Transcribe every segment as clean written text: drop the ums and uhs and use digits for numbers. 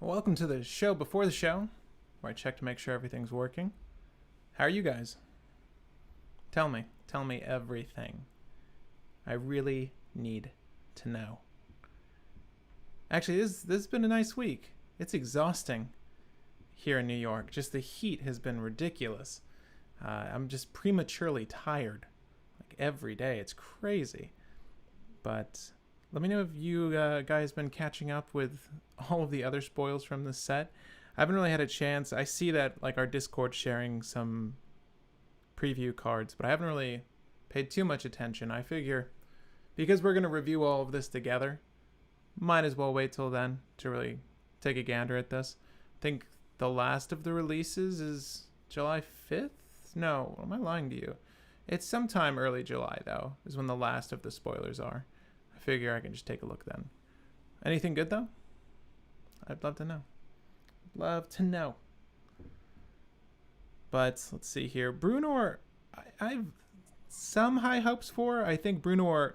Welcome to the show before the show, where I check to make sure everything's working. How are you guys? Tell me everything. I really need to know. Actually, this has been a nice week. It's exhausting here in New York. Just the heat has been ridiculous. I'm just prematurely tired, like every day. It's crazy. But let me know if you guys been catching up with all of the other spoils from this set. I haven't really had a chance. I see that like our Discord sharing some preview cards, but I haven't really paid too much attention. I figure because we're going to review all of this together, might as well wait till then to really take a gander at this. I think the last of the releases is July 5th? No, am I lying to you? It's sometime early July, though, is when the last of the spoilers are. I figure I can just take a look then. Anything good, though? I'd love to know. Love to know. But let's see here. Bruenor, I've some high hopes for. I think Bruenor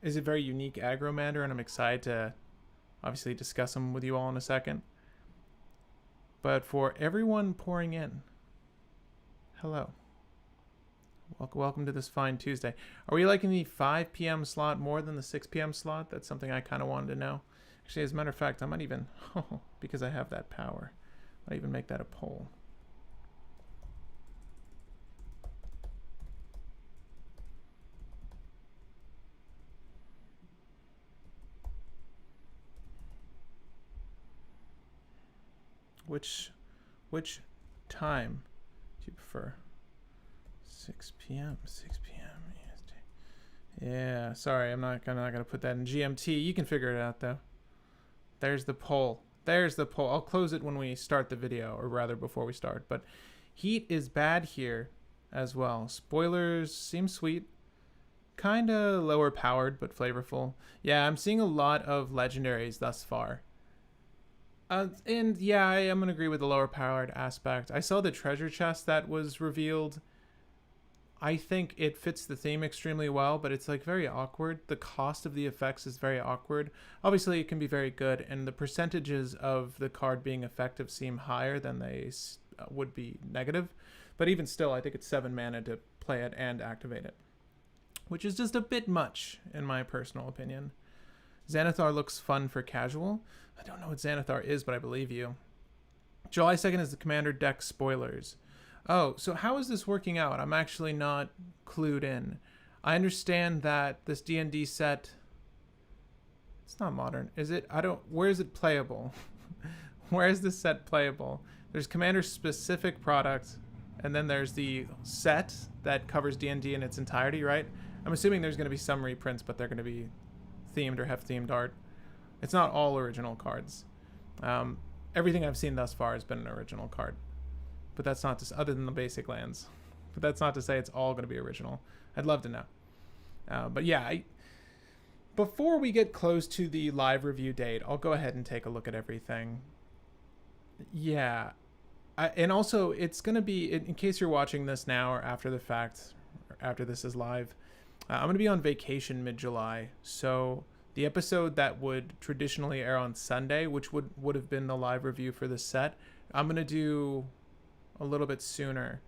is a very unique aggro matter, and I'm excited to obviously discuss them with you all in a second. But for everyone pouring in, hello. Welcome to this fine Tuesday. Are we liking the 5 p.m. slot more than the 6 p.m. slot? That's something I kind of wanted to know. Actually, as a matter of fact, I might even, because I have that power, I might even make that a poll. Which time do you prefer? 6 p.m. 6 p.m. EST. Yeah, sorry, I'm not gonna put that in GMT. You can figure it out though. There's the poll. There's the poll. I'll close it when we start the video, or rather before we start. But heat is bad here as well. Spoilers seem sweet. Kinda lower powered, but flavorful. Yeah, I'm seeing a lot of legendaries thus far. And yeah, I am going to agree with the lower powered aspect. I saw the treasure chest that was revealed. I think it fits the theme extremely well, but it's like very awkward. The cost of the effects is very awkward. Obviously, it can be very good, and the percentages of the card being effective seem higher than they would be negative. But even still, I think it's 7 mana to play it and activate it, which is just a bit much, in my personal opinion. Xanathar looks fun for casual. I don't know what Xanathar is, but I believe you. July 2nd is the Commander deck spoilers. Oh, so how is this working out? I'm actually not clued in. I understand that this D&D set... It's not modern, is it? Where is it playable? Where is this set playable? There's Commander-specific product, and then there's the set that covers D&D in its entirety, right? I'm assuming there's going to be some reprints, but they're going to be themed or have themed art. It's not all original cards. Everything I've seen thus far has been an original card, but that's not to, other than the basic lands, but that's not to say it's all going to be original. I'd love to know. But yeah, before we get close to the live review date, I'll go ahead and take a look at everything. Yeah, and also it's going to be, in case you're watching this now or after the fact, or after this is live, I'm going to be on vacation mid-July, so the episode that would traditionally air on Sunday, which would have been the live review for this set, I'm going to do a little bit sooner.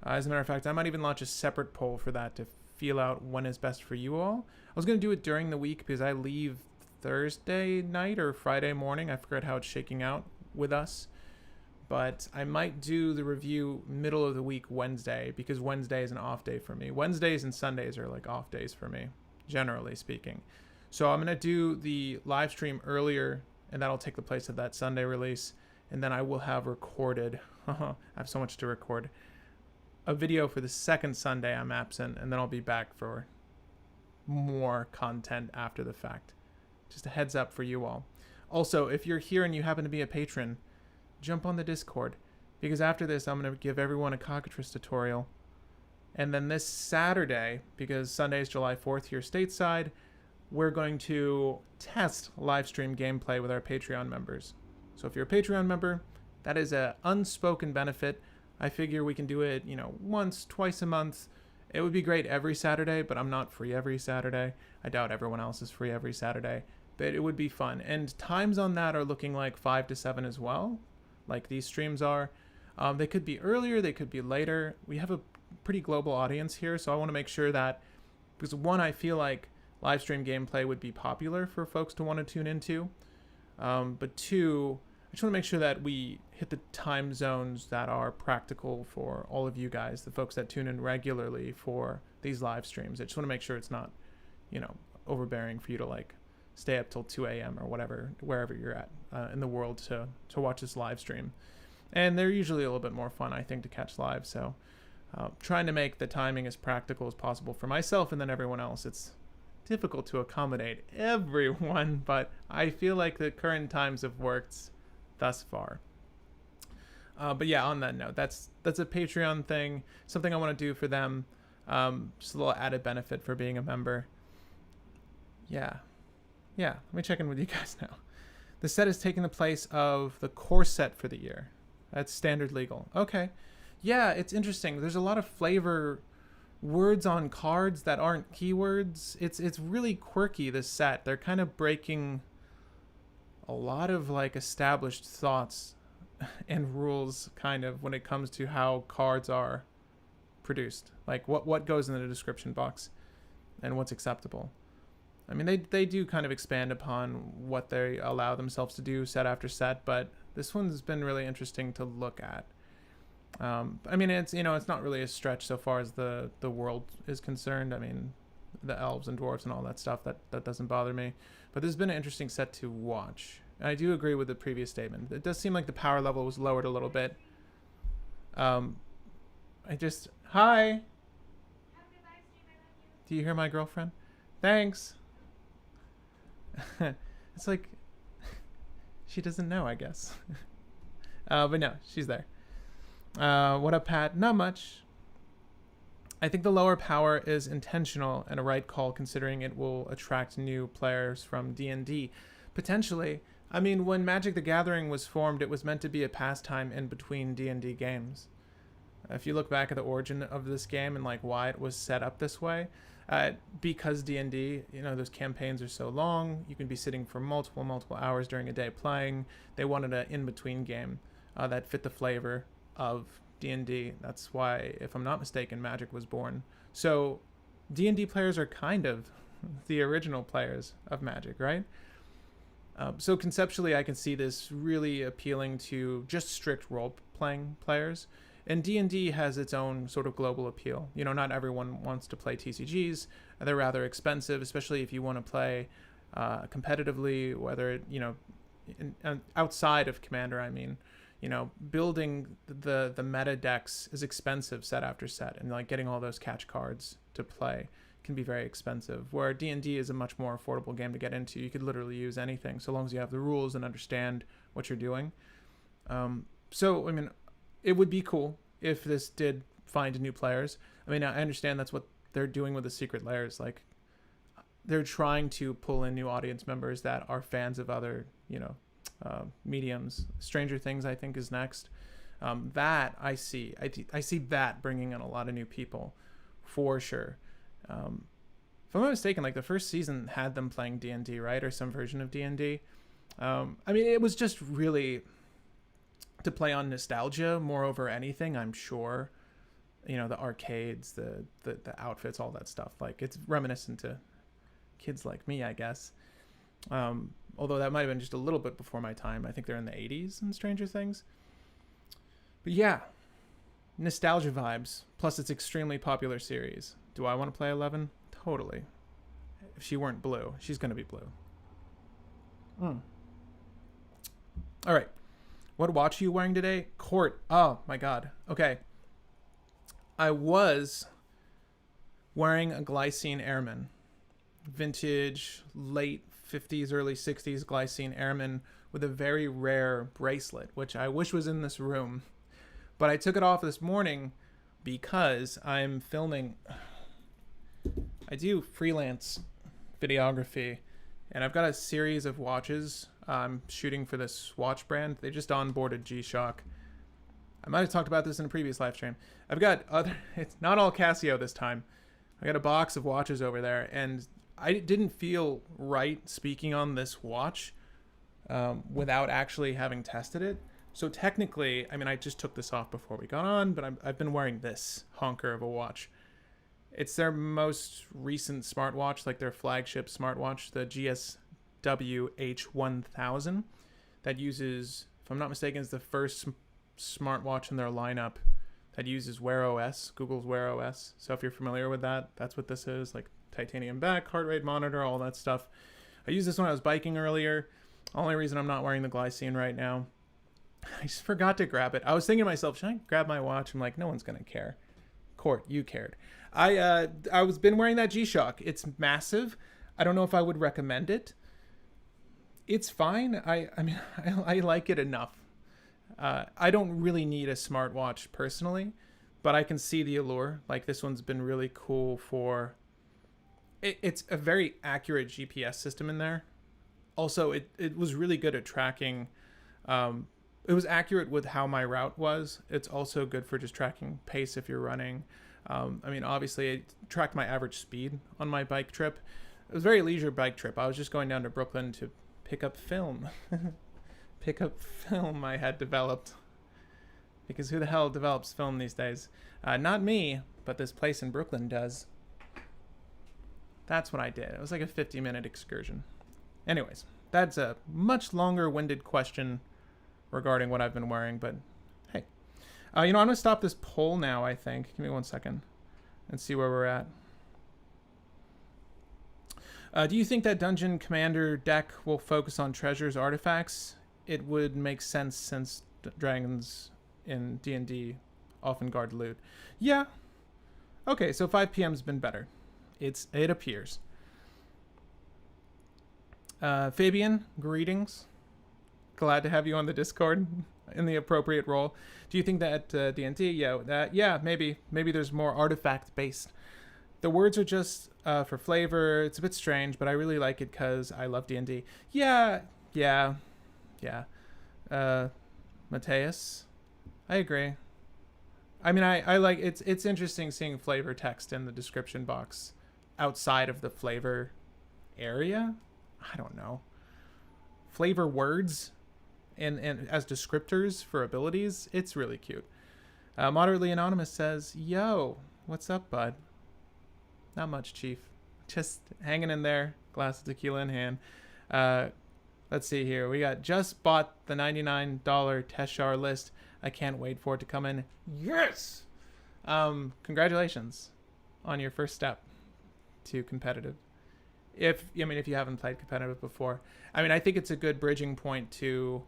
As a matter of fact, I might even launch a separate poll for that to feel out when is best for you all. I was going to do it during the week because I leave Thursday night or Friday morning. I forget how it's shaking out with us. But I might do the review middle of the week Wednesday, because Wednesday is an off day for me. Wednesdays and Sundays are like off days for me, generally speaking. So I'm going to do the live stream earlier, and that'll take the place of that Sunday release. And then I will have recorded, I have so much to record, a video for the second Sunday I'm absent, and then I'll be back for more content after the fact. Just a heads up for you all. Also, if you're here and you happen to be a patron, jump on the Discord, because after this I'm going to give everyone a cockatrice tutorial. And then this Saturday, because Sunday is July 4th here stateside, we're going to test live stream gameplay with our Patreon members. So if you're a Patreon member, that is an unspoken benefit. I figure we can do it, once, twice a month. It would be great every Saturday, but I'm not free every Saturday. I doubt everyone else is free every Saturday. but it would be fun. And times on that are looking like 5 to 7 as well, like these streams are. They could be earlier, they could be later. We have a pretty global audience here, so I want to make sure that, because one, I feel like live stream gameplay would be popular for folks to want to tune into. But two, I just want to make sure that we hit the time zones that are practical for all of you guys, the folks that tune in regularly for these live streams. I just want to make sure it's not, you know, overbearing for you to like stay up till 2 a.m. or whatever, wherever you're at in the world to watch this live stream. And they're usually a little bit more fun, I think, to catch live. So trying to make the timing as practical as possible for myself and then everyone else. It's difficult to accommodate everyone, but I feel like the current times have worked thus far. But yeah, on that note, that's a Patreon thing, something I want to do for them. Just a little added benefit for being a member. Yeah, let me check in with you guys now. The set is taking the place of the core set for the year. That's standard legal. Okay. Yeah, it's interesting. There's a lot of flavor words on cards that aren't keywords. It's really quirky, this set. They're kind of breaking a lot of like established thoughts and rules kind of when it comes to how cards are produced. Like what goes in the description box and what's acceptable. I mean, they do kind of expand upon what they allow themselves to do set after set, but this one's been really interesting to look at. I mean, it's not really a stretch so far as the world is concerned. I mean, the elves and dwarves and all that stuff, that doesn't bother me. But this has been an interesting set to watch. And I do agree with the previous statement. It does seem like the power level was lowered a little bit. Hi. Do you hear my girlfriend? Thanks. It's like she doesn't know, I guess. But no, she's there. What up, Pat? Not much. I think the lower power is intentional and a right call, considering it will attract new players from D&D. Potentially. I mean, when Magic the Gathering was formed, it was meant to be a pastime in between D&D games. If you look back at the origin of this game and like why it was set up this way, because D&D, those campaigns are so long, you can be sitting for multiple hours during a day playing. They wanted an in-between game that fit the flavor of D&D. That's why, if I'm not mistaken, Magic was born. So D&D players are kind of the original players of Magic, right? So conceptually, I can see this really appealing to just strict role-playing players. And D&D has its own sort of global appeal. Not everyone wants to play TCGs. They're rather expensive, especially if you want to play competitively, whether, outside of Commander, I mean. Building the meta decks is expensive set after set, and like getting all those catch cards to play can be very expensive, where D&D is a much more affordable game to get into. You could literally use anything so long as you have the rules and understand what you're doing. So, I mean, it would be cool if this did find new players. I mean, I understand that's what they're doing with the secret layers. Like, they're trying to pull in new audience members that are fans of other, mediums. Stranger Things, I think, is next. That I see that bringing in a lot of new people for sure. If I'm not mistaken, like the first season had them playing D&D, right? Or some version of D&D. I mean, it was just really to play on nostalgia more over anything, I'm sure. The arcades, the outfits, all that stuff. Like, it's reminiscent to kids like me, I guess. Although that might have been just a little bit before my time. I think they're in the 80s in Stranger Things. But yeah, nostalgia vibes. Plus, it's extremely popular series. Do I want to play 11? Totally. If she weren't blue, she's going to be blue. All right. What watch are you wearing today? Court. Oh, my God. Okay. I was wearing a Glycine Airman. Vintage, late 50s, early 60s Glycine Airman with a very rare bracelet, which I wish was in this room. But I took it off this morning because I'm filming. I do freelance videography, and I've got a series of watches I'm shooting for this watch brand. They just onboarded G-Shock. I might have talked about this in a previous live stream. I've got it's not all Casio this time. I got a box of watches over there, and I didn't feel right speaking on this watch without actually having tested it. So technically, I mean, I just took this off before we got on, but I've been wearing this honker of a watch. It's their most recent smartwatch, like their flagship smartwatch, the GSW H1000, that uses, if I'm not mistaken, is the first smartwatch in their lineup that uses Wear OS, Google's Wear OS. So if you're familiar with that, that's what this is, like titanium back, heart rate monitor, all that stuff. I used this when I was biking earlier. Only reason I'm not wearing the glycine right now. I just forgot to grab it. I was thinking to myself, should I grab my watch? I'm like, no one's going to care. Court, you cared. I was been wearing that G-Shock. It's massive. I don't know if I would recommend it. It's fine. I mean, I like it enough. I don't really need a smartwatch personally, but I can see the allure. Like this one's been really cool for... It's a very accurate GPS system in there. Also, it was really good at tracking... it was accurate with how my route was. It's also good for just tracking pace if you're running. I mean, obviously, it tracked my average speed on my bike trip. It was a very leisure bike trip. I was just going down to Brooklyn to pick up film. Pick up film I had developed. Because who the hell develops film these days? Not me, but this place in Brooklyn does. That's what I did. It was like a 50-minute excursion. Anyways, that's a much longer-winded question regarding what I've been wearing, but hey. I'm going to stop this poll now, I think. Give me 1 second and see where we're at. Do you think that Dungeon Commander deck will focus on treasures, artifacts? It would make sense since dragons in D&D often guard loot. Yeah. Okay, so 5 p.m.'s been better. It appears. Fabian, greetings. Glad to have you on the Discord in the appropriate role. Do you think that D&D? Yeah, maybe there's more artifact based. The words are just for flavor. It's a bit strange, but I really like it because I love D&D. Yeah. Mateus, I agree. I mean, I like it's interesting seeing flavor text in the description box outside of the flavor area. I don't know. Flavor words and as descriptors for abilities, it's really cute. Moderately Anonymous says, yo, what's up, bud? Not much, Chief. Just hanging in there, glass of tequila in hand. Let's see here. We got just bought the $99 Teshar list. I can't wait for it to come in. Yes! Congratulations on your first step to competitive. If you haven't played competitive before. I mean, I think it's a good bridging point to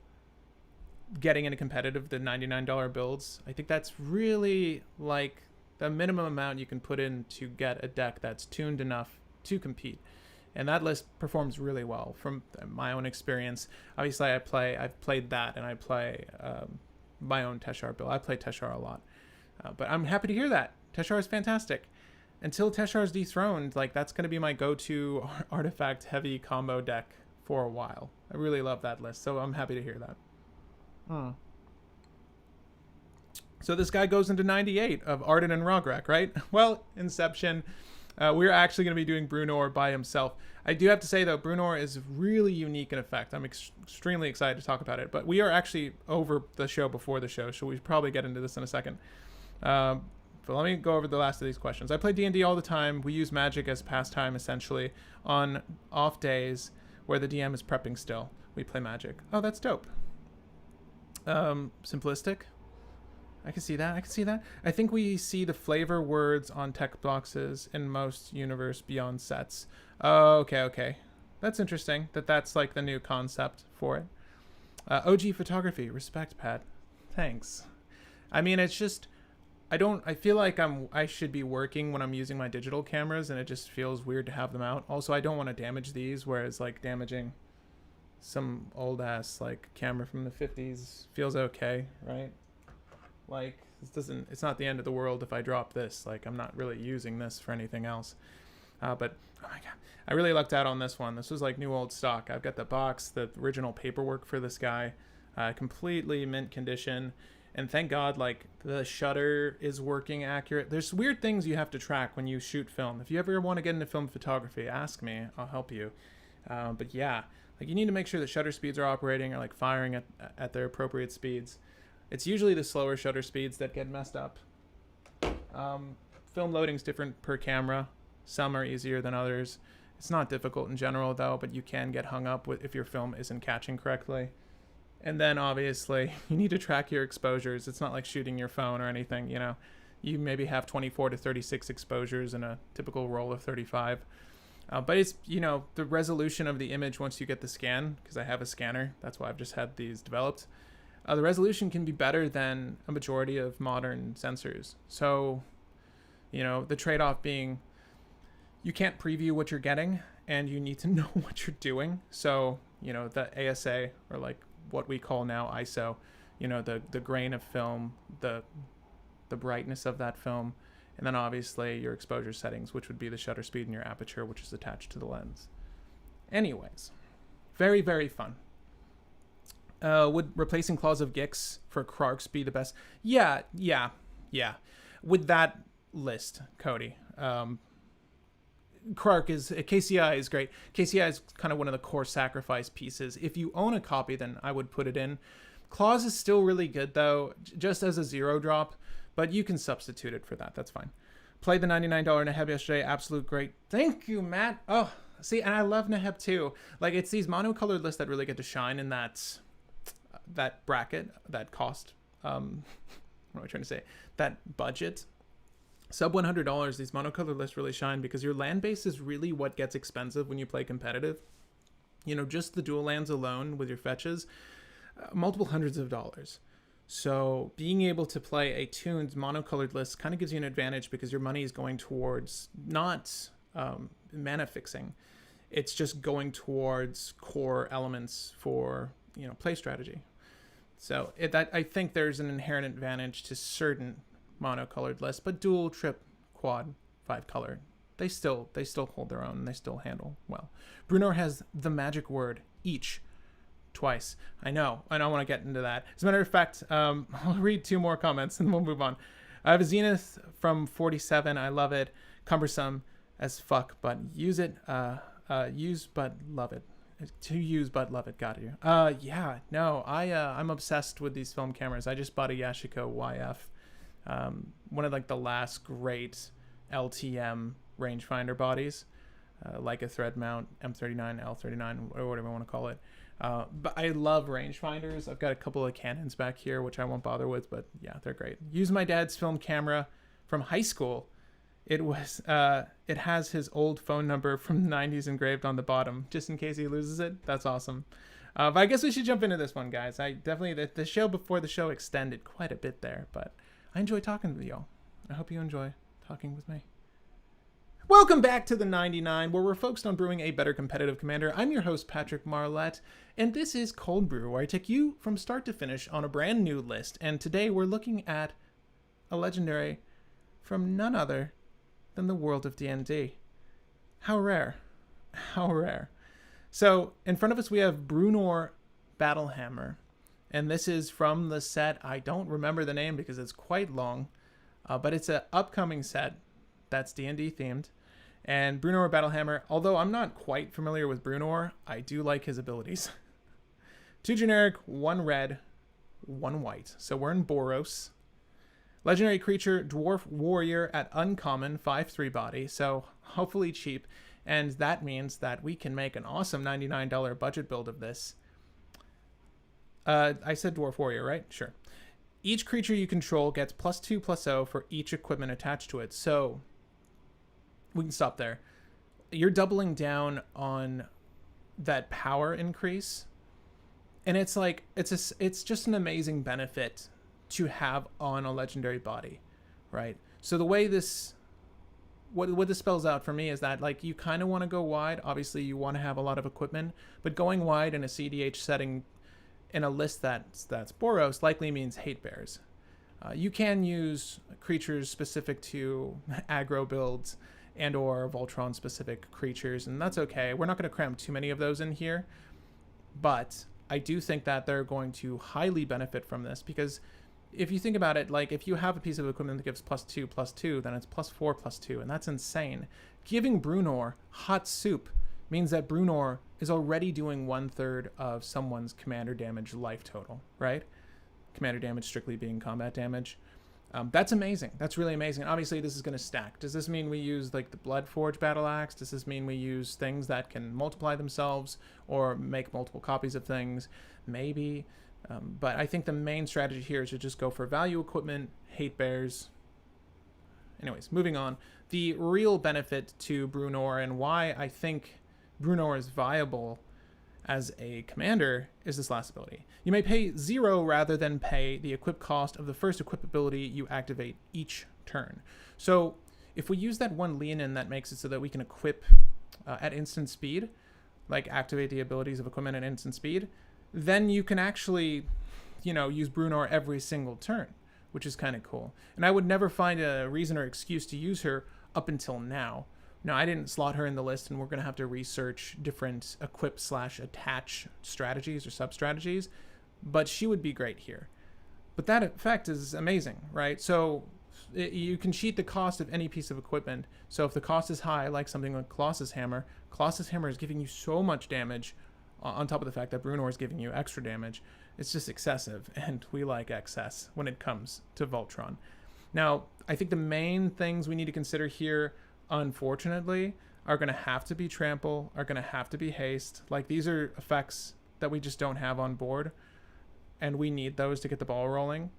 getting into competitive, the $99 builds. I think that's really like the minimum amount you can put in to get a deck that's tuned enough to compete. And that list performs really well from my own experience. Obviously, I've played that, and I play my own Teshar build. I play Teshar a lot. But I'm happy to hear that. Teshar is fantastic. Until Teshar is dethroned, like that's going to be my go-to artifact-heavy combo deck for a while. I really love that list, so I'm happy to hear that. So this guy goes into 98 of Arden and Rograk, right? Well, Inception. We're actually going to be doing Bruenor by himself. I do have to say, though, Bruenor is really unique in effect. I'm extremely excited to talk about it. But we are actually over the show before the show, so we should probably get into this in a second. But let me go over the last of these questions. I play D&D all the time. We use Magic as pastime, essentially. On off days where the DM is prepping still, we play Magic. Oh, that's dope. Simplistic. I can see that. I think we see the flavor words on tech boxes in most Universe Beyond sets. Oh, okay. That's interesting. That's like the new concept for it. OG photography. Respect, Pat. Thanks. I mean, it's just... I feel like I should be working when I'm using my digital cameras, and it just feels weird to have them out. Also, I don't want to damage these, whereas like damaging some old ass like camera from the 50s feels okay, right? Like it's not the end of the world if I drop this. Like I'm not really using this for anything else. But oh my god, I really lucked out on this one. This was like new old stock. I've got the box, the original paperwork for this guy, completely mint condition. And thank God, like, the shutter is working accurate. There's weird things you have to track when you shoot film. If you ever want to get into film photography, ask me. I'll help you. But yeah, like, you need to make sure the shutter speeds are operating or like firing at their appropriate speeds. It's usually the slower shutter speeds that get messed up. Film loading's different per camera. Some are easier than others. It's not difficult in general though, but you can get hung up with if your film isn't catching correctly. And then obviously you need to track your exposures. It's not like shooting your phone or anything, you know. You maybe have 24 to 36 exposures in a typical roll of 35. But it's, you know, the resolution of the image once you get the scan, because I have a scanner, that's why I've just had these developed. The resolution can be better than a majority of modern sensors. So, you know, the trade-off being you can't preview what you're getting and you need to know what you're doing. So, you know, the ASA, or like what we call now ISO, you know, the grain of film, the brightness of that film, and then obviously your exposure settings, which would be the shutter speed and your aperture, which is attached to the lens. Anyways, very, very fun. Would replacing Claws of Gix for Krarks be the best? Yeah. With that list, Cody, Krark is, KCI is great. KCI is kind of one of the core sacrifice pieces. If you own a copy, then I would put it in. Claws is still really good though, just as a 0 drop, but you can substitute it for that. That's fine. Played the $99 Neheb yesterday. Absolute great. Thank you, Matt. Oh, see, and I love Neheb too. Like, it's these monocolored lists that really get to shine in that bracket, that cost. What am I trying to say? That budget. Sub $100, these monocolored lists really shine because your land base is really what gets expensive when you play competitive. You know, just the dual lands alone with your fetches, multiple hundreds of dollars. So being able to play a tuned monocolored list kind of gives you an advantage because your money is going towards not mana fixing. It's just going towards core elements for, you know, play strategy. So I think there's an inherent advantage to certain monocolored lists, but dual, trip, quad, 5-color, they still hold their own and they still handle well. Bruenor has the magic word each twice. I know. I don't want to get into that. As a matter of fact, I'll read 2 more comments and we'll move on. I have a Zenith from 47. I love it. Cumbersome as fuck, but use it. Use but love it. To use but love it. Got you. Yeah. No. I'm obsessed with these film cameras. I just bought a Yashico YF. One of like the last great LTM rangefinder bodies, like a thread mount, M39, L39, or whatever you want to call it. But I love rangefinders. I've got a couple of Canons back here, which I won't bother with, but yeah, they're great. Use my dad's film camera from high school. It has his old phone number from the 90s engraved on the bottom, just in case he loses it. That's awesome. But I guess we should jump into this one, guys. I definitely, the show before the show extended quite a bit there, but I enjoy talking with y'all. I hope you enjoy talking with me. Welcome back to the 99, where we're focused on brewing a better competitive commander. I'm your host, Patrick Marlette, and this is Cold Brew, where I take you from start to finish on a brand new list. And today we're looking at a legendary from none other than the world of D&D. How rare. How rare. So in front of us we have Bruenor Battlehammer. And this is from the set, I don't remember the name because it's quite long, but it's an upcoming set that's D&D themed. And Bruenor Battlehammer, although I'm not quite familiar with Bruenor, I do like his abilities. 2 generic, 1 red, 1 white. So we're in Boros. Legendary creature, Dwarf Warrior at uncommon, 5/3 body, so hopefully cheap. And that means that we can make an awesome $99 budget build of this. I said Dwarf Warrior, right? Sure. Each creature you control gets +2/+0 for each equipment attached to it. So we can stop there. You're doubling down on that power increase. And it's like, it's just an amazing benefit to have on a legendary body, right? So the way this, what this spells out for me is that, like, you kind of want to go wide. Obviously you want to have a lot of equipment, but going wide in a cEDH setting in a list that's Boros likely means hate bears. You can use creatures specific to aggro builds and or Voltron specific creatures, and that's okay. We're not going to cram too many of those in here, but I do think that they're going to highly benefit from this because if you think about it, like if you have a piece of equipment that gives +2/+2, then it's +4/+2, and that's insane. Giving Bruenor hot soup means that Bruenor is already doing 1/3 of someone's commander damage life total, right? Commander damage strictly being combat damage. That's amazing. That's really amazing. And obviously, this is going to stack. Does this mean we use like the Bloodforge Battle Axe? Does this mean we use things that can multiply themselves or make multiple copies of things? Maybe. But I think the main strategy here is to just go for value equipment, hate bears. Anyways, moving on. The real benefit to Bruenor and why I think Bruenor is viable as a commander is this last ability. You may pay 0 rather than pay the equip cost of the first equip ability you activate each turn. So if we use that one Leonin that makes it so that we can equip at instant speed, like activate the abilities of equipment at instant speed, then you can actually, use Bruenor every single turn, which is kind of cool. And I would never find a reason or excuse to use her up until now. Now, I didn't slot her in the list, and we're going to have to research different equip/attach strategies or sub-strategies, but she would be great here. But that effect is amazing, right? So you can cheat the cost of any piece of equipment. So if the cost is high, like something like Colossus Hammer is giving you so much damage on top of the fact that Bruenor is giving you extra damage. It's just excessive, and we like excess when it comes to Voltron. Now, I think the main things we need to consider here, unfortunately, are going to have to be trample, are going to have to be haste. Like, these are effects that we just don't have on board, and we need those to get the ball rolling.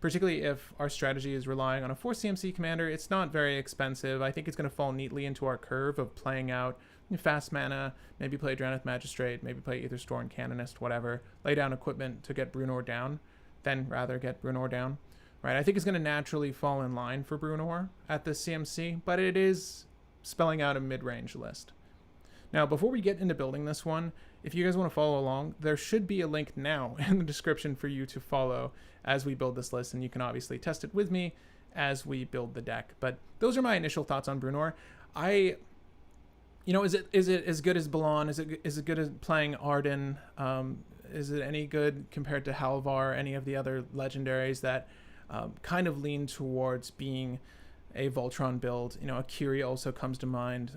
Particularly if our strategy is relying on a 4 CMC commander, it's not very expensive. I think it's going to fall neatly into our curve of playing out fast mana, maybe play Drannith Magistrate, maybe play either Storm Canonist, whatever. Lay down equipment to get Bruenor down, then rather get Bruenor down. Right, I think it's going to naturally fall in line for Bruenor at the CMC, but it is spelling out a mid-range list. Now, before we get into building this one, if you guys want to follow along, there should be a link now in the description for you to follow as we build this list, and you can obviously test it with me as we build the deck. But those are my initial thoughts on Bruenor. Is it as good as Balan? Is it good as playing Arden? Is it any good compared to Halvar, any of the other legendaries that kind of lean towards being a Voltron build? Akiri also comes to mind.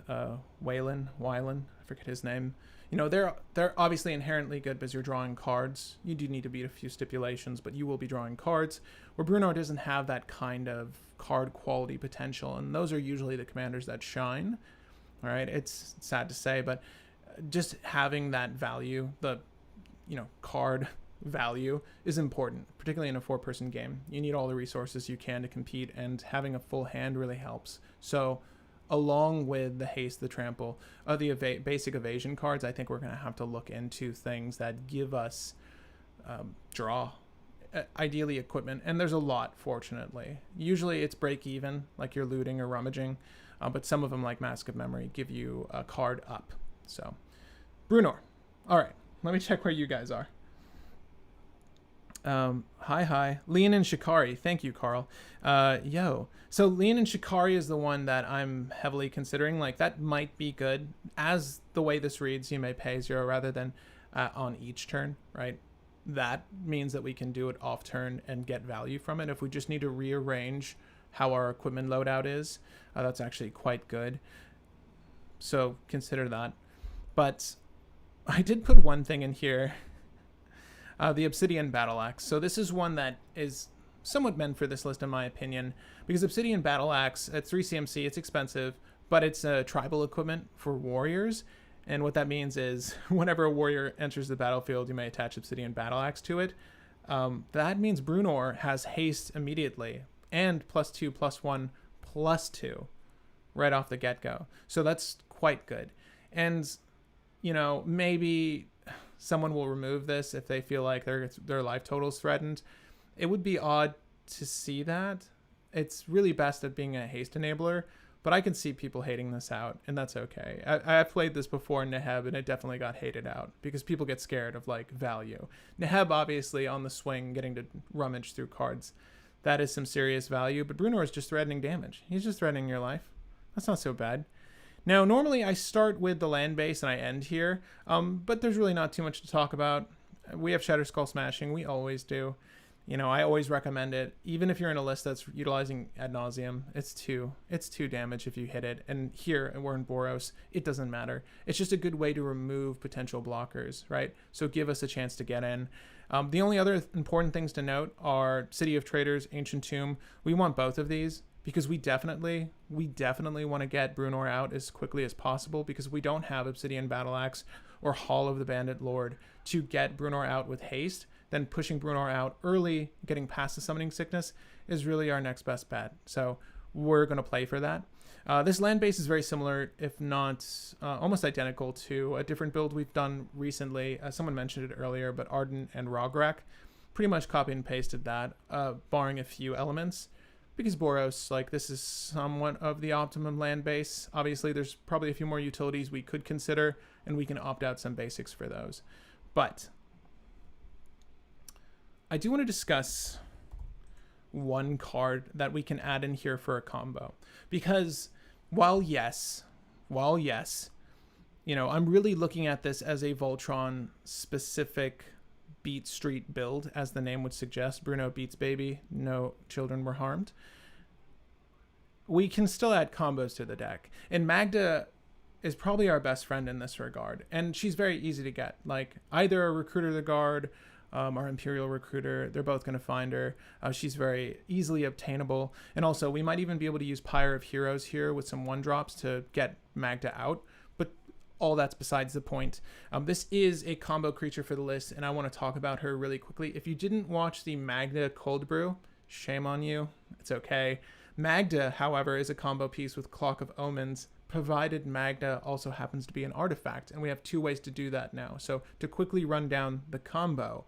Wylan, I forget his name. They're obviously inherently good because you're drawing cards. You do need to beat a few stipulations, but you will be drawing cards. Where Bruenor doesn't have that kind of card quality potential, and those are usually the commanders that shine. All right, it's sad to say, but just having that value, the card value, is important, particularly in a 4-person game. You need all the resources you can to compete, and having a full hand really helps. So along with the haste, the trample, the basic evasion cards, I think we're going to have to look into things that give us draw, ideally equipment, and there's a lot, fortunately. Usually it's break even, like you're looting or rummaging, but some of them, like Mask of Memory, give you a card up. So Bruenor. All right, let me check where you guys are. Hi. Leonin Shikari. Thank you, Carl. So Leonin Shikari is the one that I'm heavily considering. Like, that might be good. As the way this reads, you may pay 0 rather than on each turn, right? That means that we can do it off turn and get value from it. If we just need to rearrange how our equipment loadout is, that's actually quite good. So consider that. But I did put one thing in here. The Obsidian Battle Axe. So this is one that is somewhat meant for this list, in my opinion, because Obsidian Battle Axe at 3 CMC, it's expensive, but it's a tribal equipment for warriors. And what that means is whenever a warrior enters the battlefield, you may attach Obsidian Battle Axe to it. That means Bruenor has haste immediately and +2/+1/+2 right off the get-go. So that's quite good. And, maybe someone will remove this if they feel like their life total is threatened. It would be odd to see that. It's really best at being a haste enabler, but I can see people hating this out, and that's okay. I've played this before in Neheb, and it definitely got hated out because people get scared of value. Neheb, obviously, on the swing, getting to rummage through cards, that is some serious value, but Bruenor is just threatening damage. He's just threatening your life. That's not so bad. Now, normally I start with the land base and I end here, but there's really not too much to talk about. We have Shatter Skull Smashing. We always do. You know, I always recommend it, even if you're in a list that's utilizing ad nauseum. It's two damage if you hit it. And here, we're in Boros, it doesn't matter. It's just a good way to remove potential blockers, right? So give us a chance to get in. The only other important things to note are City of Traders, Ancient Tomb. We want both of these because we definitely want to get Bruenor out as quickly as possible, because we don't have Obsidian Battle Axe or Hall of the Bandit Lord to get Bruenor out with haste. Then pushing Bruenor out early, getting past the Summoning Sickness, is really our next best bet. So we're going to play for that. This land base is very similar, if not almost identical, to a different build we've done recently. Someone mentioned it earlier, but Arden and Rograk pretty much copied and pasted that, barring a few elements. Because Boros, like, this is somewhat of the optimum land base. Obviously, there's probably a few more utilities we could consider, and we can opt out some basics for those. But I do want to discuss one card that we can add in here for a combo, because while yes, you know, I'm really looking at this as a Voltron specific beat street build, as the name would suggest. Bruno beats baby, no children were harmed. We can still add combos to the deck, and Magda is probably our best friend in this regard, and she's very easy to get. Like, either a Recruiter of the Guard, our Imperial Recruiter, they're both going to find her. She's very easily obtainable. And also, we might even be able to use Pyre of Heroes here with some 1-drops to get Magda out. But all that's besides the point. This is a combo creature for the list, and I want to talk about her really quickly. If you didn't watch the Magda Cold Brew, shame on you. It's okay. Magda, however, is a combo piece with Clock of Omens, provided Magda also happens to be an artifact, and we have 2 ways to do that now. So to quickly run down the combo,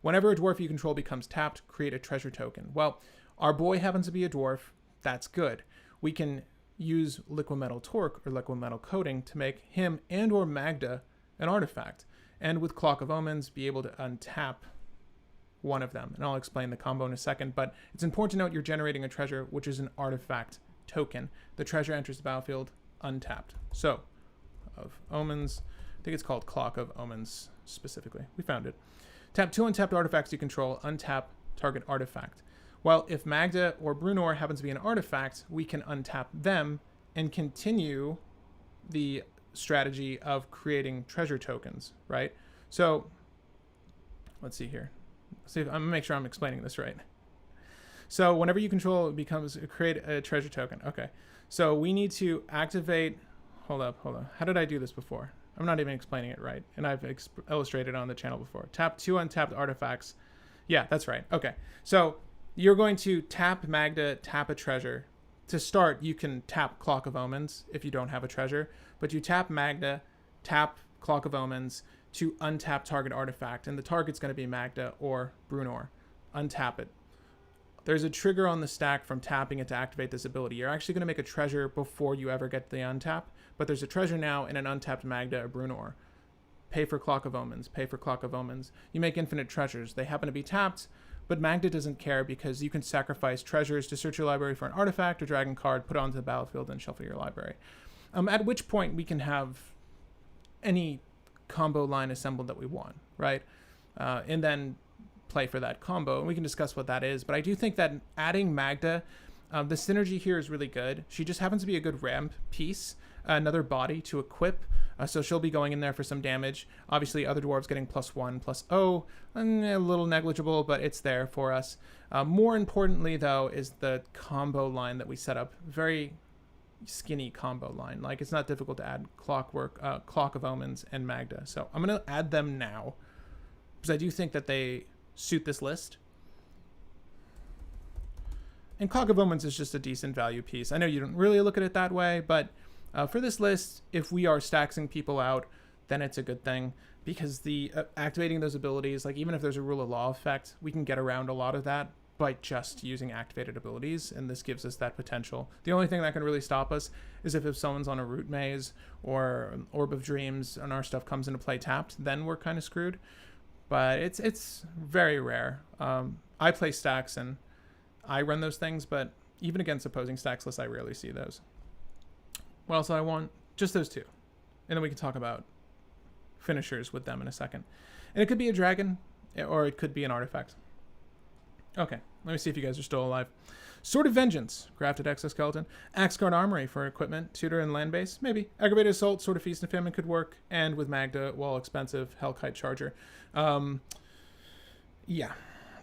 whenever a dwarf you control becomes tapped, create a treasure token. Well, our boy happens to be a dwarf. That's good. We can use Liquid Metal Torque or Liquid Metal Coating to make him and or Magda an artifact, and with Clock of Omens be able to untap one of them. And I'll explain the combo in a second, but it's important to note you're generating a treasure, which is an artifact token. The treasure enters the battlefield untapped. So, of Omens, I think it's called Clock of Omens specifically. We found it. Tap 2 untapped artifacts you control, untap target artifact. Well, if Magda or Bruenor happens to be an artifact, we can untap them and continue the strategy of creating treasure tokens, right? So, let's see here. See if I'm gonna make sure I'm explaining this right. So whenever you control, it becomes create a treasure token. Okay. So we need to activate. Hold up. How did I do this before? I'm not even explaining it right, and I've illustrated on the channel before. Tap 2 untapped artifacts. Yeah, that's right. Okay. So you're going to tap Magda, tap a treasure. To start, you can tap Clock of Omens if you don't have a treasure, but you tap Magda, tap Clock of Omens to untap target artifact, and the target's going to be Magda or Bruenor. Untap it. There's a trigger on the stack from tapping it to activate this ability. You're actually going to make a treasure before you ever get the untap, but there's a treasure now in an untapped Magda or Bruenor. Pay for Clock of Omens. Pay for Clock of Omens. You make infinite treasures. They happen to be tapped, but Magda doesn't care because you can sacrifice treasures to search your library for an artifact or dragon card, put it onto the battlefield, and shuffle your library. At which point we can have any combo line assembled that we want, right? And then play for that combo, and we can discuss what that is. But I do think that adding Magda, the synergy here is really good. She just happens to be a good ramp piece, another body to equip, so she'll be going in there for some damage. Obviously, other dwarves getting +1/+0, and a little negligible, but it's there for us. More importantly, though, is the combo line that we set up. Very skinny combo line. Like, it's not difficult to add Clock of Omens and Magda. So I'm going to add them now because I do think that they suit this list. And Clock of Omens is just a decent value piece. I know you don't really look at it that way, but for this list, if we are staxing people out, then it's a good thing, because the activating those abilities, like even if there's a rule of law effect, we can get around a lot of that by just using activated abilities, and this gives us that potential. The only thing that can really stop us is if someone's on a root maze or Orb of Dreams and our stuff comes into play tapped, then we're kind of screwed. But it's very rare. I play stacks and I run those things, but even against opposing stacks lists, I rarely see those. What else do I want? Just those two. And then we can talk about finishers with them in a second. And it could be a dragon, or it could be an artifact. Okay, let me see if you guys are still alive. Sword of Vengeance, crafted exoskeleton. Axeguard Armory for equipment, tutor and land base, maybe. Aggravated Assault, Sword of Feast and Famine could work. And with Magda, while expensive, Hellkite Charger. Yeah,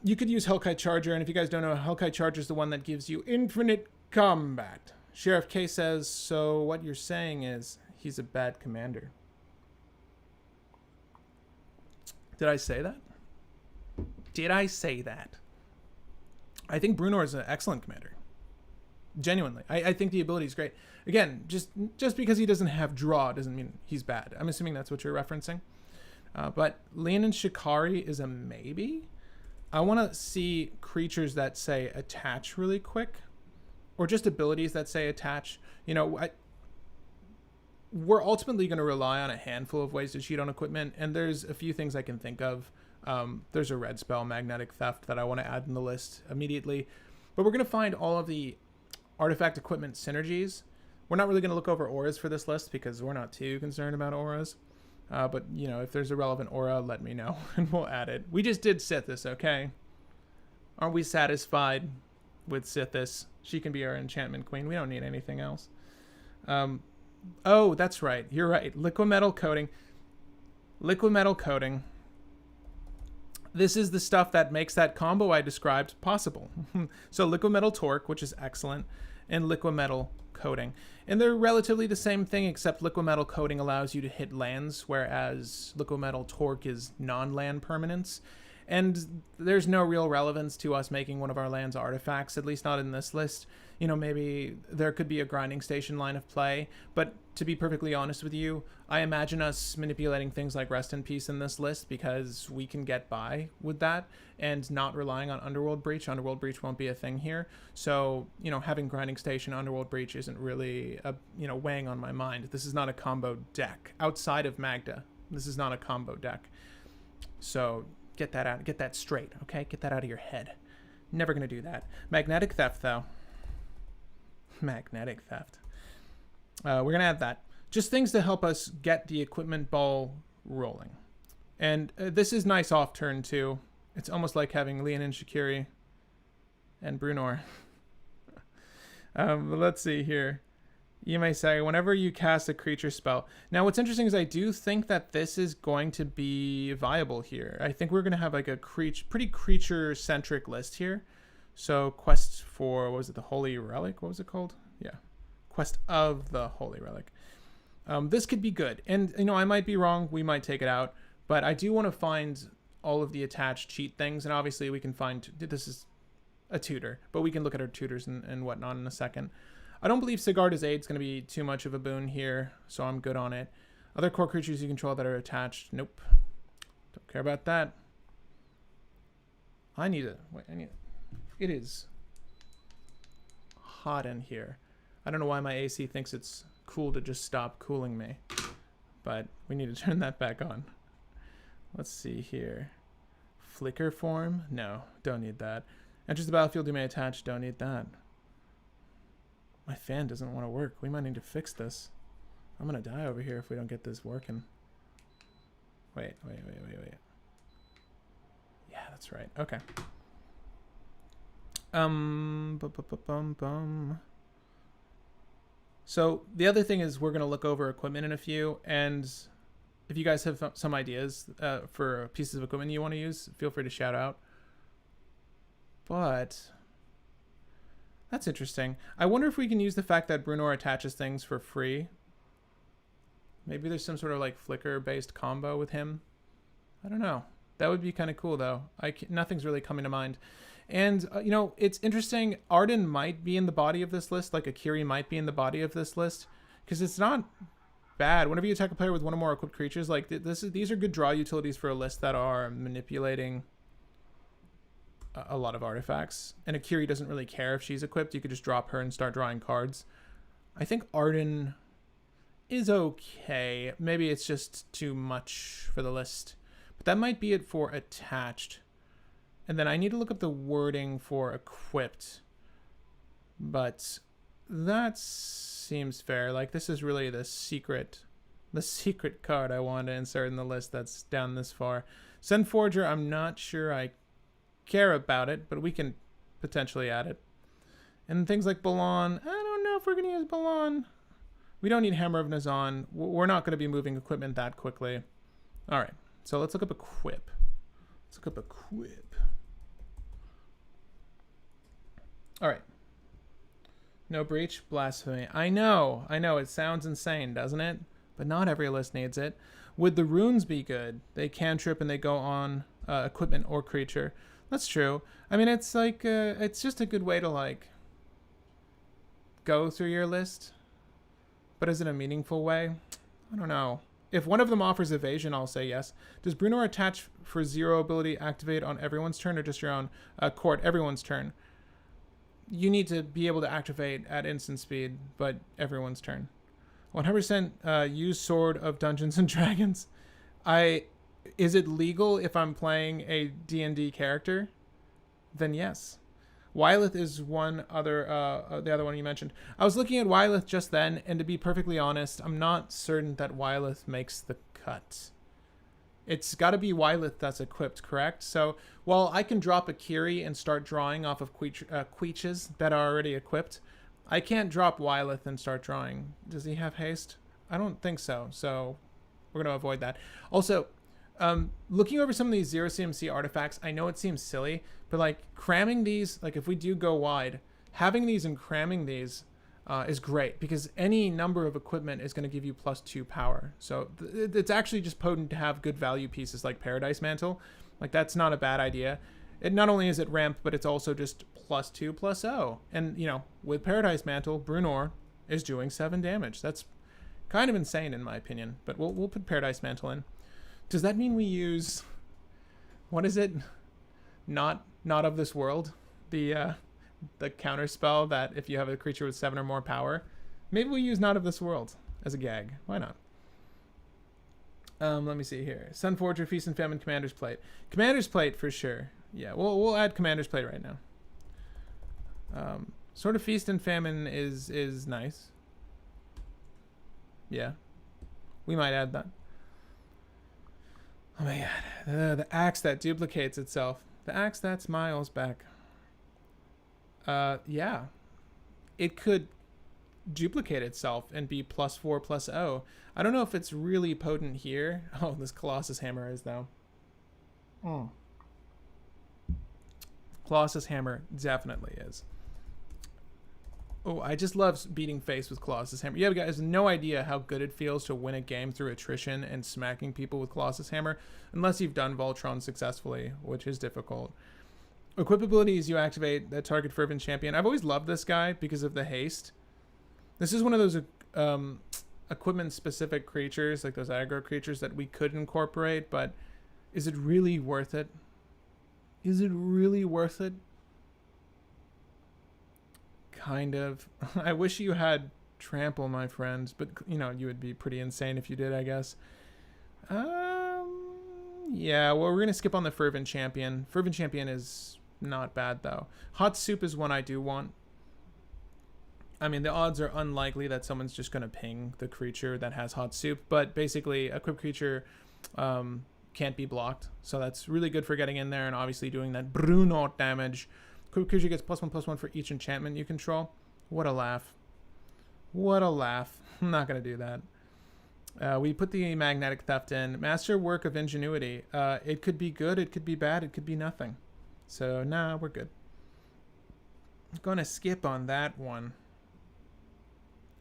you could use Hellkite Charger, and if you guys don't know, Hellkite Charger is the one that gives you infinite combat. Sheriff K says, so what you're saying is he's a bad commander. Did I say that? Did I say that? I think Bruenor is an excellent commander. Genuinely. I think the ability is great. Again, just because he doesn't have draw doesn't mean he's bad. I'm assuming that's what you're referencing. But Leonin Shikari is a maybe. I want to see creatures that say attach really quick. Or just abilities that say attach. You know, we're ultimately going to rely on a handful of ways to cheat on equipment. And there's a few things I can think of. There's a red spell, Magnetic Theft, that I want to add in the list immediately. But we're going to find all of the artifact equipment synergies. We're not really going to look over auras for this list because we're not too concerned about auras. But, you know, if there's a relevant aura, let me know and we'll add it. We just did Sithis, okay? Aren't we satisfied with Sithis? She can be our enchantment queen. We don't need anything else. Oh, that's right. You're right. Liquid metal coating. Liquid metal coating. This is the stuff that makes that combo I described possible. So liquid metal torque, which is excellent, and liquid metal coating. And they're relatively the same thing, except liquid metal coating allows you to hit lands, whereas liquid metal torque is non-land permanence. And there's no real relevance to us making one of our lands artifacts, at least not in this list. You know, maybe there could be a grinding station line of play, but to be perfectly honest with you, I imagine us manipulating things like Rest in Peace in this list because we can get by with that and not relying on Underworld Breach. Underworld Breach won't be a thing here. So, you know, having grinding station, Underworld Breach isn't really, weighing on my mind. This is not a combo deck. Outside of Magda, this is not a combo deck. So get that out, get that straight, okay? Get that out of your head. Never gonna do that. Magnetic Theft, though. Magnetic Theft. We're gonna add that. Just things to help us get the equipment ball rolling. And this is nice off turn too. It's almost like having Leonin Shikari and Bruenor. But let's see here. You may say, whenever you cast a creature spell. Now, what's interesting is I do think that this is going to be viable here. I think we're going to have like a pretty creature-centric list here. So, quest for, what was it, the Holy Relic? What was it called? Yeah. Quest of the Holy Relic. This could be good. And, you know, I might be wrong. We might take it out. But I do want to find all of the attached cheat things. And obviously, we can find, this is a tutor. But we can look at our tutors and whatnot in a second. I don't believe Sigarda's Aid is going to be too much of a boon here, so I'm good on it. Other core creatures you control that are attached, nope. Don't care about that. It is hot in here. I don't know why my AC thinks it's cool to just stop cooling me, but we need to turn that back on. Let's see here. Flicker form? No, don't need that. Enters the battlefield, you may attach, don't need that. My fan doesn't want to work. We might need to fix this. I'm going to die over here if we don't get this working. Wait. Yeah, that's right. Okay. So the other thing is we're going to look over equipment in a few. And if you guys have some ideas for pieces of equipment you want to use, feel free to shout out. But that's interesting. I wonder if we can use the fact that Bruenor attaches things for free. Maybe there's some sort of like flicker-based combo with him. I don't know. That would be kind of cool, though. Nothing's really coming to mind. And, you know, it's interesting. Arden might be in the body of this list. Like Akiri might be in the body of this list. Because it's not bad. Whenever you attack a player with one or more equipped creatures, like these are good draw utilities for a list that are manipulating a lot of artifacts. And Akiri doesn't really care if she's equipped. You could just drop her and start drawing cards. I think Arden is okay. Maybe it's just too much for the list. But that might be it for attached. And then I need to look up the wording for equipped. But that seems fair. Like this is really the secret card I want to insert in the list that's down this far. Sun Forger, I'm not sure I care about it, but we can potentially add it. And things like Balan, I don't know if we're going to use Balan. We don't need Hammer of Nazan. We're not going to be moving equipment that quickly. All right, so let's look up Equip. Let's look up Equip. All right. No breach, blasphemy. I know, it sounds insane, doesn't it? But not every list needs it. Would the runes be good? They cantrip and they go on equipment or creature. That's true. I mean, it's like, it's just a good way to like go through your list. But is it a meaningful way? I don't know. If one of them offers evasion, I'll say yes. Does Bruenor attach for 0 ability activate on everyone's turn or just your own? Court, everyone's turn. You need to be able to activate at instant speed, but everyone's turn. 100% use Sword of Dungeons and Dragons. Is it legal if I'm playing a D&D character? Then yes. Wylith is one other, the other one you mentioned. I was looking at Wylith just then, and to be perfectly honest, I'm not certain that Wylith makes the cut. It's got to be Wylith that's equipped, correct? So, while I can drop a Kiri and start drawing off of Queeches that are already equipped, I can't drop Wylith and start drawing. Does he have haste? I don't think so, so we're going to avoid that. Also, looking over some of these 0 CMC artifacts, I know it seems silly, but like cramming these, like if we do go wide, having these and cramming these is great because any number of equipment is going to give you +2 power. So it's actually just potent to have good value pieces like Paradise Mantle. Like that's not a bad idea. It not only is it ramp, but it's also just +2/+0. And you know, with Paradise Mantle, Bruenor is doing 7 damage. That's kind of insane in my opinion, but we'll put Paradise Mantle in. Does that mean we use, what is it? Not of this world? The counter spell that if you have a creature with 7 or more power. Maybe we use Not of this world as a gag. Why not? Let me see here. Sunforger, Feast and Famine, Commander's Plate. Commander's Plate for sure. Yeah, we'll add Commander's Plate right now. Sort of Feast and Famine is nice. Yeah. We might add that. Oh my god. The axe that duplicates itself. The axe that smiles back. Yeah. It could duplicate itself and be +4/+0. I don't know if it's really potent here. Oh, this Colossus Hammer is though. Colossus Hammer definitely is. Oh, I just love beating face with Colossus Hammer. You guys have no idea how good it feels to win a game through attrition and smacking people with Colossus Hammer, unless you've done Voltron successfully, which is difficult. Equip abilities you activate that target Fervent Champion. I've always loved this guy because of the haste. This is one of those equipment-specific creatures, like those aggro creatures that we could incorporate, but is it really worth it? Is it really worth it? Kind of. I wish you had Trample, my friends, but you know, you would be pretty insane if you did, I guess. Yeah, well, we're going to skip on the Fervent Champion. Fervent Champion is not bad, though. Hot Soup is one I do want. I mean, the odds are unlikely that someone's just going to ping the creature that has Hot Soup, but basically, equipped creature can't be blocked, so that's really good for getting in there and obviously doing that Bruenor damage. Equipped creature gets +1/+1 for each enchantment you control. What a laugh. What a laugh. I'm not going to do that. We put the Magnetic Theft in. Masterwork of Ingenuity. It could be good, it could be bad, it could be nothing. So, nah, we're good. I'm going to skip on that one.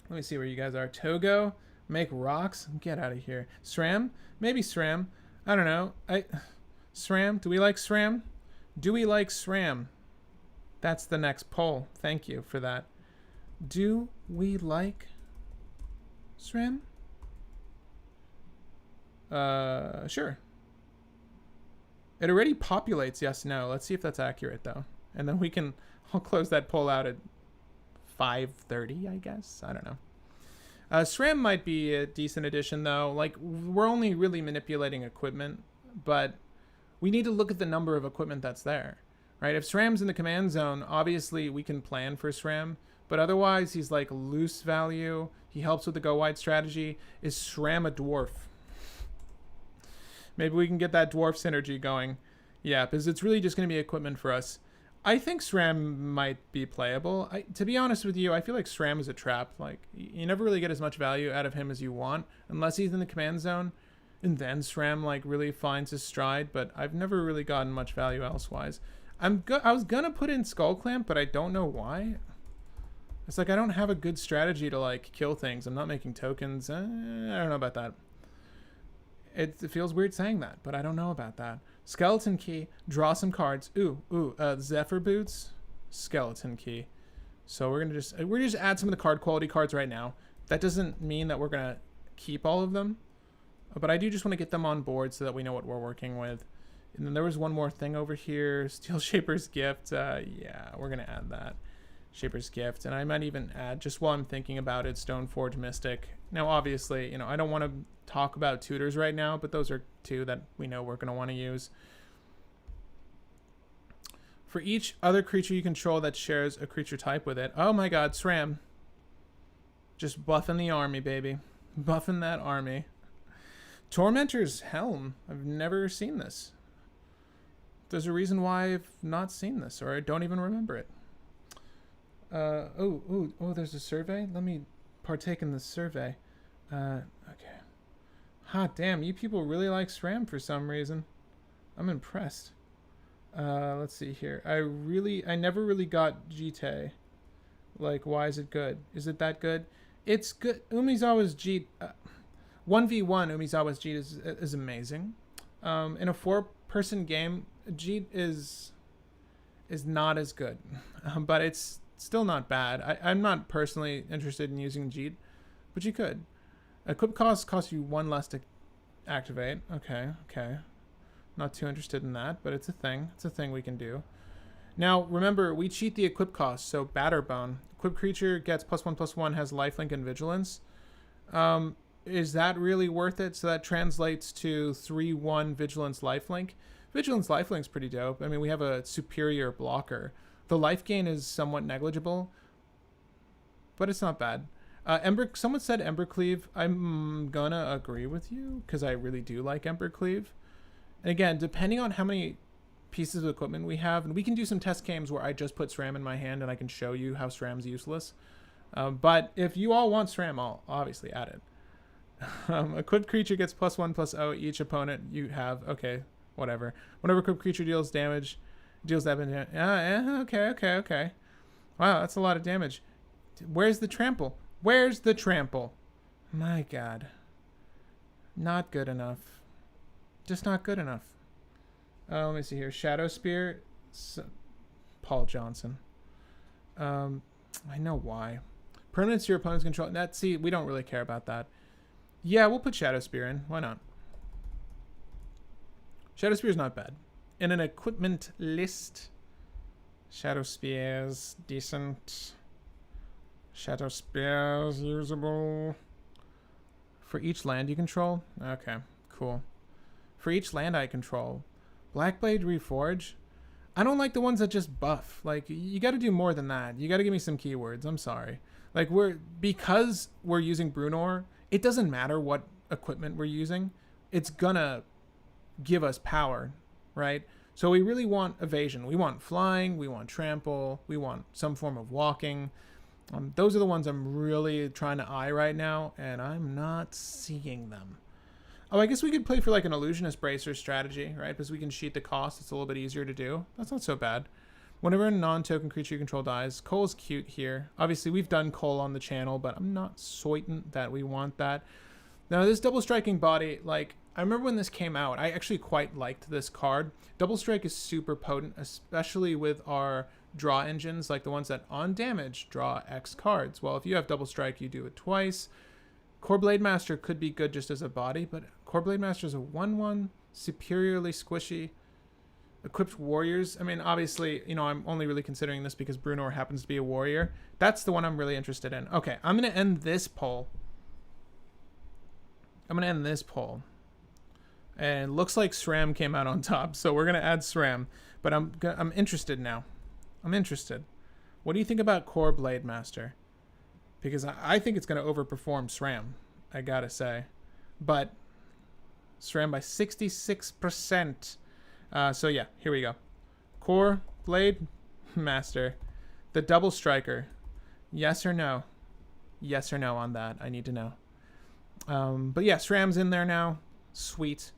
Let me see where you guys are. Togo, make rocks. Get out of here. SRAM, maybe SRAM. I don't know. SRAM. Do we like SRAM? Do we like SRAM? That's the next poll. Thank you for that. Do we like SRAM? Sure. It already populates yes, no. Let's see if that's accurate though. And then I'll close that poll out at 5:30, I guess. I don't know. SRAM might be a decent addition though. Like, we're only really manipulating equipment, but we need to look at the number of equipment that's there, right? If SRAM's in the command zone, obviously we can plan for SRAM, but otherwise he's like loose value. He helps with the go wide strategy. Is SRAM a dwarf? Maybe we can get that dwarf synergy going. Yeah, because it's really just going to be equipment for us. I think SRAM might be playable. To be honest with you, I feel like SRAM is a trap. Like, you never really get as much value out of him as you want, unless he's in the command zone, and then SRAM, like, really finds his stride, but I've never really gotten much value elsewise. I was gonna put in Skull Clamp, but I don't know why. It's like I don't have a good strategy to, like, kill things. I'm not making tokens. I don't know about that. It feels weird saying that, but I don't know about that. Skeleton Key, draw some cards. Zephyr Boots, Skeleton Key. So we're gonna just add some of the card quality cards right now. That doesn't mean that we're gonna keep all of them, but I do just want to get them on board so that we know what we're working with. And then there was one more thing over here, Steel Shaper's Gift. Yeah, we're gonna add that. Shaper's Gift, and I might even add, just while I'm thinking about it, Stoneforge Mystic. Now, obviously, I don't want to talk about tutors right now, but those are two that we know we're going to want to use. For each other creature you control that shares a creature type with it. Oh my god, SRAM. Just buffing the army, baby. Buffing that army. Tormentor's Helm. I've never seen this. There's a reason why I've not seen this, or I don't even remember it. There's a survey. Let me partake in this survey. Okay. Hot damn, you people really like SRAM for some reason. I'm impressed. Let's see here. I never really got GT. Like, why is it good? Is it that good? It's good. Umizawa's Jeet, 1v1 Umizawa's Jeet is amazing. In a 4-person game, Jeet is not as good, but it's still not bad. I'm not personally interested in using Jeet, but you could. Equip costs you 1 less to activate. Okay. Not too interested in that, but it's a thing. It's a thing we can do. Now, remember, we cheat the equip cost, so Batterbone. Equip creature gets +1/+1, has lifelink and vigilance. Is that really worth it? So that translates to 3/1 vigilance lifelink. Vigilance lifelink's pretty dope. I mean, we have a superior blocker. The life gain is somewhat negligible, but it's not bad. Someone said Embercleave. I'm gonna agree with you because I really do like Embercleave. And again, depending on how many pieces of equipment we have, and we can do some test games where I just put SRAM in my hand and I can show you how SRAM's useless. But if you all want SRAM, I'll obviously add it. Equipped creature gets +1/+0 each opponent you have. Okay, whatever. Whenever equipped creature deals damage, deals that. Okay. Wow, that's a lot of damage. Where's the trample? Where's the trample? My god. Not good enough. Just not good enough. Let me see here. Shadow Spear. Paul Johnson. I know why. Permanents your opponent's control. See, we don't really care about that. Yeah, we'll put Shadow Spear in. Why not? Shadow Spear's not bad. In an equipment list, Shadow Spear's decent. Shadow Spear's usable. For each land you control? Okay, cool. For each land I control. Blackblade Reforge? I don't like the ones that just buff. Like, you gotta do more than that. You gotta give me some keywords. I'm sorry. Like, because we're using Bruenor, it doesn't matter what equipment we're using. It's gonna give us power, right? So we really want evasion. We want flying. We want trample. We want some form of walking. Those are the ones I'm really trying to eye right now, and I'm not seeing them. Oh, I guess we could play for like an Illusionist Bracer strategy, right? Because we can cheat the cost. It's a little bit easier to do. That's not so bad. Whenever a non-token creature you control dies, Cole's cute here. Obviously, we've done Cole on the channel, but I'm not certain that we want that. Now, this Double Striking Body, like, I remember when this came out, I actually quite liked this card. Double Strike is super potent, especially with our draw engines, like the ones that on damage draw X cards. Well, if you have Double Strike, you do it twice. Core Blade Master could be good just as a body, but Core Blade Master is a 1/1, superiorly squishy. Equipped Warriors, I mean, obviously, I'm only really considering this because Bruenor happens to be a warrior. That's the one I'm really interested in. Okay, I'm going to end this poll. And it looks like SRAM came out on top, so we're going to add SRAM. But I'm interested now. I'm interested. What do you think about Core Blade Master? Because I think it's going to overperform SRAM, I gotta say. But SRAM by 66%. So yeah, here we go. Core Blade Master. The double striker. Yes or no? Yes or no on that. I need to know. But yeah, SRAM's in there now. Sweet.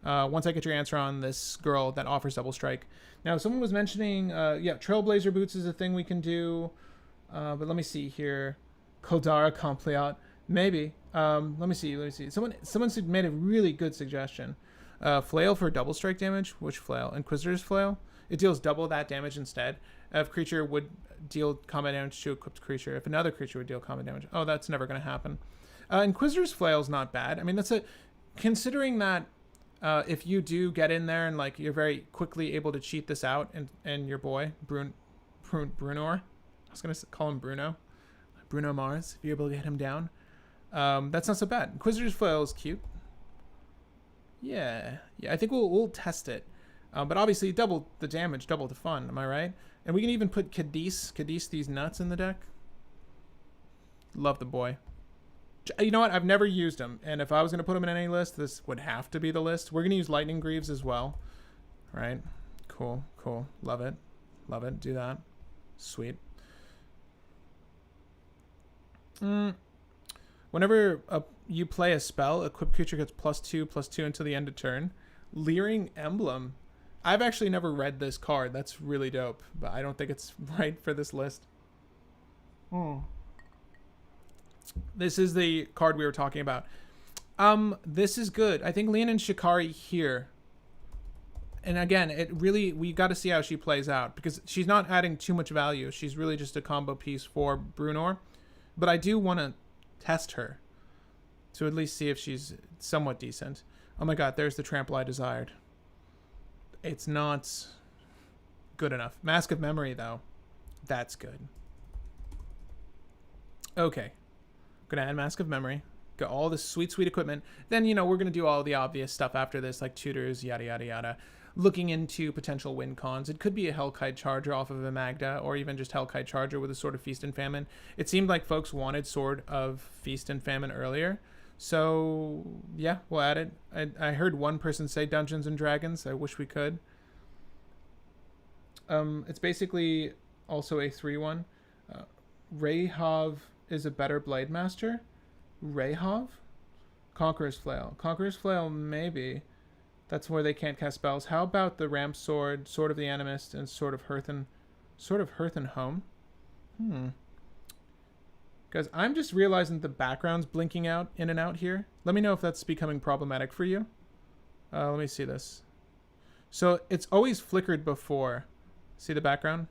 Once I get your answer on this girl that offers double strike. Now, someone was mentioning, yeah, Trailblazer boots is a thing we can do. But let me see here. Kodara Compleot. Maybe. Let me see. Someone made a really good suggestion. Flail for double strike damage. Which flail? Inquisitor's Flail. It deals double that damage instead. If creature would deal combat damage to equipped creature. If another creature would deal combat damage. Oh, that's never going to happen. Inquisitor's Flail is not bad. I mean, that's considering that if you do get in there and like you're very quickly able to cheat this out, and your boy Bruenor, I was gonna call him Bruno Mars. If you're able to get him down, that's not so bad. Inquisitor's Flail is cute. Yeah. I think we'll test it, but obviously double the damage, double the fun. Am I right? And we can even put Cadiz these nuts in the deck. Love the boy. You know what? I've never used him, and if I was going to put him in any list, this would have to be the list. We're going to use Lightning Greaves as well. Right? Cool. Love it. Do that. Sweet. Whenever you play a spell, equipped creature gets +2/+2 until the end of turn. Leering Emblem. I've actually never read this card. That's really dope, but I don't think it's right for this list. This is the card we were talking about. This is good. I think Leonin Shikari here. And again, we got to see how she plays out, because she's not adding too much value. She's really just a combo piece for Bruenor. But I do want to test her to at least see if she's somewhat decent. Oh my god, there's the Trample I desired. It's not good enough. Mask of Memory, though. That's good. Okay. Gonna add Mask of Memory. Got all this sweet equipment. Then, we're gonna do all the obvious stuff after this, like tutors, yada, yada, yada. Looking into potential win cons. It could be a Hellkite Charger off of a Magda, or even just Hellkite Charger with a Sword of Feast and Famine. It seemed like folks wanted Sword of Feast and Famine earlier. So, yeah, we'll add it. I heard one person say Dungeons and Dragons. I wish we could. It's basically also a 3/1. Rayhav is a better Blade Master. Rayhav? Conqueror's Flail. Conqueror's Flail, maybe. That's where they can't cast spells. How about the Ramp Sword, Sword of the Animist, and Sword of Hearth and Home? Guys, I'm just realizing the background's blinking out in and out here. Let me know if that's becoming problematic for you. Let me see this. So it's always flickered before. See the background?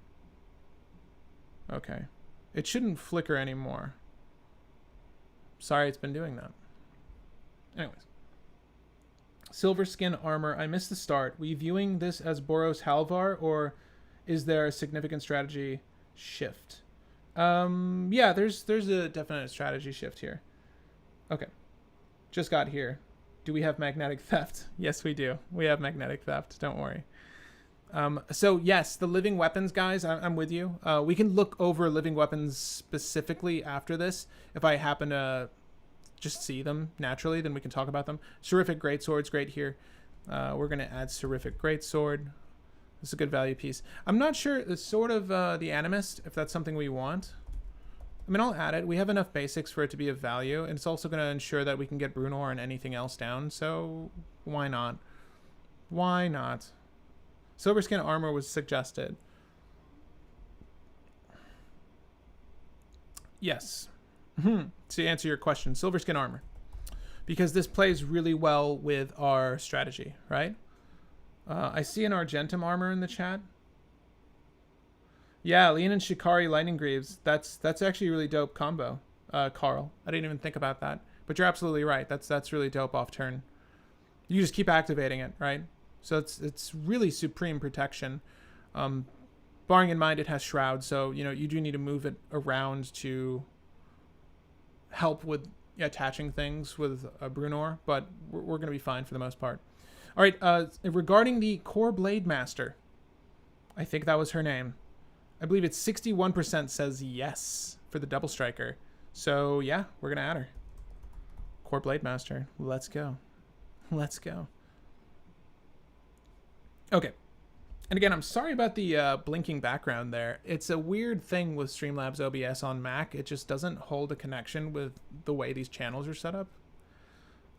Okay. It shouldn't flicker anymore. Sorry it's been doing that. Anyways. Silverskin Armor. I missed the start. Were you viewing this as Boros Halvar, or is there a significant strategy shift? Yeah, there's a definite strategy shift here. Okay. Just got here. Do we have Magnetic Theft? Yes, we do. We have Magnetic Theft. Don't worry. So yes, the living weapons, guys, I'm with you. We can look over living weapons specifically after this. If I happen to just see them naturally, then we can talk about them. Seraphic Greatsword's great here. We're going to add Seraphic Greatsword. This is a good value piece. I'm not sure the Sword of the Animist, if that's something we want. I mean, I'll add it. We have enough basics for it to be of value, and it's also going to ensure that we can get Bruenor and anything else down, so why not? Why not? Silverskin Armor was suggested. Yes. To answer your question, Silverskin Armor. Because this plays really well with our strategy, right? I see an Argentum Armor in the chat. Yeah, Leonin Shikari Lightning Greaves. That's actually a really dope combo, Carl. I didn't even think about that. But you're absolutely right. That's really dope off turn. You just keep activating it, right? So it's really supreme protection. Barring in mind it has Shroud, so you do need to move it around to help with attaching things with Bruenor, but we're going to be fine for the most part. All right, regarding the Core Blade Master, I think that was her name. I believe it's 61% says yes for the Double Striker. So yeah, we're going to add her. Core Blade Master, let's go. Let's go. Okay. And again, I'm sorry about the blinking background there. It's a weird thing with Streamlabs OBS on Mac. It just doesn't hold a connection with the way these channels are set up.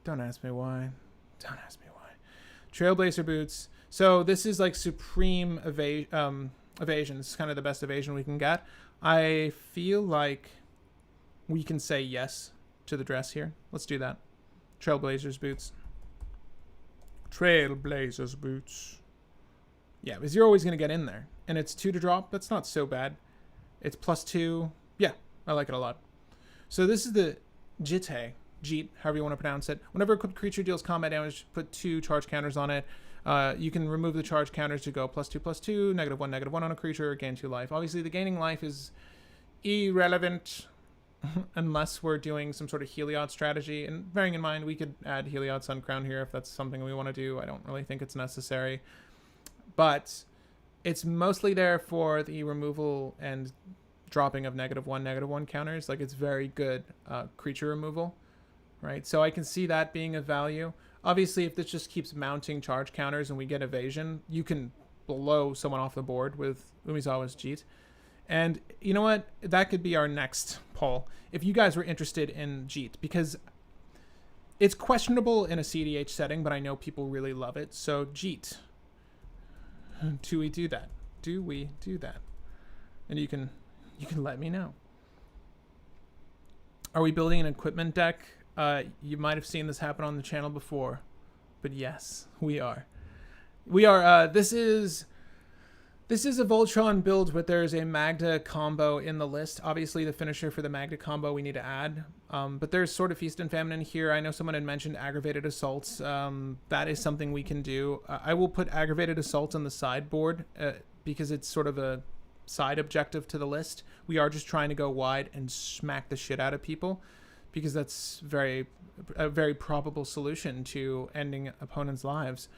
Don't ask me why. Don't ask me why. Trailblazer boots. So this is like supreme evasion. This is kind of the best evasion we can get. I feel like we can say yes to the dress here. Let's do that. Trailblazers boots. Trailblazers boots. Yeah, because you're always going to get in there. And it's 2 to drop. That's not so bad. It's +2. Yeah, I like it a lot. So this is the Jite. Jeet, however you want to pronounce it. Whenever a equipped creature deals combat damage, put 2 charge counters on it. You can remove the charge counters to go +2/+2, -1/-1 on a creature, gain 2 life. Obviously, the gaining life is irrelevant unless we're doing some sort of Heliod strategy. And bearing in mind, we could add Heliod Sun Crown here if that's something we want to do. I don't really think it's necessary. But it's mostly there for the removal and dropping of -1/-1 counters. Like, it's very good creature removal, right? So I can see that being of value. Obviously, if this just keeps mounting charge counters and we get evasion, you can blow someone off the board with Umezawa's Jeet. And you know what? That could be our next poll. If you guys were interested in Jeet, because it's questionable in a cEDH setting, but I know people really love it. So Jeet. Do we do that? Do we do that? And you can let me know. Are we building an equipment deck? You might have seen this happen on the channel before, but yes, we are. We are. This is a Voltron build, but there's a Magda combo in the list. Obviously, the finisher for the Magda combo we need to add. But there's sort of Feast and Famine in here. I know someone had mentioned Aggravated Assaults. That is something we can do. I will put Aggravated Assaults on the sideboard because it's sort of a side objective to the list. We are just trying to go wide and smack the shit out of people because that's a very probable solution to ending opponents' lives.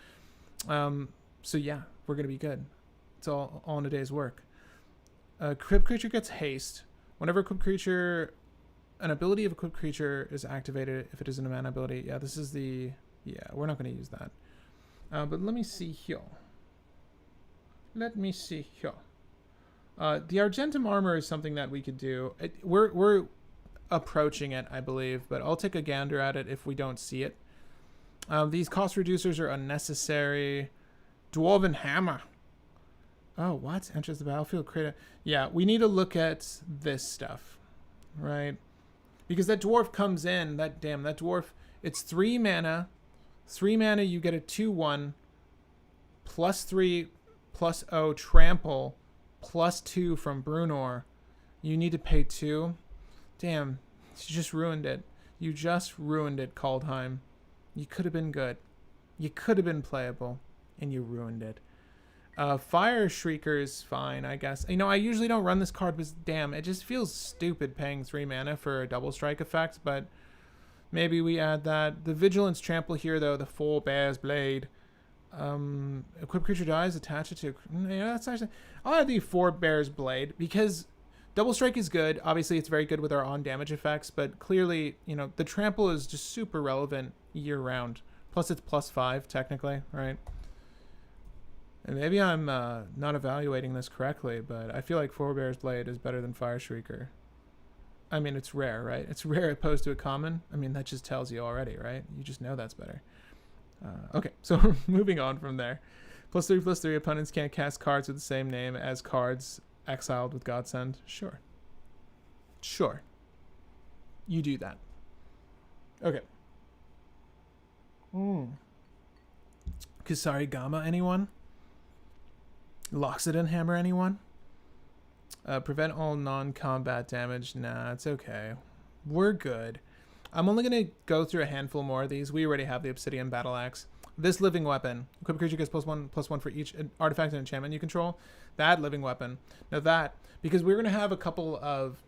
So yeah, we're going to be good. It's all in a day's work. Equipped creature gets haste. Whenever an ability of equipped creature is activated, if it isn't a mana ability. Yeah, this is the... Yeah, we're not going to use that. But let me see here. The Argentum Armor is something that we could do. We're approaching it, I believe, but I'll take a gander at it if we don't see it. These cost reducers are unnecessary. Dwarven Hammer. Oh, what? Enters the battlefield. Yeah, we need to look at this stuff, right? Because that dwarf comes in. That dwarf. It's 3 mana. 3 mana, you get a 2/1. +3, +0, trample, +2 from Bruenor. You need to pay 2. Damn, you just ruined it. You just ruined it, Kaldheim. You could have been good. You could have been playable, and you ruined it. Fire Shrieker's fine, I guess. You know, I usually don't run this card, but damn, it just feels stupid paying 3 mana for a double strike effect, but maybe we add that. The Vigilance Trample here, though, the Four Bear's Blade. Equipped creature dies, attach it to... Yeah, that's actually... I'll add the Four Bear's Blade, because double strike is good. Obviously, it's very good with our on-damage effects, but clearly, you know, the Trample is just super relevant year-round. Plus, it's +5, technically, right? And maybe I'm not evaluating this correctly, but I feel like Four Bear's Blade is better than Fire Shrieker. I mean, it's rare, right? It's rare opposed to a common. I mean, that just tells you already, right? You just know that's better. Okay, so moving on from there. +3/+3, opponents can't cast cards with the same name as cards exiled with Godsend. Sure. Sure. You do that. Okay. Kusari Gamma, anyone? Loxodon Hammer, anyone? Prevent all non-combat damage. Nah, it's okay. We're good. I'm only going to go through a handful more of these. We already have the Obsidian Battle Axe. This living weapon. Equipped creature gets +1/+1 for each artifact and enchantment you control. That living weapon. Now that, because we're going to have a couple of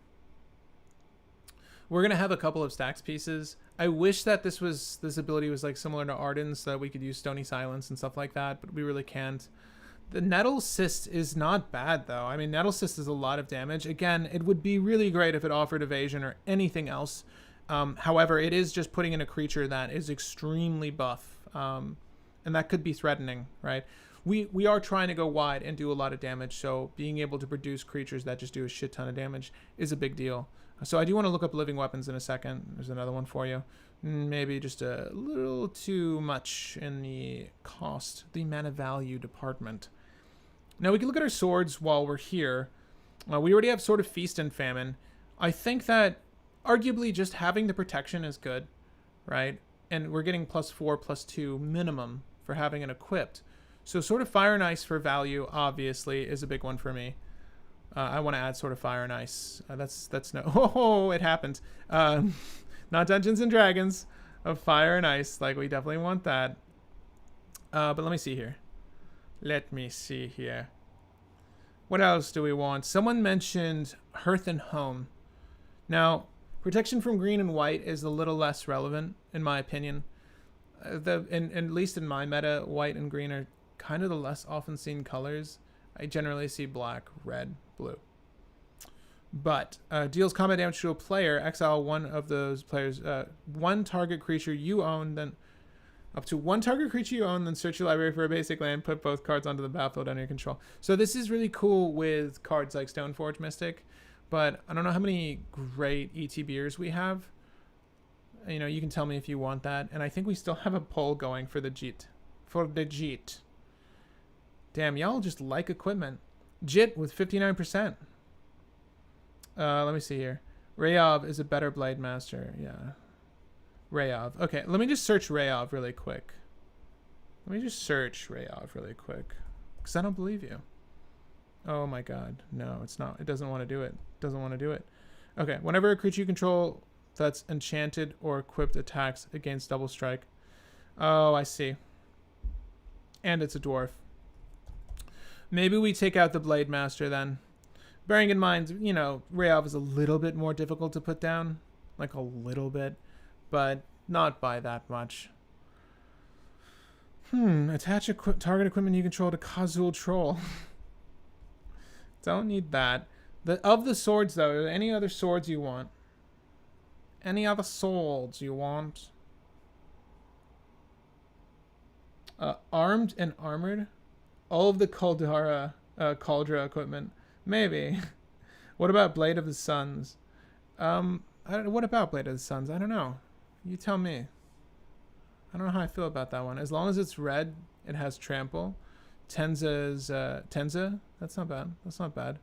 stacks pieces. I wish that this ability was like similar to Arden's, so that we could use Stony Silence and stuff like that, but we really can't. The Nettle Cyst is not bad, though. I mean, Nettle Cyst is a lot of damage. Again, it would be really great if it offered evasion or anything else. However, it is just putting in a creature that is extremely buff. And that could be threatening, right? we are trying to go wide and do a lot of damage. So being able to produce creatures that just do a shit ton of damage is a big deal. So I do want to look up living weapons in a second. There's another one for you. Maybe just a little too much in the cost, the mana value department. Now we can look at our swords while we're here. We already have Sword of Feast and Famine. I think that arguably just having the protection is good, right? And we're getting +4, +2 minimum for having it equipped. So Sword of Fire and Ice for value, obviously, is a big one for me. I want to add Sword of Fire and Ice. That's no... Oh, it happened. Not Dungeons and Dragons of Fire and Ice. Like, we definitely want that. But let me see here. Let me see here. What else do we want? Someone mentioned Hearth and Home. Now, protection from green and white is a little less relevant, in my opinion. At least in my meta, white and green are kind of the less often seen colors. I generally see black, red, blue. But deals combat damage to a player. Exile one of those players. One target creature you own, then up to one target creature you own, then search your library for a basic land, put both cards onto the battlefield under your control. So this is really cool with cards like Stoneforge Mystic, but I don't know how many great ETBers we have. You know, you can tell me if you want that. And I think we still have a poll going for the JIT. For the JIT. Damn, y'all just like equipment. JIT with 59%. Let me see here. Rayov is a better Blade Master. Yeah. Rayov. Okay, let me just search Rayov really quick. Let me just search Rayov really quick. Because I don't believe you. Oh my god. No, it's not. It doesn't want to do it. It doesn't want to do it. Okay, whenever a creature you control that's enchanted or equipped attacks against double strike. Oh, I see. And it's a dwarf. Maybe we take out the Blade Master then. Bearing in mind, you know, Rayov is a little bit more difficult to put down. Like a little bit. But not by that much. Attach target equipment you control to Kazul Troll. Don't need that. Of the swords, though, are there any other swords you want? Any other swords you want? Armed and armored? All of the Caldra equipment. Maybe. What about Blade of the Suns? What about Blade of the Suns? I don't know. You tell me. I don't know how I feel about that one. As long as it's red, it has trample. Tenza's Tenza? That's not bad. That's not bad.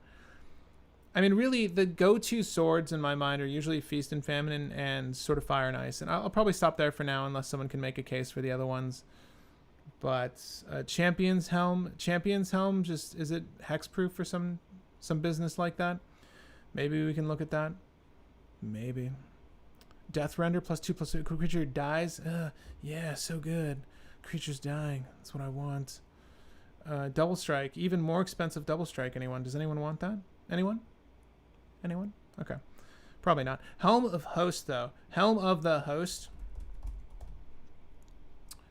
I mean, really, the go-to swords in my mind are usually Feast and Famine and Sword of Fire and Ice. And I'll probably stop there for now unless someone can make a case for the other ones. But Champion's Helm. Champion's Helm, just is it hexproof for some business like that? Maybe we can look at that. Maybe. Death Render +2/+2. Creature dies. Yeah, so good. Creature's dying. That's what I want. Double Strike. Even more expensive Double Strike. Anyone? Does anyone want that? Anyone? Anyone? Okay. Probably not. Helm of Host, though. Helm of the Host.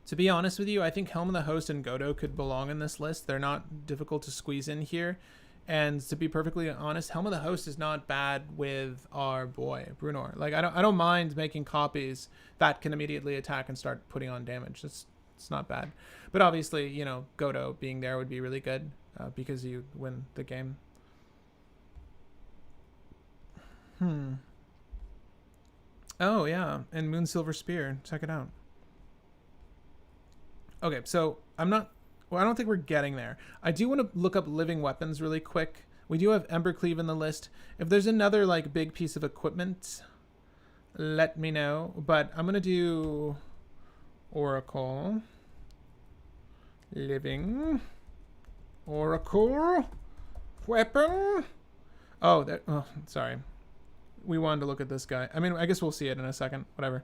To be honest with you, I think Helm of the Host and Godo could belong in this list. They're not difficult to squeeze in here. And to be perfectly honest, Helm of the Host is not bad with our boy, Bruenor. Like, I don't mind making copies that can immediately attack and start putting on damage. It's not bad. But obviously, you know, Godo being there would be really good because you win the game. Oh, yeah. And Moonsilver Spear. Check it out. Okay, so I don't think we're getting there. I do want to look up living weapons really quick. We do have Embercleave in the list. If there's another, like, big piece of equipment, let me know. But I'm going to do Oracle. Living. Oracle. Weapon. Oh, sorry. We wanted to look at this guy. I mean, I guess we'll see it in a second. Whatever.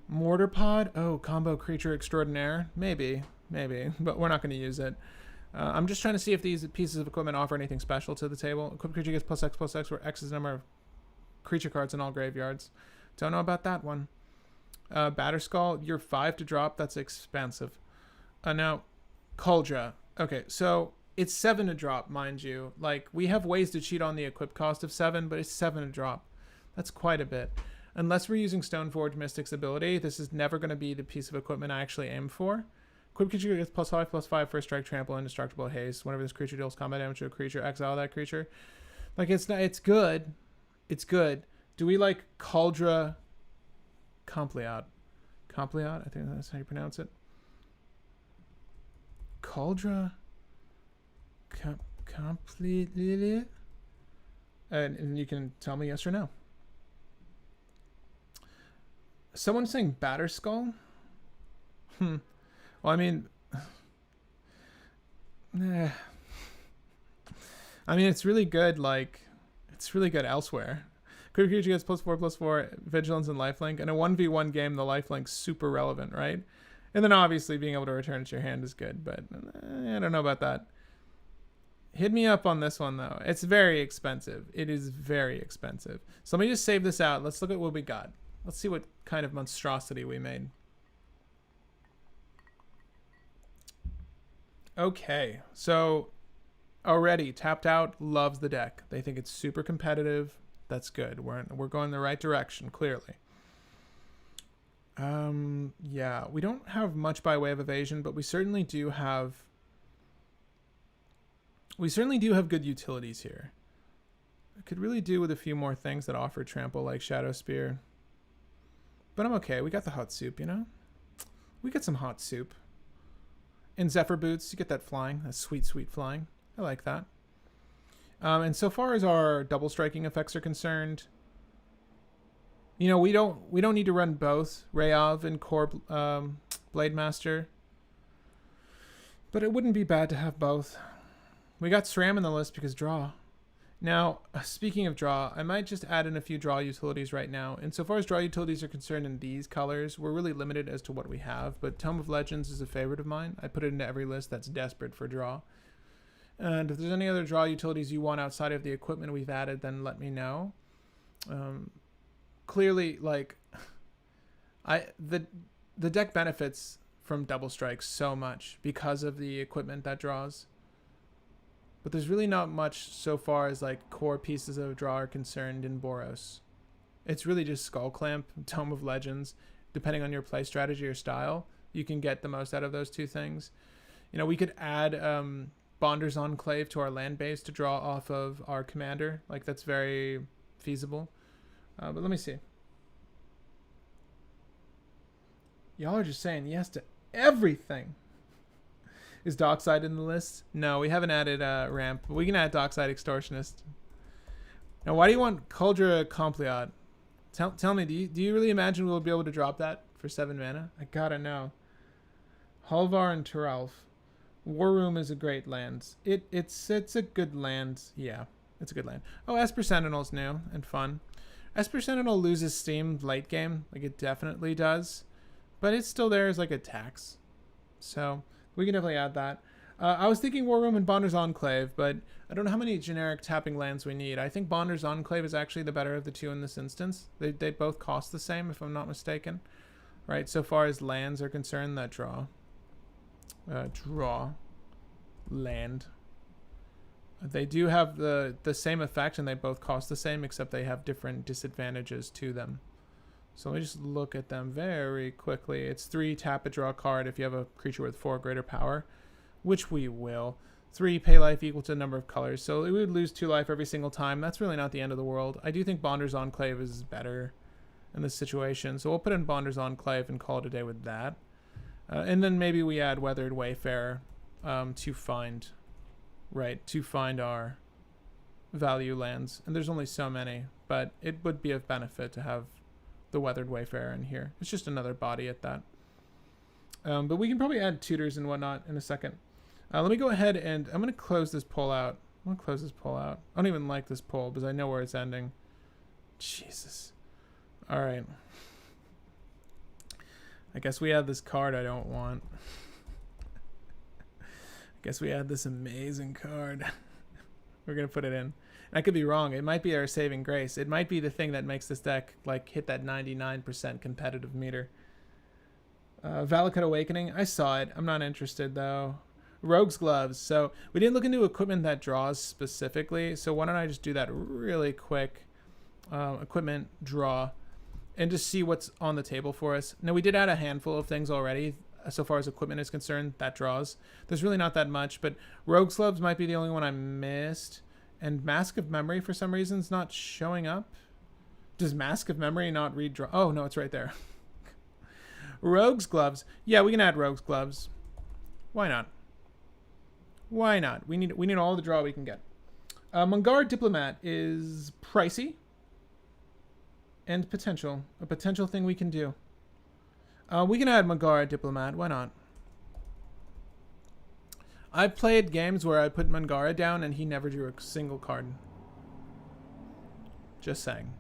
Mortar Pod. Oh, combo creature extraordinaire. Maybe. But we're not going to use it. I'm just trying to see if these pieces of equipment offer anything special to the table. Equipped creature gets +X/+X, where X is the number of creature cards in all graveyards. Don't know about that one. Batterskull. You're 5 to drop. That's expensive. Now, Cauldra. Okay, so it's 7 to drop, mind you. Like, we have ways to cheat on the equip cost of 7, but it's 7 to drop. That's quite a bit. Unless we're using Stoneforge Mystic's ability, this is never going to be the piece of equipment I actually aim for. Equip creature gets +5/+5 first strike, trample, indestructible, haste. Whenever this creature deals combat damage to a creature, exile that creature. Like, it's not, it's good. It's good. Do we like Cauldra Compleat? Compleat? I think that's how you pronounce it. Cauldra Compleat? And you can tell me yes or no. Someone's saying Batterskull? Well, I mean... I mean, it's really good, like... It's really good elsewhere. Critical creature gets +4/+4 vigilance and lifelink. In a 1v1 game, the lifelink's super relevant, right? And then obviously being able to return it to your hand is good, but I don't know about that. Hit me up on this one, though. It's very expensive. It is very expensive. So let me just save this out. Let's look at what we got. Let's see what kind of monstrosity we made. Okay, so already Tapped Out loves the deck. They think it's super competitive. That's good. We're going the right direction, clearly. Yeah, we don't have much by way of evasion, but we certainly do have good utilities here. I could really do with a few more things that offer trample, like Shadow Spear. But I'm okay. We got the hot soup, you know? We get some hot soup. In Zephyr Boots, you get that flying, that sweet, sweet flying. I like that. And so far as our double striking effects are concerned, you know, we don't need to run both Rayav and Core Blade Master. But it wouldn't be bad to have both. We got SRAM in the list because draw. Now, speaking of draw, I might just add in a few draw utilities right now. And so far as draw utilities are concerned in these colors, we're really limited as to what we have. But Tome of Legends is a favorite of mine. I put it into every list that's desperate for draw. And if there's any other draw utilities you want outside of the equipment we've added, then let me know. Clearly, like, the deck benefits from double strikes so much because of the equipment that draws. But there's really not much so far as like core pieces of draw are concerned in Boros. It's really just Skull Clamp, Tome of Legends. Depending on your play strategy or style, you can get the most out of those two things. You know, we could add Bonder's Enclave to our land base to draw off of our commander. Like, that's very feasible. But let me see. Y'all are just saying yes to everything. Is Dockside in the list? No, we haven't added Ramp. But we can add Dockside Extortionist. Now, why do you want Cauldra Compleat? Tell me, do you really imagine we'll be able to drop that for 7 mana? I gotta know. Halvar and Turalf. War Room is a great land. It's a good land. Yeah, it's a good land. Oh, Esper Sentinel's new and fun. Esper Sentinel loses steam late game. Like, it definitely does. But it's still there as like a tax. So we can definitely add that. I was thinking War Room and Bonder's Enclave, but I don't know how many generic tapping lands we need. I think Bonder's Enclave is actually the better of the two in this instance. They both cost the same, if I'm not mistaken. Right, so far as lands are concerned, that draw. Land. They do have the same effect, and they both cost the same, except they have different disadvantages to them. So let me just look at them very quickly. It's 3 tap a draw card if you have a creature with 4 greater power, which we will. 3 pay life equal to the number of colors. So we would lose 2 life every single time. That's really not the end of the world. I do think Bonder's Enclave is better in this situation. So we'll put in Bonder's Enclave and call it a day with that. And then maybe we add Weathered Wayfarer to find our value lands. And there's only so many, but it would be of benefit to have the Weathered Wayfarer in here. It's just another body at that. But we can probably add tutors and whatnot in a second. Let me go ahead and I'm going to close this poll out. I'm going to close this poll out. I don't even like this poll because I know where it's ending. Jesus. All right. I guess we add this card I don't want. I guess we add this amazing card. We're going to put it in. I could be wrong. It might be our saving grace. It might be the thing that makes this deck like hit that 99% competitive meter. Valakut Awakening. I saw it. I'm not interested though. Rogue's Gloves. So we didn't look into equipment that draws specifically. So why don't I just do that really quick. Equipment draw. And just see what's on the table for us. Now, we did add a handful of things already. so far as equipment is concerned, that draws. There's really not that much, but Rogue's Gloves might be the only one I missed. And Mask of Memory, for some reason, is not showing up. Does Mask of Memory not redraw? Oh, no, it's right there. Rogue's Gloves. Yeah, we can add Rogue's Gloves. Why not? Why not? We need all the draw we can get. Mungar Diplomat is pricey and potential. A potential thing we can do. We can add Mungar Diplomat. Why not? I've played games where I put Mangara down and he never drew a single card. Just saying.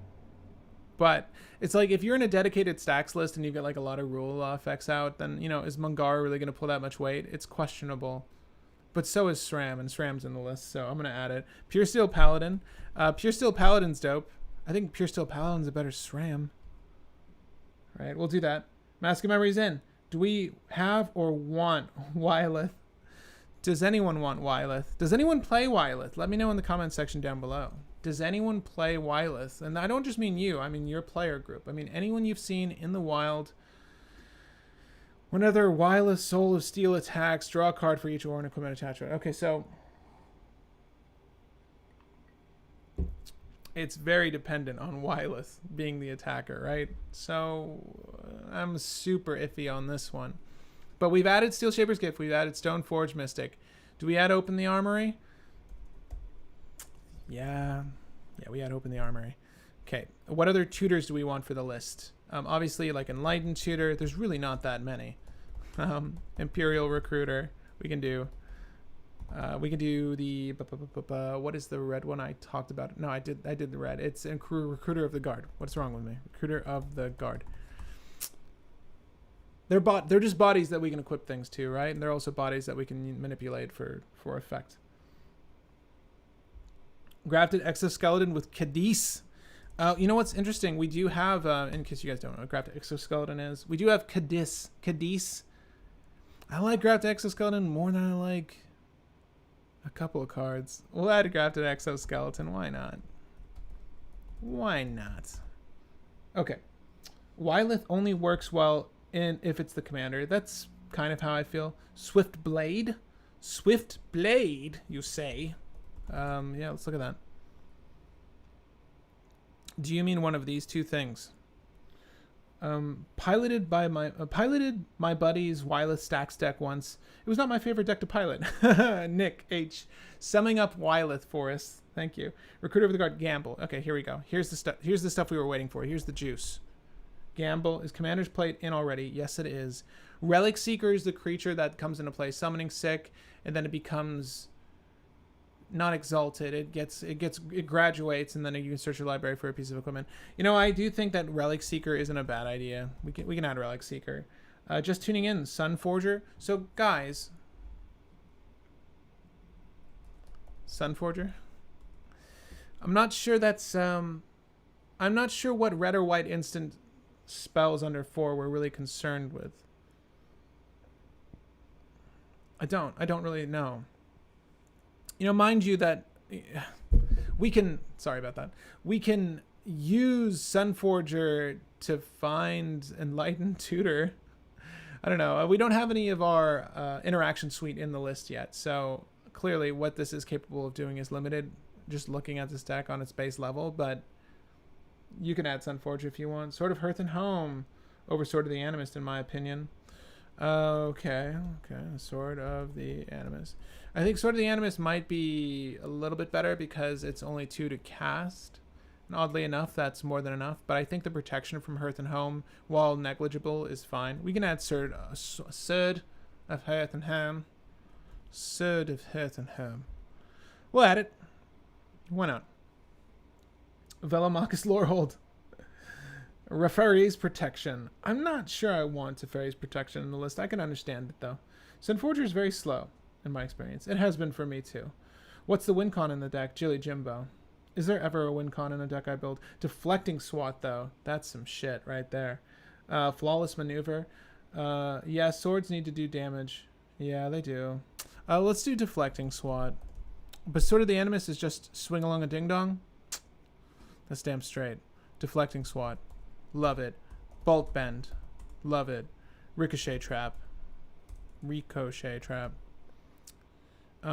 But it's like if you're in a dedicated stacks list and you've got like a lot of rule effects out, then, you know, is Mangara really going to pull that much weight? It's questionable. But so is SRAM, and SRAM's in the list, so I'm going to add it. Pure Steel Paladin. Pure Steel Paladin's dope. I think Pure Steel Paladin's a better SRAM. All right, we'll do that. Mask of Memory's in. Do we have or want Wylith? Does anyone want Wylith? Does anyone play Wylith? Let me know in the comment section down below. Does anyone play Wylith? And I don't just mean you. I mean your player group. I mean anyone you've seen in the wild. Whenever Wylith Soul of Steel attacks, draw a card for each or an equipment attached to it. Okay, so it's very dependent on Wylith being the attacker, right? So I'm super iffy on this one. But we've added Steel Shaper's Gift. We've added Stoneforge Mystic. Do we add Open the Armory? Yeah, we add Open the Armory. Okay, what other tutors do we want for the list? Obviously, like Enlightened Tutor. There's really not that many. Imperial Recruiter. We can do the what is the red one I talked about? No, I did the red. It's Recruiter of the Guard. What's wrong with me? Recruiter of the Guard. They're just bodies that we can equip things to, right? And they're also bodies that we can manipulate for effect. Grafted Exoskeleton with Cadiz. You know what's interesting? We do have, in case you guys don't know what Grafted Exoskeleton is, we do have Cadiz. Cadiz. I like Grafted Exoskeleton more than I like a couple of cards. We'll add a Grafted Exoskeleton. Why not? Why not? Okay. Wylith only works well if it's the commander. That's kind of how I feel. Swift Blade. Swift Blade, you say? Yeah, let's look at that. Do you mean one of these two things? Piloted my buddy's Wylith Stacks deck once. It was not my favorite deck to pilot. Nick H. Summing up Wylith for us. Thank you. Recruiter of the Guard. Gamble. Okay, here we go. Here's the stuff. Here's the stuff we were waiting for. Here's the juice. Gamble. Is Commander's Plate in already? Yes, it is. Relic Seeker is the creature that comes into play. Summoning sick, and then it becomes not exalted. It graduates, and then you can search your library for a piece of equipment. You know, I do think that Relic Seeker isn't a bad idea. We can add Relic Seeker. Just tuning in, Sun Forger. So guys, Sun Forger. I'm not sure that's I'm not sure what red or white instant spells under 4 we're really concerned with. I don't really know. You know, mind you that we can, sorry about that. We can use Sunforger to find Enlightened Tutor. I don't know. We don't have any of our interaction suite in the list yet. So clearly what this is capable of doing is limited just looking at this deck on its base level, but you can add Sunforger if you want. Sword of Hearth and Home over Sword of the Animist, in my opinion. Okay. Sword of the Animist. I think Sword of the Animist might be a little bit better because it's only 2 to cast. And oddly enough, that's more than enough. But I think the protection from Hearth and Home, while negligible, is fine. We can add Sword of Hearth and Home. Sword of Hearth and Home. We'll add it. Why not? Velomachus Lorehold. Referee's Protection. I'm not sure I want Referee's Protection in the list. I can understand it, though. Sunforger is very slow, in my experience. It has been for me, too. What's the win con in the deck? Jilly Jimbo. Is there ever a win con in a deck I build? Deflecting Swat, though. That's some shit right there. Flawless Maneuver. Yeah, swords need to do damage. Yeah, they do. Let's do Deflecting Swat. But Sword of the Animist is just swing along a ding-dong? That's damn straight. Deflecting Swat. Love it. Bolt Bend. Love it. Ricochet Trap. Ricochet trap.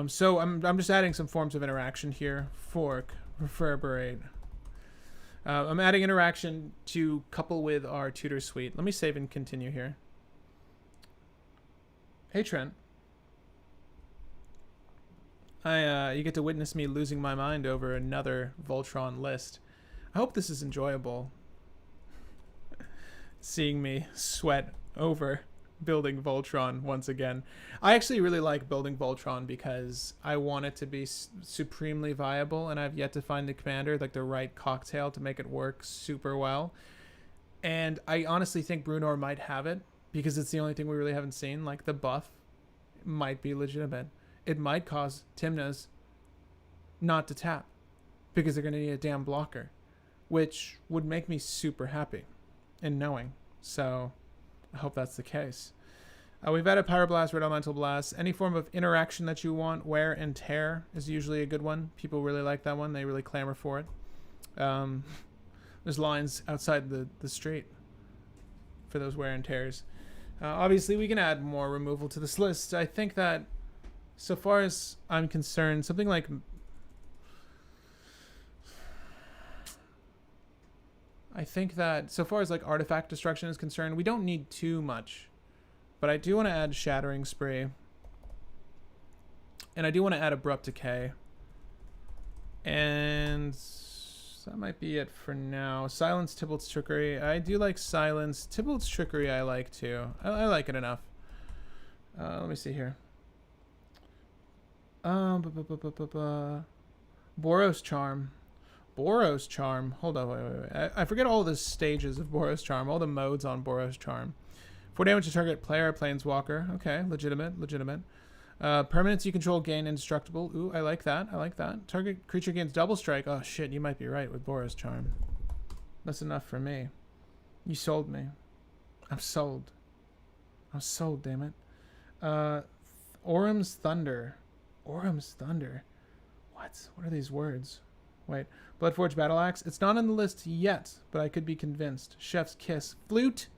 So I'm just adding some forms of interaction here. Fork, reverberate. I'm adding interaction to couple with our tutor suite. Let me save and continue here. Hey Trent. You get to witness me losing my mind over another Voltron list. I hope this is enjoyable. Seeing me sweat over building Voltron once again. I actually really like building Voltron because I want it to be supremely viable, and I've yet to find the commander, like the right cocktail to make it work super well. And I honestly think Bruenor might have it because it's the only thing we really haven't seen. Like the buff might be legitimate. It might cause Tymna's not to tap because they're going to need a damn blocker, which would make me super happy in knowing. So I hope that's the case. We've added Pyroblast, Red Elemental Blast. Any form of interaction that you want, wear and tear is usually a good one. People really like that one. They really clamor for it. There's lines outside the street for those wear and tears. Obviously, we can add more removal to this list. I think that, so far as I'm concerned, something like... I think that so far as like artifact destruction is concerned, we don't need too much. But I do want to add Shattering Spree. And I do want to add Abrupt Decay. And that might be it for now. Silence Tybalt's Trickery. I do like Silence. Tybalt's Trickery I like too. I like it enough. Let me see here. Boros Charm. Boros Charm. Hold on, wait. I forget all the stages of Boros Charm, all the modes on Boros Charm. 4 damage to target player, planeswalker. Okay, legitimate. Permanents you control gain indestructible. Ooh, I like that. Target creature gains double strike. Oh shit, you might be right with Boros Charm. That's enough for me. You sold me. I'm sold. Damn it. Orum's Thunder. Orum's Thunder. What are these words? Wait. Bloodforge Battle Axe. It's not on the list yet, but I could be convinced. Chef's Kiss. Flute.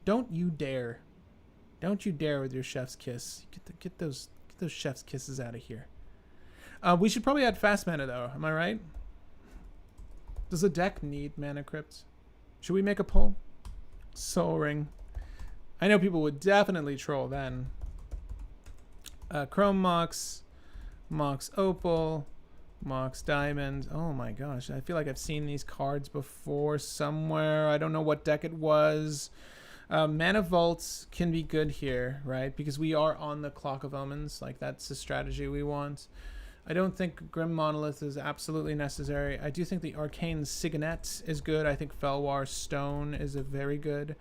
Don't you dare. Don't you dare with your Chef's Kiss. Get those Chef's Kisses out of here. We should probably add fast mana though. Am I right? Does the deck need Mana Crypt? Should we make a poll? Soul Ring. I know people would definitely troll then. Chrome Mox. Mox Opal. Mox Diamond. Oh my gosh. I feel like I've seen these cards before somewhere. I don't know what deck it was. Mana Vaults can be good here, right? Because we are on the Clock of Omens. Like, that's the strategy we want. I don't think Grim Monolith is absolutely necessary. I do think the Arcane Signet is good. I think Felwar Stone is a very good.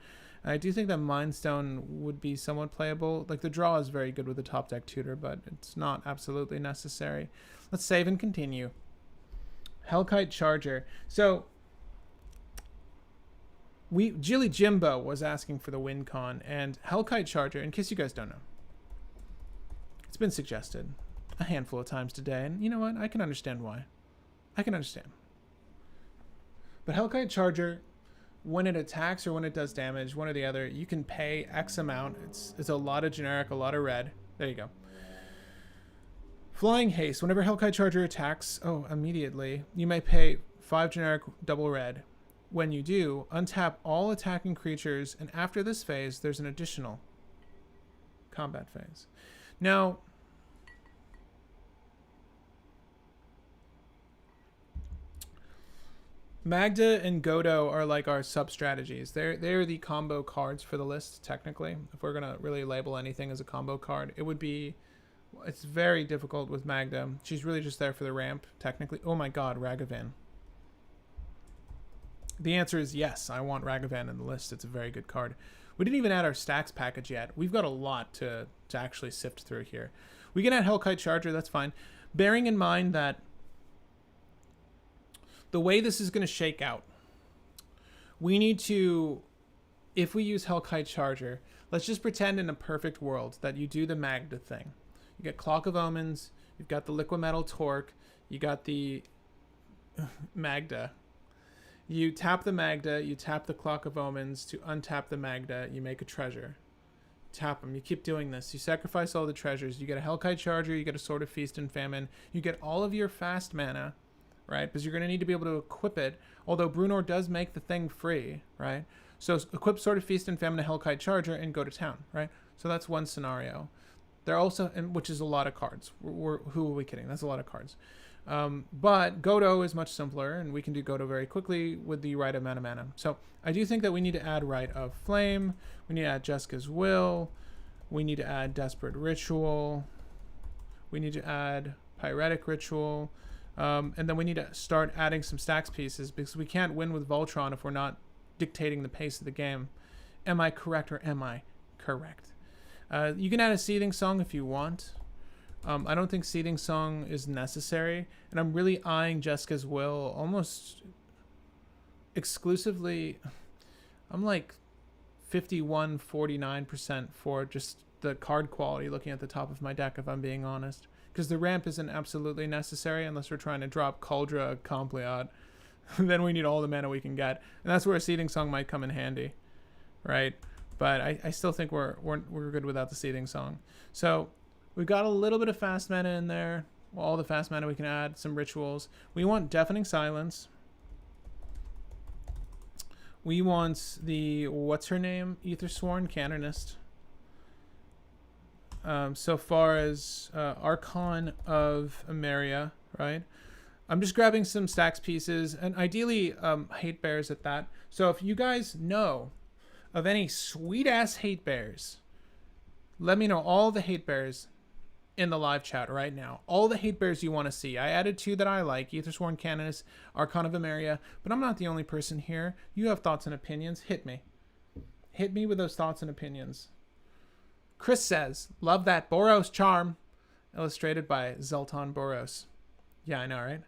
I do think that Mind Stone would be somewhat playable. Like, the draw is very good with the top deck tutor, but it's not absolutely necessary. Let's save and continue. Hellkite Charger. So, Jilly Jimbo was asking for the WinCon, and Hellkite Charger, in case you guys don't know, it's been suggested a handful of times today, and you know what? I can understand why. I can understand. But Hellkite Charger, when it attacks or when it does damage, one or the other, you can pay X amount. It's a lot of generic, a lot of red. There you go. Flying Haste. Whenever Hellkite Charger attacks, immediately, you may pay 5 generic double red. When you do, untap all attacking creatures, and after this phase, there's an additional combat phase. Now, Magda and Godo are like our sub-strategies. They're the combo cards for the list, technically. If we're going to really label anything as a combo card, it would be... It's very difficult with Magda. She's really just there for the ramp, technically. Oh my god, Ragavan. The answer is yes, I want Ragavan in the list. It's a very good card. We didn't even add our stacks package yet. We've got a lot to actually sift through here. We can add Hellkite Charger, that's fine. Bearing in mind that the way this is going to shake out, we need to, if we use Hellkite Charger, let's just pretend in a perfect world that you do the Magda thing. You get Clock of Omens, you've got the Liquid Metal Torque, you got the Magda. You tap the Magda, you tap the Clock of Omens to untap the Magda, you make a treasure. Tap them. You keep doing this. You sacrifice all the treasures. You get a Hellkite Charger. You get a Sword of Feast and Famine. You get all of your fast mana, right? Because you're going to need to be able to equip it. Although Bruenor does make the thing free, right? So equip Sword of Feast and Famine, a Hellkite Charger, and go to town, right? So that's one scenario. They're also, which is a lot of cards. Who are we kidding? That's a lot of cards. But Godo is much simpler, and we can do Godo very quickly with the Rite of Mana. So I do think that we need to add Rite of Flame. We need to add Jessica's Will. We need to add Desperate Ritual. We need to add Pyretic Ritual. And then we need to start adding some stacks pieces, because we can't win with Voltron if we're not dictating the pace of the game. Am I correct, or am I correct? You can add a Seething Song if you want. I don't think Seething Song is necessary, and I'm really eyeing Jessica's Will almost exclusively. I'm like 51-49% for just the card quality looking at the top of my deck, if I'm being honest, because the ramp isn't absolutely necessary unless we're trying to drop Cauldra Compleot. Then we need all the mana we can get, and that's where a Seething Song might come in handy, right? But I still think we're good without the Seething Song. So we've got a little bit of fast mana in there. All the fast mana we can add. Some rituals. We want Deafening Silence. We want the, what's her name? Aethersworn Canonist. So far as Archon of Emeria, right? I'm just grabbing some stacks pieces, and ideally hate bears at that. So if you guys know of any sweet ass hate bears, let me know all the hate bears in the live chat right now. All the hate bears you want to see. I added 2 that I like, Aethersworn Canonist, Archon of Emeria, but I'm not the only person here. You have thoughts and opinions. Hit me. Hit me with those thoughts and opinions. Chris says, love that Boros charm. Illustrated by Zoltan Boros. Yeah, I know, right?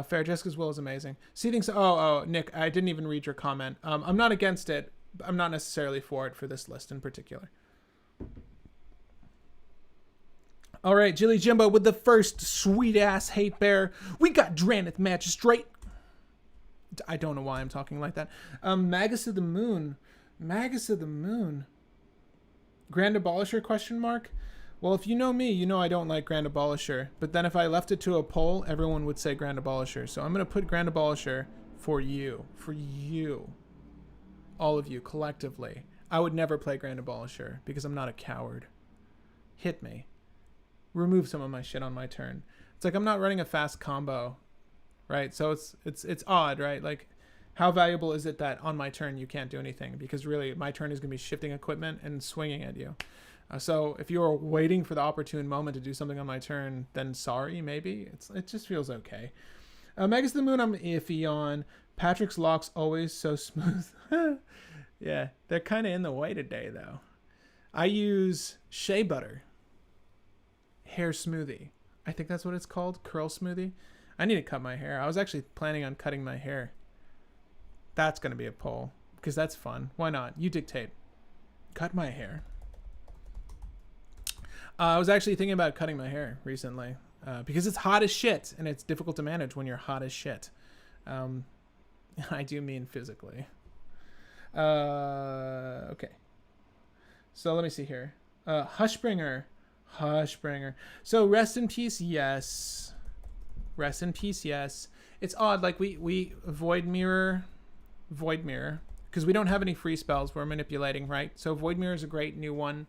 Fair Jessica's Will is amazing. Seething, Nick, I didn't even read your comment. I'm not against it. I'm not necessarily for it for this list in particular. All right, Jilly Jimbo with the first sweet-ass hate bear. We got Dranith Magistrate. I don't know why I'm talking like that. Magus of the Moon. Magus of the Moon. Grand Abolisher, question mark? Well, if you know me, you know I don't like Grand Abolisher. But then if I left it to a poll, everyone would say Grand Abolisher. So I'm going to put Grand Abolisher for you. For you. All of you, collectively. I would never play Grand Abolisher because I'm not a coward. Hit me. Remove some of my shit on my turn. It's like I'm not running a fast combo, right? So it's odd, right? Like, how valuable is it that on my turn you can't do anything? Because really, my turn is going to be shifting equipment and swinging at you. So if you're waiting for the opportune moment to do something on my turn, then sorry, maybe. It just feels okay. Magus of the Moon, I'm iffy on. Patrick's Locks, always so smooth. Yeah, they're kind of in the way today, though. I use shea butter. Hair smoothie. I think that's what it's called. Curl smoothie. I need to cut my hair. I was actually planning on cutting my hair. That's going to be a poll because that's fun. Why not? You dictate. Cut my hair. I was actually thinking about cutting my hair recently because it's hot as shit and it's difficult to manage when you're hot as shit. I do mean physically. Okay. So let me see here. Hushbringer. So rest in peace, yes. Rest in peace, yes. It's odd, like we Void Mirror, because we don't have any free spells we're manipulating, right? So Void Mirror is a great new one.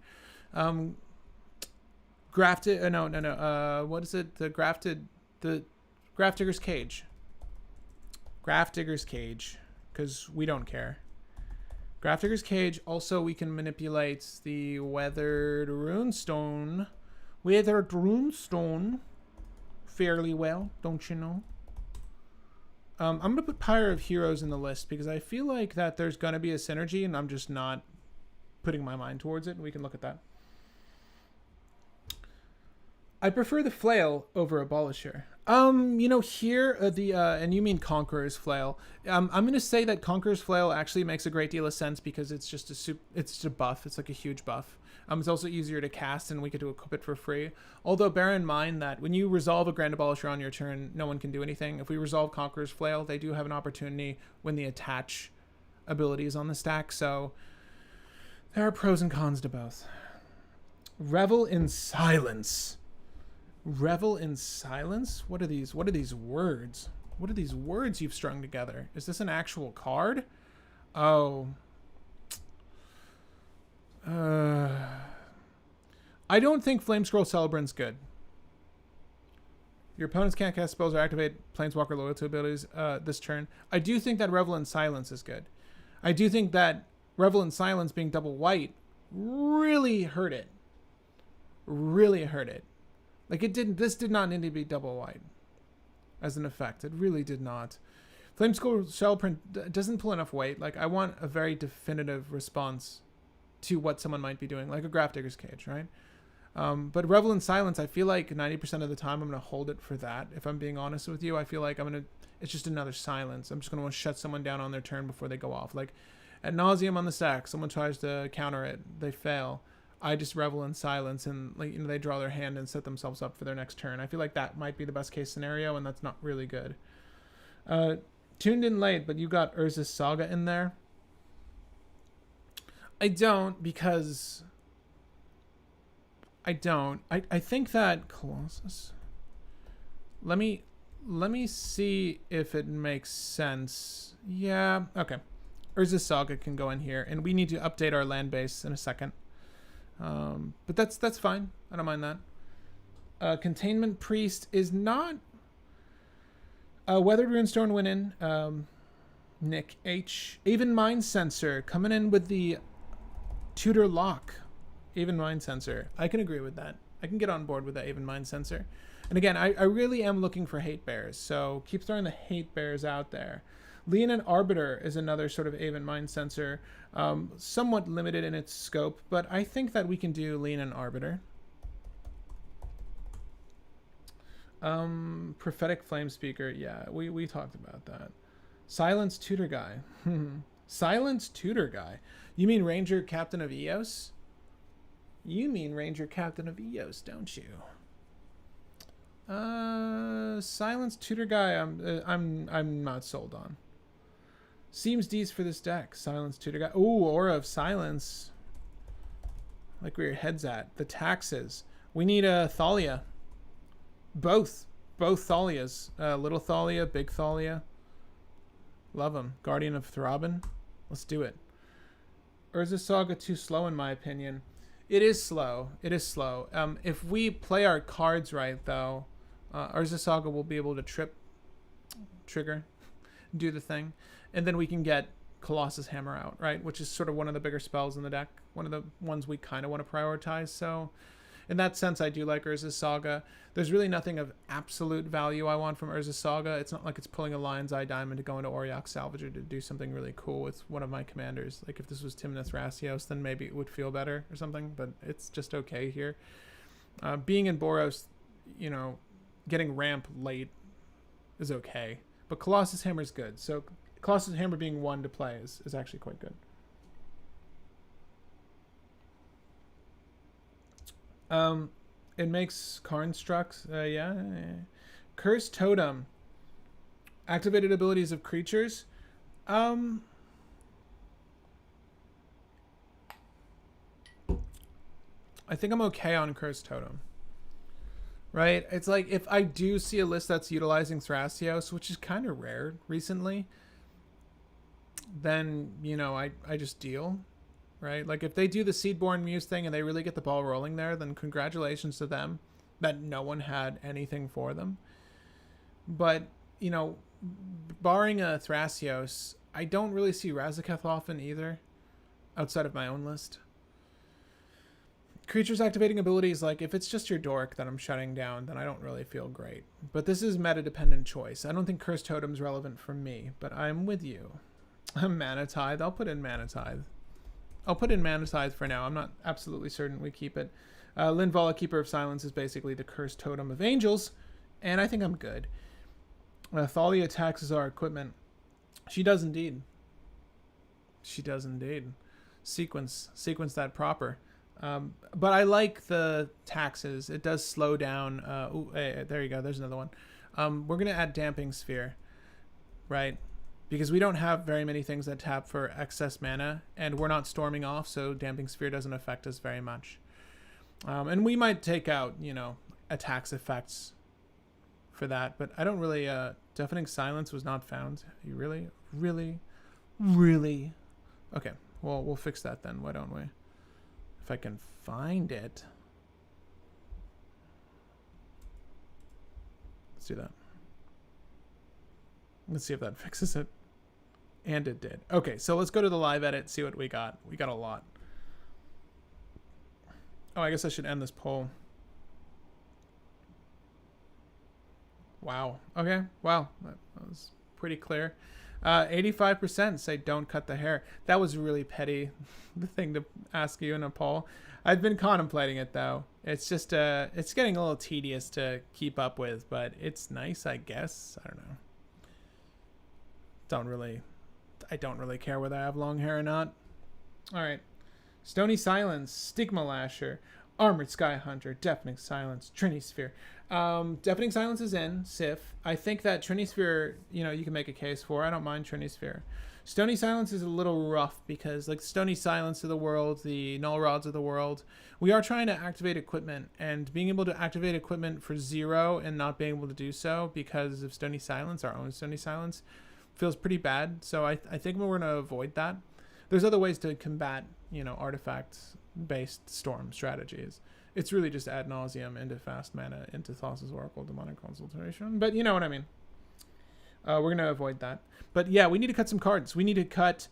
Grafted, what is it? The Grafdigger's Cage. Grafdigger's Cage, because we don't care. Grafdigger's Cage. Also, we can manipulate the Weathered Runestone. Fairly well, don't you know? I'm going to put Pyre of Heroes in the list because I feel like that there's going to be a synergy and I'm just not putting my mind towards it. And we can look at that. I prefer the Flail over Abolisher. Here, and you mean Conqueror's Flail. I'm going to say that Conqueror's Flail actually makes a great deal of sense because it's just a buff. It's like a huge buff. It's also easier to cast and we get to equip it for free. Although bear in mind that when you resolve a Grand Abolisher on your turn, no one can do anything. If we resolve Conqueror's Flail, they do have an opportunity when the attach ability is on the stack. So There are pros and cons to both. Revel in silence. Revel in silence? What are these? What are these words? What are these words you've strung together? Is this an actual card? Oh. I don't think Flamescroll Celebrant's good. Your opponents can't cast spells or activate Planeswalker loyalty abilities this turn. I do think that Revel in Silence is good. I do think that Revel in Silence being double white really hurt it. Really hurt it. Like this did not need to be double white as an effect. It really did not. Flamescroll Celebrant doesn't pull enough weight. Like I want a very definitive response to what someone might be doing, like a Grafdigger's Cage, right? But Revel in Silence, I feel like 90% of the time I'm going to hold it for that. If I'm being honest with you, I feel like it's just another silence. I'm just going to want to shut someone down on their turn before they go off. Like ad nauseum on the stack, someone tries to counter it, they fail. I just revel in silence and they draw their hand and set themselves up for their next turn. I feel like that might be the best case scenario, and that's not really good. Tuned in late, but you got Urza's Saga in there. I don't, because I don't. I think that Colossus. Let me see if it makes sense. Yeah, okay. Urza's Saga can go in here, and we need to update our land base in a second. But that's fine. I don't mind that. Containment Priest is not. Weathered Runestone went in. Nick H. Even Mind Sensor coming in with the Tutor Lock. Even Mind Sensor. I can agree with that. I can get on board with that Even Mind Sensor. And again, I really am looking for hate bears, so keep throwing the hate bears out there. Leonin Arbiter is another sort of Even Mind Sensor, somewhat limited in its scope, but I think that we can do Leonin Arbiter. Prophetic Flame Speaker, yeah, we talked about that. Silence Tutor Guy. Silence Tutor Guy. You mean Ranger Captain of Eos? You mean Ranger Captain of Eos, don't you? Silence Tutor Guy. I'm not sold on. Seems D's for this deck. Silence Tutor Guy. Ooh, Aura of Silence. Like where your head's at. The taxes. We need a Thalia. Both Thalias. Little Thalia, big Thalia. Love them. Guardian of Throbbin. Let's do it. Urza's Saga too slow in my opinion. It is slow. It is slow. If we play our cards right, though, Urza's Saga will be able to trigger, do the thing, and then we can get Colossus Hammer out, right? Which is sort of one of the bigger spells in the deck. One of the ones we kind of want to prioritize. So in that sense, I do like Urza's Saga. There's really nothing of absolute value I want from Urza's Saga. It's not like it's pulling a Lion's Eye Diamond to go into Auriok Salvager to do something really cool with one of my commanders. Like if this was Timnath Rasios, then maybe it would feel better or something, but it's just okay here. Being in Boros, getting ramp late is okay. But Colossus Hammer is good. So Colossus Hammer being one to play is actually quite good. It makes Karnstructs, yeah. Cursed Totem. Activated abilities of creatures. I think I'm okay on Cursed Totem. Right? It's like if I do see a list that's utilizing Thrasios, which is kind of rare recently, then, I just deal. Right? Like if they do the Seedborn Muse thing and they really get the ball rolling there, then congratulations to them that no one had anything for them. But, barring a Thrasios, I don't really see Razaketh often either, outside of my own list. Creatures activating abilities, like if it's just your dork that I'm shutting down, then I don't really feel great. But this is meta-dependent choice. I don't think Cursed Totem's relevant for me, but I'm with you. Mana Tithe. I'll put in Mana Tithe. I'll put in Mana Tithe for now. I'm not absolutely certain we keep it. Linvala, Keeper of Silence, is basically the Cursed Totem of Angels, and I think I'm good. Thalia taxes our equipment. She does indeed. She does indeed. Sequence that proper. But I like the taxes. It does slow down. Hey, there you go. There's another one. We're going to add Damping Sphere, right? because we don't have very many things that tap for excess mana, and we're not storming off, so Damping Sphere doesn't affect us very much. And we might take out, you know, attacks effects for that, but I don't really, Deafening Silence was not found. You really? Okay, well, we'll fix that then, why don't we? If I can find it. Let's do that. Let's see if that fixes it. And it did. Okay, so let's go to the live edit, see what we got. We got a lot. Oh, I guess I should end this poll. Wow. Okay. Wow. That was pretty clear. 85% say don't cut the hair. That was really petty, the thing to ask you in a poll. I've been contemplating it, though. It's just, it's getting a little tedious to keep up with, but it's nice, I guess. I don't know. I don't really care whether I have long hair or not. All right. Stony Silence, Stigma Lasher, Armored Sky Hunter, Deafening Silence, Trinity Sphere. Deafening Silence is in, Sif. I think that Trinity Sphere, you know, you can make a case for. I don't mind Trinity Sphere. Stony Silence is a little rough because, like, Stony Silence of the world, the Null Rods of the world, we are trying to activate equipment, and being able to activate equipment for 0 and not being able to do so because of Stony Silence, our own Stony Silence, feels pretty bad. So I think we're going to avoid that. There's other ways to combat, you know, artifact-based storm strategies. It's really just ad nauseum into fast mana, into Thassa's Oracle, Demonic Consultation. But you know what I mean. We're going to avoid that. But yeah, we need to cut some cards. We need to cut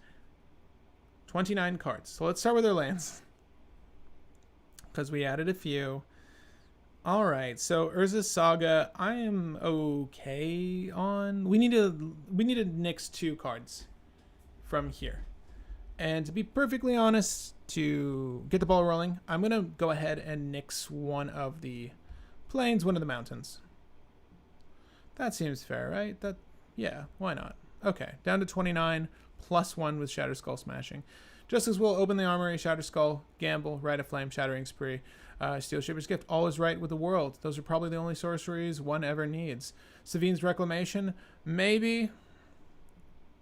29 cards. So let's start with our lands, because we added a few. All right, so Urza's Saga, I am okay on. We need to nix 2 cards from here. And to be perfectly honest, to get the ball rolling, I'm going to go ahead and nix one of the plains, one of the mountains. That seems fair, right? Yeah, why not? Okay, down to 29, +1 with Shatter Skull Smashing. Just as we'll open the Armory, Shatter Skull, Gamble, Rite of Flame, Shattering Spree, Steel Shaper's Gift, all is right with the world. Those are probably the only sorceries one ever needs. Savine's Reclamation, maybe.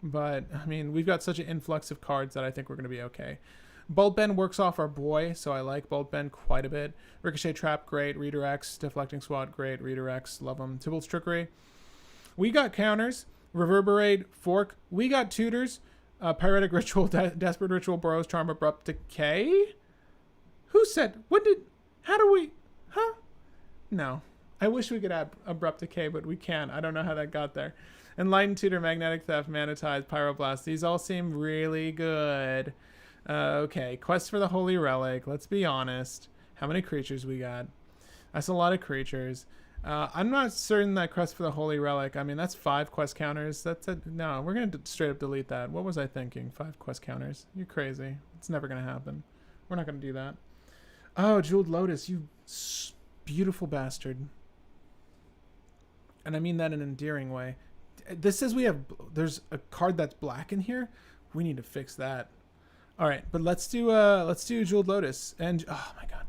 But, I mean, we've got such an influx of cards that I think we're going to be okay. Bolt Bend works off our boy, so I like Bolt Bend quite a bit. Ricochet Trap, great. Redirects, Deflecting Swat, great. Redirects, love them. Tybalt's Trickery. We got counters. Reverberate, Fork. We got tutors. Pyretic Ritual, Desperate Ritual, Burrow's Charm, Abrupt Decay? Who said? How do we? Huh? No. I wish we could add Abrupt Decay, but we can't. I don't know how that got there. Enlightened Tutor, Magnetic Theft, Manitize, Pyroblast. These all seem really good. Okay, Quest for the Holy Relic. Let's be honest. How many creatures we got? That's a lot of creatures. I'm not certain that Quest for the Holy Relic. I mean, that's 5 quest counters. No, we're going to straight up delete that. What was I thinking? 5 quest counters. You're crazy. It's never going to happen. We're not going to do that. Oh, Jeweled Lotus, you beautiful bastard. And I mean that in an endearing way. This says there's a card that's black in here. We need to fix that. All right, but let's do Jeweled Lotus. And oh my god.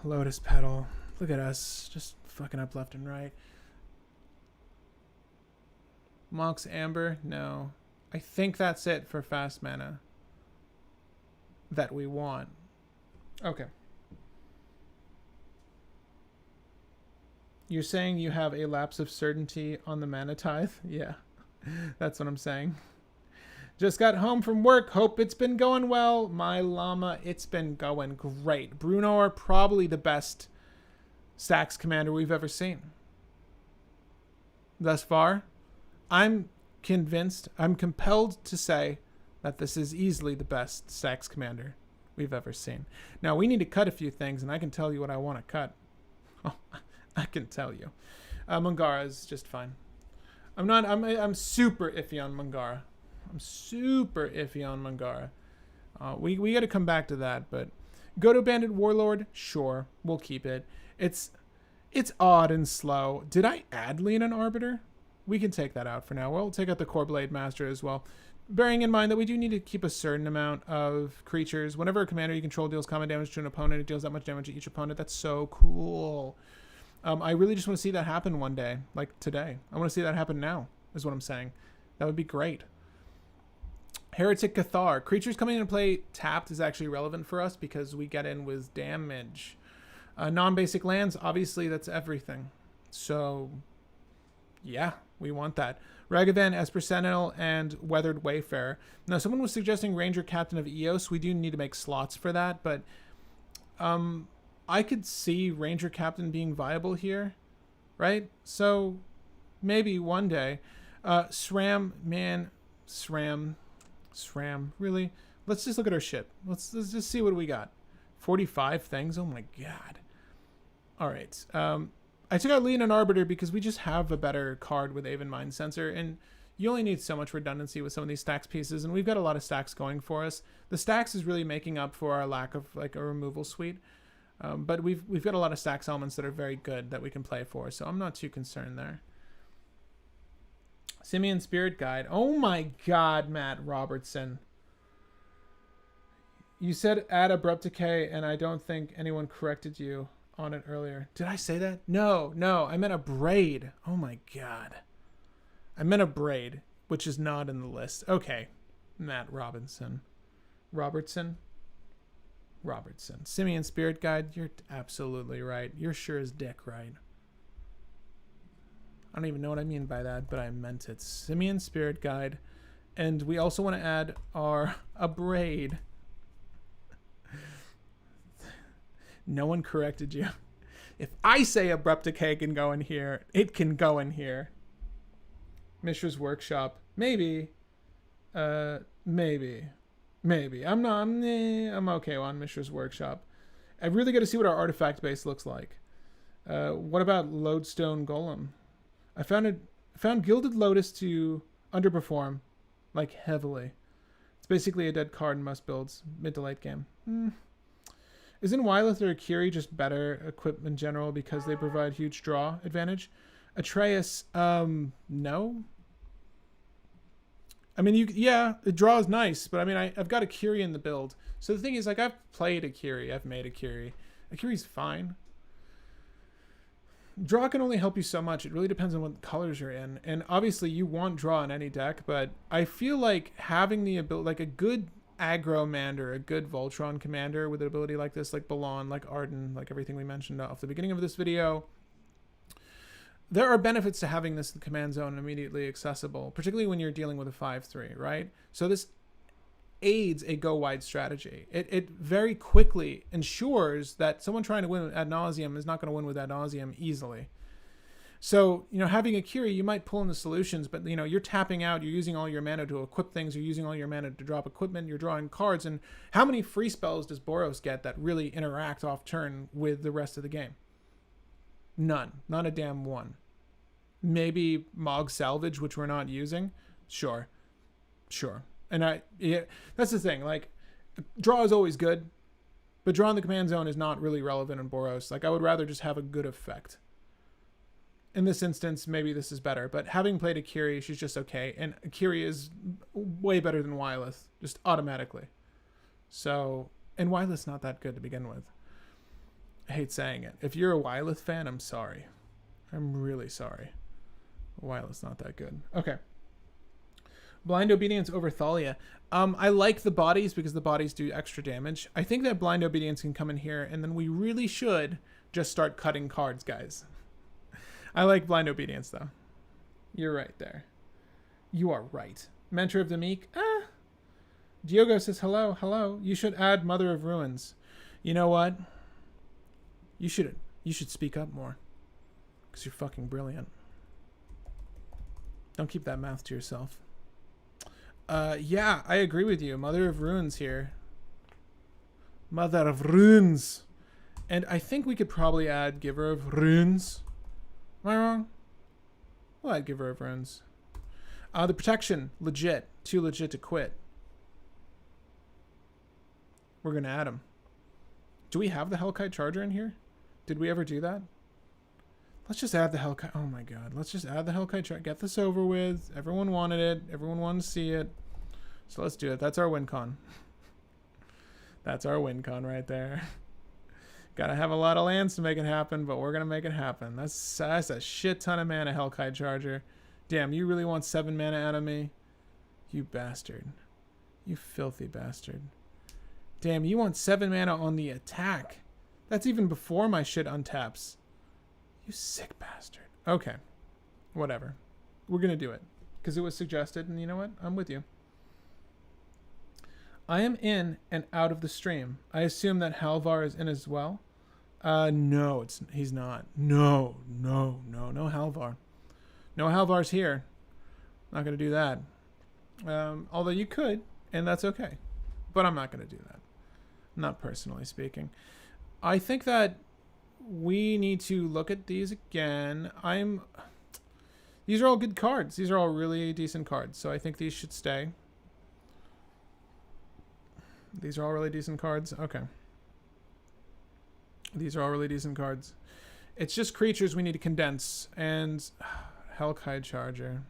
Lotus Petal. Look at us, just fucking up left and right. Monk's Amber, no. I think that's it for fast mana that we want. Okay. You're saying you have a lapse of certainty on the mana tithe? Yeah, that's what I'm saying. Just got home from work. Hope it's been going well. My llama, it's been going great. Bruenor, probably the best Stacks commander we've ever seen. Thus far, I'm convinced, I'm compelled to say that this is easily the best Stacks commander we've ever seen. Now, we need to cut a few things, and I can tell you what I want to cut. Oh, I can tell you. Mungara is just fine. I'm super iffy on Mungara. I'm super iffy on Mungara. We got to come back to that, but Godo Bandit Warlord, sure, we'll keep it. It's odd and slow. Did I add Leonin Arbiter? We can take that out for now. We'll take out the Core Blade Master as well. Bearing in mind that we do need to keep a certain amount of creatures. Whenever a commander you control deals combat damage to an opponent, it deals that much damage to each opponent. That's so cool. I really just want to see that happen one day, like today. I want to see that happen now, is what I'm saying. That would be great. Heretic Cathar. Creatures coming into play tapped is actually relevant for us because we get in with damage. Non-basic lands, obviously that's everything. So, yeah, we want that. Ragavan, Esper Sentinel, and Weathered Wayfarer. Now, someone was suggesting Ranger Captain of Eos. We do need to make slots for that, but I could see Ranger Captain being viable here, right? So, maybe one day. SRAM, man, SRAM, really? Let's just look at our ship. Let's just see what we got. 45 things? Oh my god. Alright. I took out Leonin Arbiter because we just have a better card with Aven Mind Sensor, and you only need so much redundancy with some of these stacks pieces, and we've got a lot of stacks going for us. The stacks is really making up for our lack of like a removal suite, but we've got a lot of stacks elements that are very good that we can play for, so I'm not too concerned there. Simian Spirit Guide. Oh my god, Matt Robertson. You said add Abrupt Decay, and I don't think anyone corrected you on it earlier. Did I say that? No, I meant a braid. Oh my god. I meant a braid, which is not in the list. Okay, Matt Robertson. Simian Spirit Guide, you're absolutely right. You're sure as dick right. I don't even know what I mean by that, but I meant it. Simian Spirit Guide. And we also want to add a braid. No one corrected you. If I say Abrupt Decay can go in here, it can go in here. Mishra's Workshop. Maybe. Maybe. I'm okay on Mishra's Workshop. I really got to see what our artifact base looks like. What about Lodestone Golem? I found Gilded Lotus to underperform, like heavily. It's basically a dead card in most builds, mid to late game. Isn't Wyleth or Akiri just better equipped in general because they provide huge draw advantage? Atreus, no. I mean, yeah, the draw is nice, but I mean, I've got Akiri in the build. So the thing is, like, I've played Akiri, I've made Akiri. Akiri's fine. Draw can only help you so much. It really depends on what colors you're in. And obviously you want draw in any deck, but I feel like having the ability, like a good aggro commander, a good Voltron commander with an ability like this, like Balan, like Arden, like everything we mentioned off the beginning of this video, there are benefits to having this command zone immediately accessible, particularly when you're dealing with a 5/3, right? So this aids a go wide strategy. It very quickly ensures that someone trying to win ad nauseum is not going to win with ad nauseum easily. So, you know, having Akiri, you might pull in the solutions, but, you know, you're tapping out, you're using all your mana to equip things, you're using all your mana to drop equipment, you're drawing cards, and how many free spells does Boros get that really interact off turn with the rest of the game? None. Not a damn one. Maybe Mog Salvage, which we're not using? Sure. And yeah, that's the thing, like, draw is always good, but draw in the command zone is not really relevant in Boros. Like, I would rather just have a good effect. In this instance, maybe this is better, but having played Akiri, she's just okay, and Akiri is way better than Wyleth, just automatically. So, and Wyleth's not that good to begin with. I hate saying it. If you're a Wyleth fan, I'm sorry. I'm really sorry. Wyleth's not that good. Okay. Blind Obedience over Thalia. I like the bodies because the bodies do extra damage. I think that Blind Obedience can come in here, and then we really should just start cutting cards, guys. I like Blind Obedience, though. You're right there. You are right. Mentor of the Meek. Diogo says, hello. You should add Mother of Ruins. You know what? You should speak up more. Because you're fucking brilliant. Don't keep that mouth to yourself. Yeah, I agree with you. Mother of Ruins here. Mother of Runes. And I think we could probably add Giver of Runes. Am I wrong? We'll add Giver of Runes. The protection, legit. Too legit to quit. We're going to add him. Do we have the Hellkite Charger in here? Did we ever do that? Let's just add the Hellkite. Oh my god. Let's just add the Hellkite Charger. Get this over with. Everyone wanted it. Everyone wanted to see it. So let's do it. That's our win con. That's our win con right there. Gotta have a lot of lands to make it happen, but we're gonna make it happen. That's a shit ton of mana, Hellkite Charger. Damn, you really want 7 mana out of me? You bastard. You filthy bastard. Damn, you want 7 mana on the attack. That's even before my shit untaps. You sick bastard. Okay. Whatever. We're gonna do it. Because it was suggested, and you know what? I'm with you. I am in and out of the stream. I assume that Halvar is in as well. No, he's not. No Halvar. No Halvar's here. Not gonna do that. Although you could, and that's okay. But I'm not gonna do that. Not personally speaking. I think that we need to look at these again. These are all good cards. These are all really decent cards. So I think these should stay. These are all really decent cards. Okay. These are all really decent cards. It's just creatures we need to condense. And Hellkite Charger.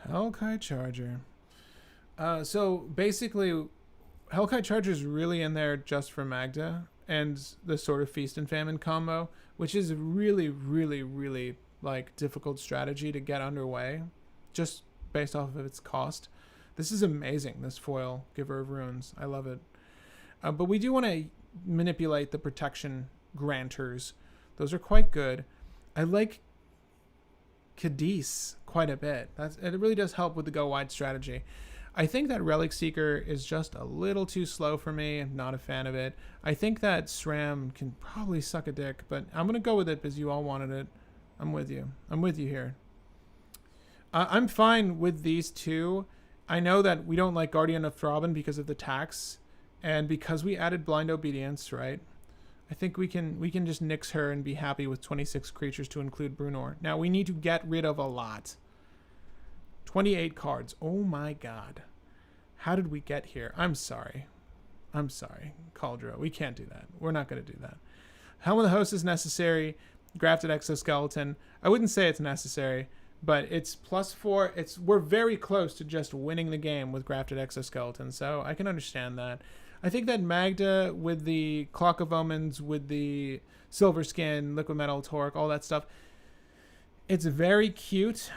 Hellkite Charger. So basically, Hellkite Charger is really in there just for Magda and the sort of Feast and Famine combo, which is really, really, really like difficult strategy to get underway, just based off of its cost. This is amazing, this foil Giver of Runes. I love it. But we do want to manipulate the protection granters. Those are quite good. I like Cadiz quite a bit. It really does help with the go wide strategy. I think that Relic Seeker is just a little too slow for me. I'm not a fan of it. I think that SRAM can probably suck a dick, but I'm going to go with it because you all wanted it. I'm with you. I'm with you here. I'm fine with these two. I know that we don't like Guardian of Throbbing because of the tax, and because we added Blind Obedience, right? I think we can just nix her and be happy with 26 creatures to include Bruenor. Now we need to get rid of a lot. 28 cards. Oh my god. How did we get here? I'm sorry. I'm sorry. Cauldron. We can't do that. We're not going to do that. Helm of the Host is necessary. Grafted Exoskeleton. I wouldn't say it's necessary, but it's +4. We're very close to just winning the game with Grafted Exoskeleton, so I can understand that. I think that Magda with the Clock of Omens, with the Silver Skin, Liquid Metal Torque, all that stuff, it's very cute.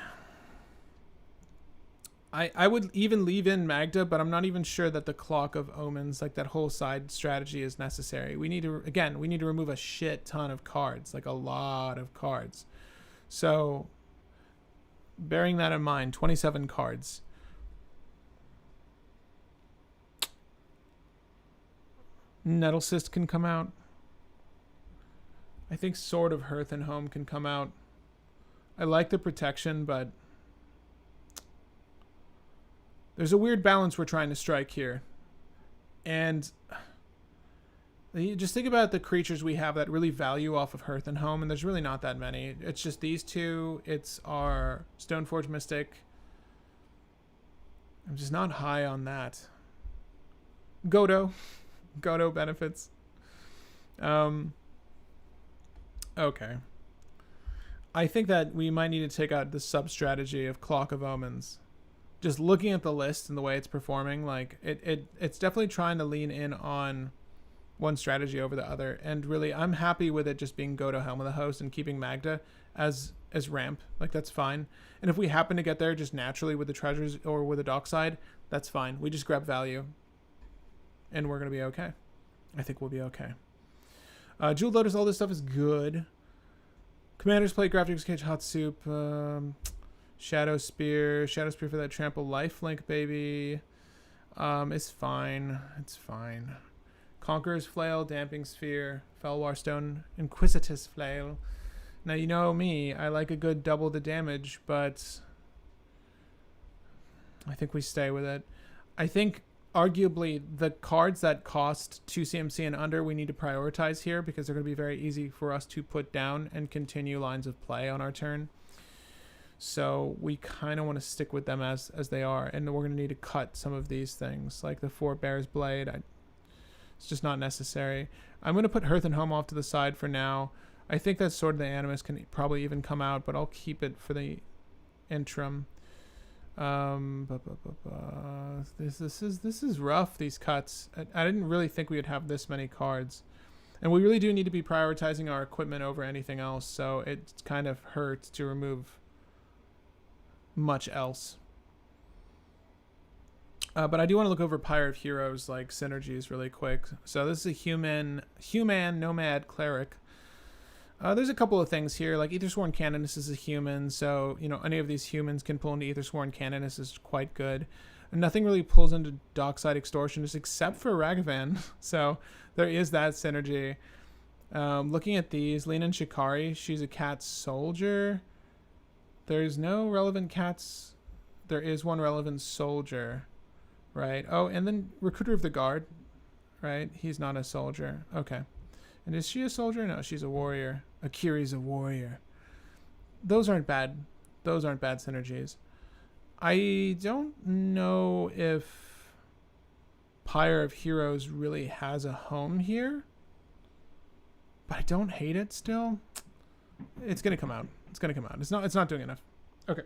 I would even leave in Magda, but I'm not even sure that the Clock of Omens, like that whole side strategy, is necessary. We need to remove a shit ton of cards, like a lot of cards. So, bearing that in mind, 27 cards. Nettlecyst can come out. I think Sword of Hearth and Home can come out. I like the protection, but there's a weird balance we're trying to strike here. And you just think about the creatures we have that really value off of Hearth and Home, and there's really not that many. It's just these two. It's our Stoneforge Mystic. I'm just not high on that. Godo benefits. Okay. I think that we might need to take out the sub-strategy of Clock of Omens. Just looking at the list and the way it's performing, like it's definitely trying to lean in on one strategy over the other. And really, I'm happy with it just being Godo Helm of the Host and keeping Magda as ramp. Like, that's fine. And if we happen to get there just naturally with the treasures or with the dockside, that's fine. We just grab value. And we're going to be okay. I think we'll be okay. Jeweled Lotus, all this stuff is good. Commander's Plate, Graphics Cage, Hot Soup, Shadow Spear for that trample lifelink, baby. It's fine. It's fine. Conqueror's Flail, Damping Sphere, Felwar Stone, Inquisitus Flail. Now, you know me, I like a good double the damage, but I think we stay with it. I think arguably the cards that cost 2 CMC and under we need to prioritize here because they're going to be very easy for us to put down and continue lines of play on our turn. So we kind of want to stick with them as they are, and we're going to need to cut some of these things, like the 4 Bear's Blade. It's just not necessary. I'm going to put Hearth and Home off to the side for now. I think that Sword of the Animus can probably even come out, but I'll keep it for the interim. This is rough, these cuts. I didn't really think we would have this many cards. And we really do need to be prioritizing our equipment over anything else, so it kind of hurts to remove much else. But I do want to look over Pyre of Heroes, like, synergies really quick. So this is a human nomad cleric. There's a couple of things here, like Aethersworn Canoness is a human, so, you know, any of these humans can pull into Aethersworn Canoness is quite good. And nothing really pulls into Dockside Extortionist except for Ragavan, so there is that synergy. Looking at these, Lena and Shikari, she's a cat soldier. There's no relevant cats. There is one relevant soldier, right? Oh, and then Recruiter of the Guard, right? He's not a soldier. Okay. And is she a soldier? No, she's a warrior. Akiri's a warrior. Those aren't bad. Those aren't bad synergies. I don't know if Pyre of Heroes really has a home here, but I don't hate it still. It's gonna come out. It's gonna come out. It's not doing enough. Okay.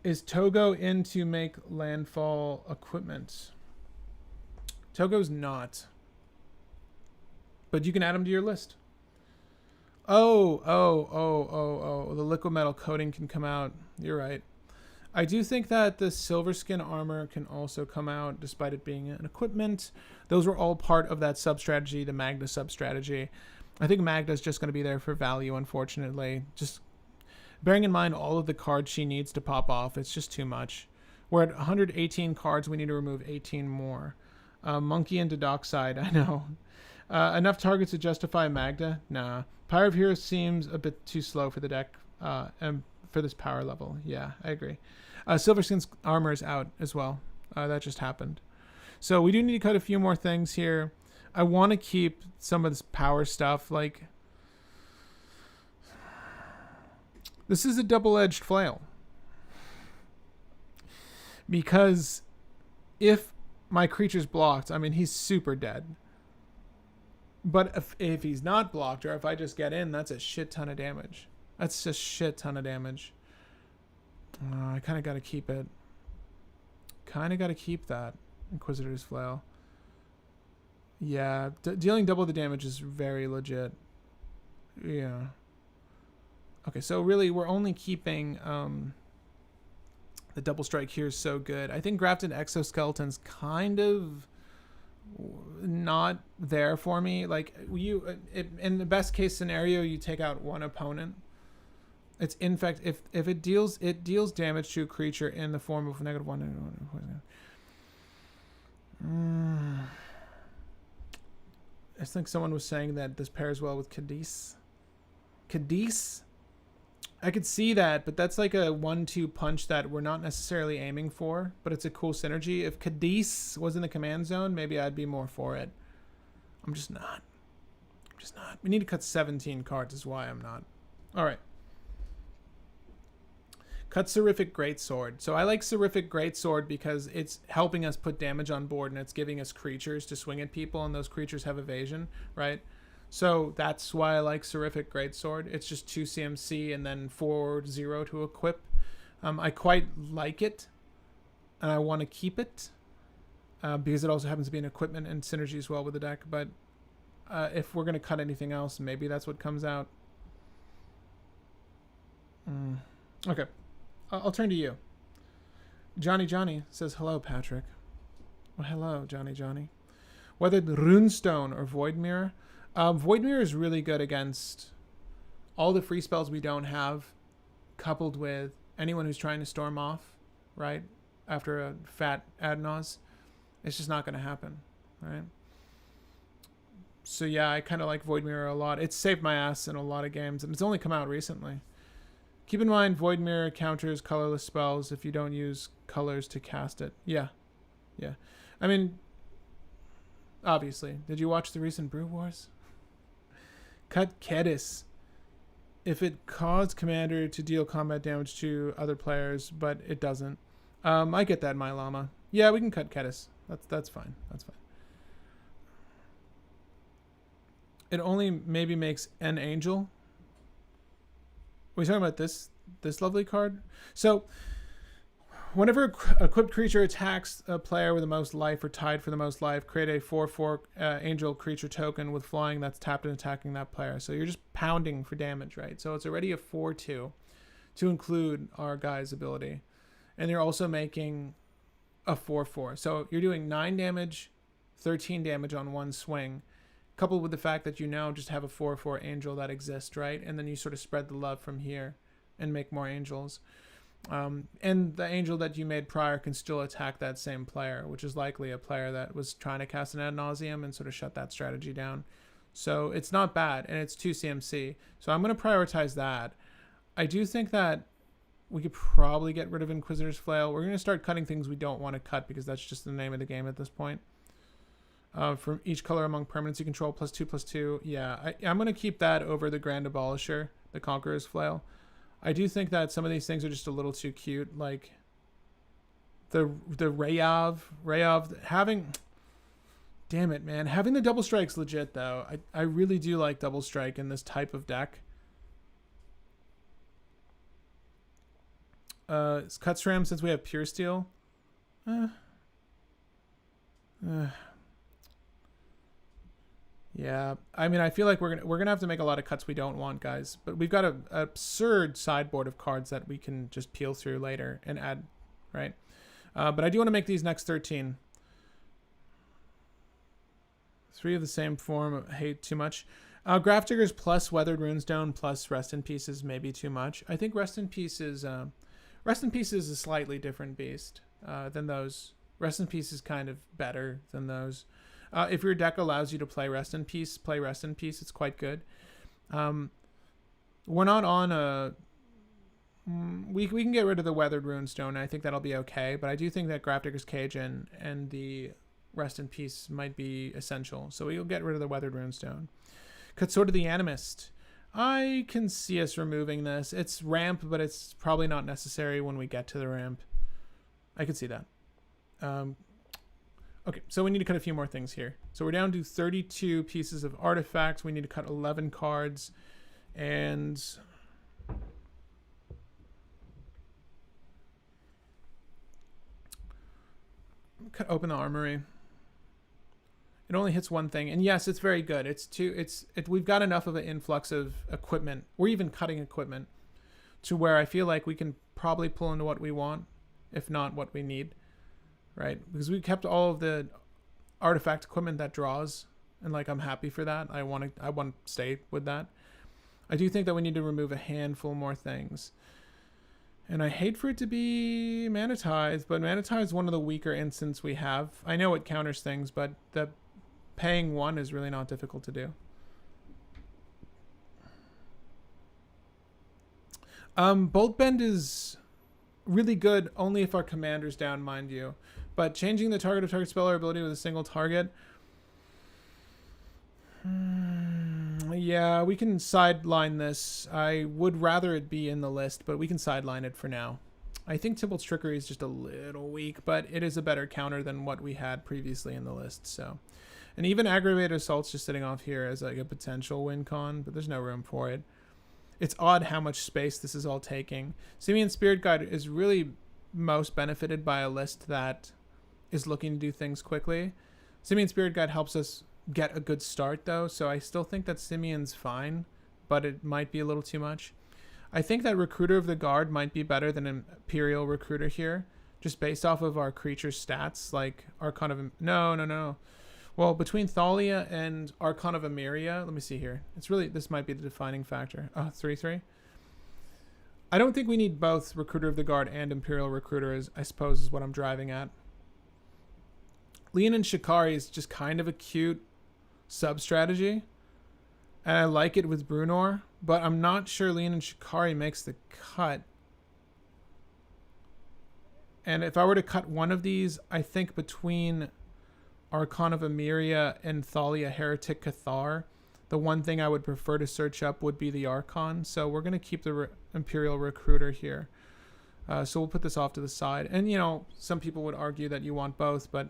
Is Togo in to make landfall equipment? Togo's not. But you can add him to your list. Oh. The liquid metal coating can come out. You're right. I do think that the silver skin armor can also come out despite it being an equipment. Those were all part of that sub-strategy, the Magda sub-strategy. I think Magda's just going to be there for value, unfortunately. Just bearing in mind all of the cards she needs to pop off, it's just too much. We're at 118 cards. We need to remove 18 more. Monkey into Dockside, I know. Enough targets to justify Magda? Nah. Pyre of Heroes seems a bit too slow for the deck and for this power level. Yeah, I agree. Silverskin's armor is out as well. That just happened. So we do need to cut a few more things here. I want to keep some of this power stuff. Like, this is a double-edged flail. Because if my creature's blocked, I mean, he's super dead. But if he's not blocked, or if I just get in, that's a shit ton of damage. That's a shit ton of damage. I kind of got to keep it. Kind of got to keep that Inquisitor's Flail. Yeah, dealing double the damage is very legit. Yeah. Okay, so really we're only keeping the double strike here is so good. I think Grafted Exoskeletons kind of not there for me. Like, in the best case scenario, you take out one opponent. It's in fact, if it deals damage to a creature in the form of -1. I think someone was saying that this pairs well with Cadiz. Cadiz? I could see that, but that's like a 1-2 punch that we're not necessarily aiming for, but it's a cool synergy. If Cadiz was in the command zone, maybe I'd be more for it. I'm just not. We need to cut 17 cards is why I'm not. All right. Cut Seraphic Greatsword. So I like Seraphic Greatsword because it's helping us put damage on board and it's giving us creatures to swing at people, and those creatures have evasion, right? So that's why I like Seraphic Greatsword. It's just 2 CMC and then 4/0 to equip. I quite like it, and I want to keep it because it also happens to be an equipment and synergy as well with the deck. But if we're going to cut anything else, maybe that's what comes out. Okay. I'll turn to you. Johnny says, hello, Patrick. Well, hello, Johnny. Whether Runestone or Void Mirror. Void Mirror is really good against all the free spells we don't have, coupled with anyone who's trying to storm off, right? After a fat Adnos. It's just not going to happen, right? So yeah, I kind of like Void Mirror a lot. It's saved my ass in a lot of games, and it's only come out recently. Keep in mind, Void Mirror counters colorless spells if you don't use colors to cast it. Yeah. I mean, obviously. Did you watch the recent Brew Wars? Cut Kedis. If it caused Commander to deal combat damage to other players, but it doesn't. I get that, my llama. Yeah, we can cut Kedis. That's fine. That's fine. It only maybe makes an angel. Are we talking about this lovely card? So Whenever equipped creature attacks a player with the most life or tied for the most life, create a 4/4 angel creature token with flying that's tapped and attacking that player. So you're just pounding for damage, right? So it's already a 4/2 to include our guy's ability. And you're also making a 4/4. So you're doing 9 damage, 13 damage on one swing, coupled with the fact that you now just have a 4/4 angel that exists, right? And then you sort of spread the love from here and make more angels. And the angel that you made prior can still attack that same player, which is likely a player that was trying to cast an ad nauseum and sort of shut that strategy down. So it's not bad, and it's 2 CMC. So I'm going to prioritize that. I do think that we could probably get rid of Inquisitor's Flail. We're going to start cutting things we don't want to cut because that's just the name of the game at this point. From each color among permanents you control, +2/+2. Yeah, I'm going to keep that over the Grand Abolisher, the Conqueror's Flail. I do think that some of these things are just a little too cute, like the Rayav having, damn it, man, having the double strike's legit though. I really do like double strike in this type of deck. It's Cutstram since we have Pure Steel. Yeah, I mean, I feel like we're gonna have to make a lot of cuts we don't want, guys. But we've got an absurd sideboard of cards that we can just peel through later and add, right? But I do want to make these next 13. 3 of the same form. I hate too much. Grafdiggers plus Weathered Runestone plus Rest in Peace is maybe too much. I think Rest in Peace is a slightly different beast than those. Rest in Peace is kind of better than those. If your deck allows you to play Rest in Peace, play Rest in Peace. It's quite good. We're not on a... We can get rid of the Weathered Runestone. I think that'll be okay. But I do think that Grafdigger's Cage and the Rest in Peace might be essential. So we'll get rid of the Weathered Runestone. Sword of the Animist. I can see us removing this. It's ramp, but it's probably not necessary when we get to the ramp. I could see that. Okay, so we need to cut a few more things here. So we're down to 32 pieces of artifacts. We need to cut 11 cards. And open the armory. It only hits one thing. And yes, it's very good. We've got enough of an influx of equipment. We're even cutting equipment to where I feel like we can probably pull into what we want, if not what we need. Right, because we kept all of the artifact equipment that draws, and like I'm happy for that. I want to stay with that. I do think that we need to remove a handful more things, and I hate for it to be Mana Tithe, but Mana Tithe is one of the weaker instants we have. I know it counters things, but the paying 1 is really not difficult to do. Bolt Bend is really good only if our commander's down, mind you. But changing the target of target spell or ability with a single target. Yeah, we can sideline this. I would rather it be in the list, but we can sideline it for now. I think Tybalt's Trickery is just a little weak, but it is a better counter than what we had previously in the list. So, and even Aggravated Assault's just sitting off here as like a potential win con, but there's no room for it. It's odd how much space this is all taking. Simian Spirit Guide is really most benefited by a list that is looking to do things quickly. Simian Spirit Guide helps us get a good start though, so I still think that Simian's fine, but it might be a little too much. I think that Recruiter of the Guard might be better than Imperial Recruiter here, just based off of our creature stats, like Archon of... No. Well, between Thalia and Archon of Emeria, let me see here. It's really... This might be the defining factor. 3/3. I don't think we need both Recruiter of the Guard and Imperial Recruiter, I suppose is what I'm driving at. Leon and Shikari is just kind of a cute sub-strategy. And I like it with Bruenor, but I'm not sure Leon and Shikari makes the cut. And if I were to cut one of these, I think between Archon of Emeria and Thalia Heretic Cathar, the one thing I would prefer to search up would be the Archon. So we're going to keep the Imperial Recruiter here. So we'll put this off to the side. And, you know, some people would argue that you want both, but...